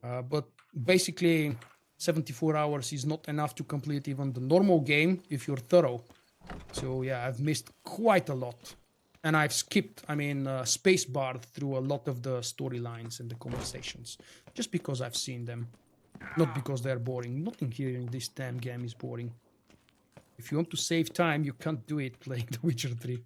But basically, 74 hours is not enough to complete even the normal game if you're thorough. So yeah, I've missed quite a lot. And I've skipped, spacebarred through a lot of the storylines and the conversations. Just because I've seen them. Not because they're boring. Nothing here in this damn game is boring. If you want to save time, you can't do it playing The Witcher 3.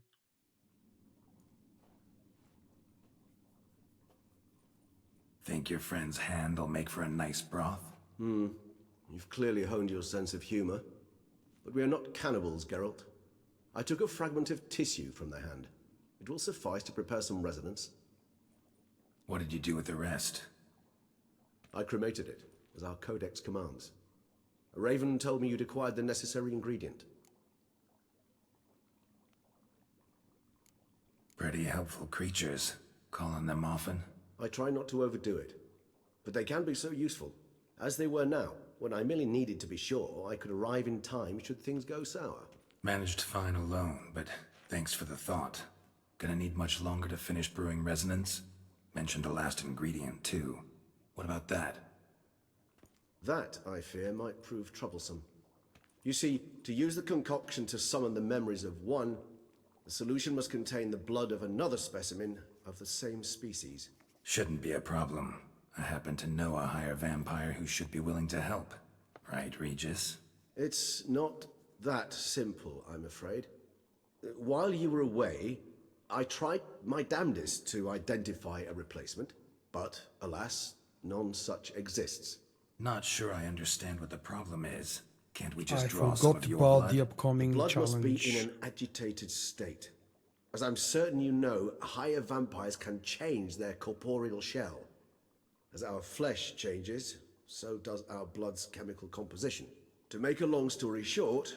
Think your friend's hand will make for a nice broth? You've clearly honed your sense of humor. But we are not cannibals, Geralt. I took a fragment of tissue from the hand. It will suffice to prepare some resonance. What did you do with the rest? I cremated it, as our codex commands. A raven told me you'd acquired the necessary ingredient. Pretty helpful creatures. Calling them often? I try not to overdo it. But they can be so useful. As they were now, when I merely needed to be sure I could arrive in time should things go sour. Managed fine alone, but thanks for the thought. Gonna need much longer to finish brewing resonance? Mentioned the last ingredient, too. What about that? That, I fear, might prove troublesome. You see, to use the concoction to summon the memories of one, the solution must contain the blood of another specimen of the same species. Shouldn't be a problem. I happen to know a higher vampire who should be willing to help. Right, Regis? It's not that simple, I'm afraid. While you were away, I tried my damnedest to identify a replacement, but, alas, none such exists. Not sure I understand what the problem is. Can't we just I draw some forgot of your about blood? the upcoming Blood challenge. must be in an agitated state. As I'm certain you know, higher vampires can change their corporeal shell. As our flesh changes, so does our blood's chemical composition. To make a long story short,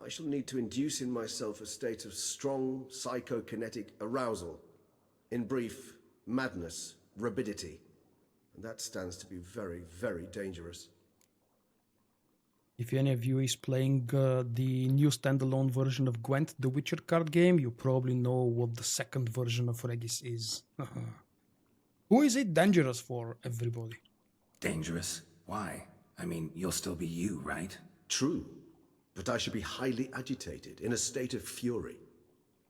I shall need to induce in myself a state of strong psychokinetic arousal. In brief, madness, rabidity. And that stands to be very, very dangerous. If any of you is playing the new standalone version of Gwent, the Witcher card game, you probably know what the second version of Regis is. Who is it dangerous for, everybody? Dangerous? Why? I mean, you'll still be you, right? True. But I should be highly agitated, in a state of fury.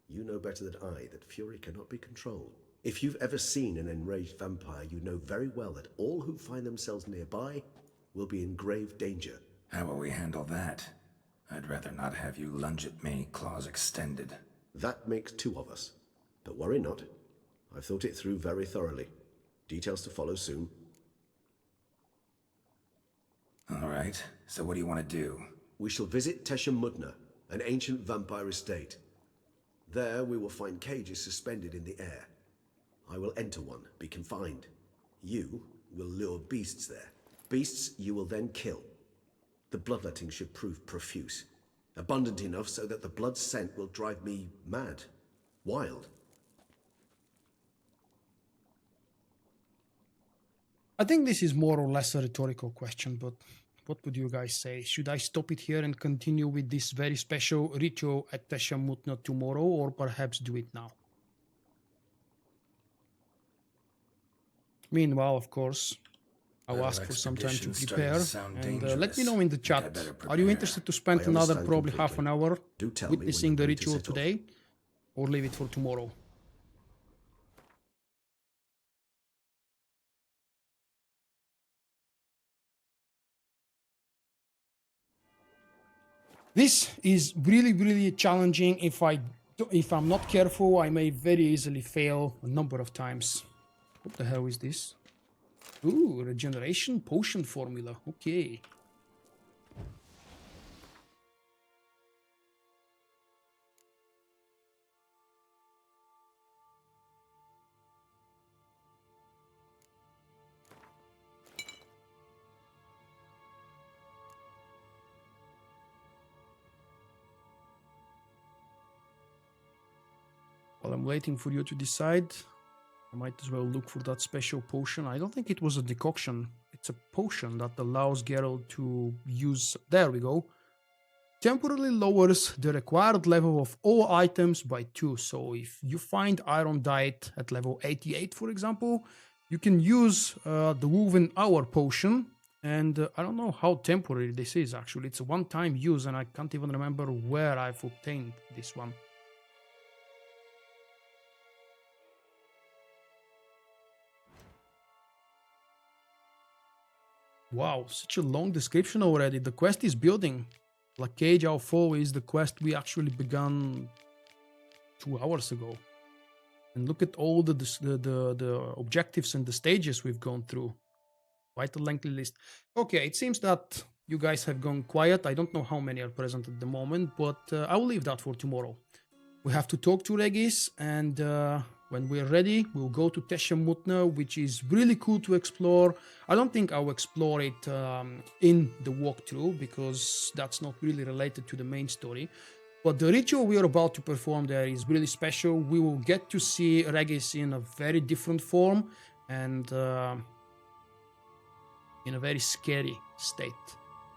You know better than I that fury cannot be controlled. If you've ever seen an enraged vampire, you know very well that all who find themselves nearby will be in grave danger. How will we handle that? I'd rather not have you lunge at me, claws extended. That makes two of us. But worry not. I've thought it through very thoroughly. Details to follow soon. All right, so what do you want to do? We shall visit Tesha Mudna, an ancient vampire estate. There we will find cages suspended in the air. I will enter one, be confined. You will lure beasts there. Beasts you will then kill. The bloodletting should prove profuse. Abundant enough so that the blood scent will drive me mad. Wild. I think this is more or less a rhetorical question, but what would you guys say? Should I stop it here and continue with this very special ritual at Tesha Mutna tomorrow, or perhaps do it now? Meanwhile, of course, I'll ask for some time to expedition's starting prepare. to sound And let me dangerous. know in the Think I chat. better Are you prepare. interested to spend I another understand probably half an completely. hour Do tell me when witnessing you're the ready to ritual set off. today? Or leave it for tomorrow? This is really challenging. If I'm not careful, I may very easily fail a number of times. What the hell is this? Ooh, regeneration potion formula. Okay. While I'm waiting for you to decide, I might as well look for that special potion. I don't think it was a decoction. It's a potion that allows Geralt to use... There we go. Temporarily lowers the required level of all items by 2. So if you find Iron Diet at level 88, for example, you can use the Woven Hour potion. And I don't know how temporary this is, actually. It's a one-time use, and I can't even remember where I've obtained this one. Wow, such a long description already. The quest is building. La Cage Au Faux is the quest we actually began 2 hours ago. And look at all the objectives and the stages we've gone through. Quite a lengthy list. Okay, it seems that you guys have gone quiet. I don't know how many are present at the moment, but I will leave that for tomorrow. We have to talk to Regis, and when we're ready, we'll go to Teshamutna, which is really cool to explore. I don't think I'll explore it in the walkthrough, because that's not really related to the main story. But the ritual we are about to perform there is really special. We will get to see Regis in a very different form, and in a very scary state.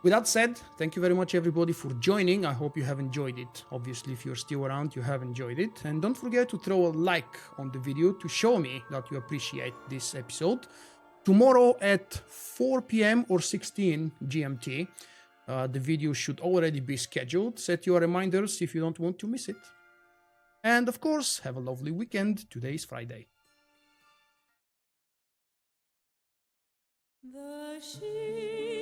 With that said, thank you very much everybody for joining. I hope you have enjoyed it. Obviously, if you're still around, you have enjoyed it. And don't forget to throw a like on the video to show me that you appreciate this episode. Tomorrow at 4 p.m. or 16 GMT, the video should already be scheduled. Set your reminders if you don't want to miss it. And of course, have a lovely weekend. Today is Friday. The sheep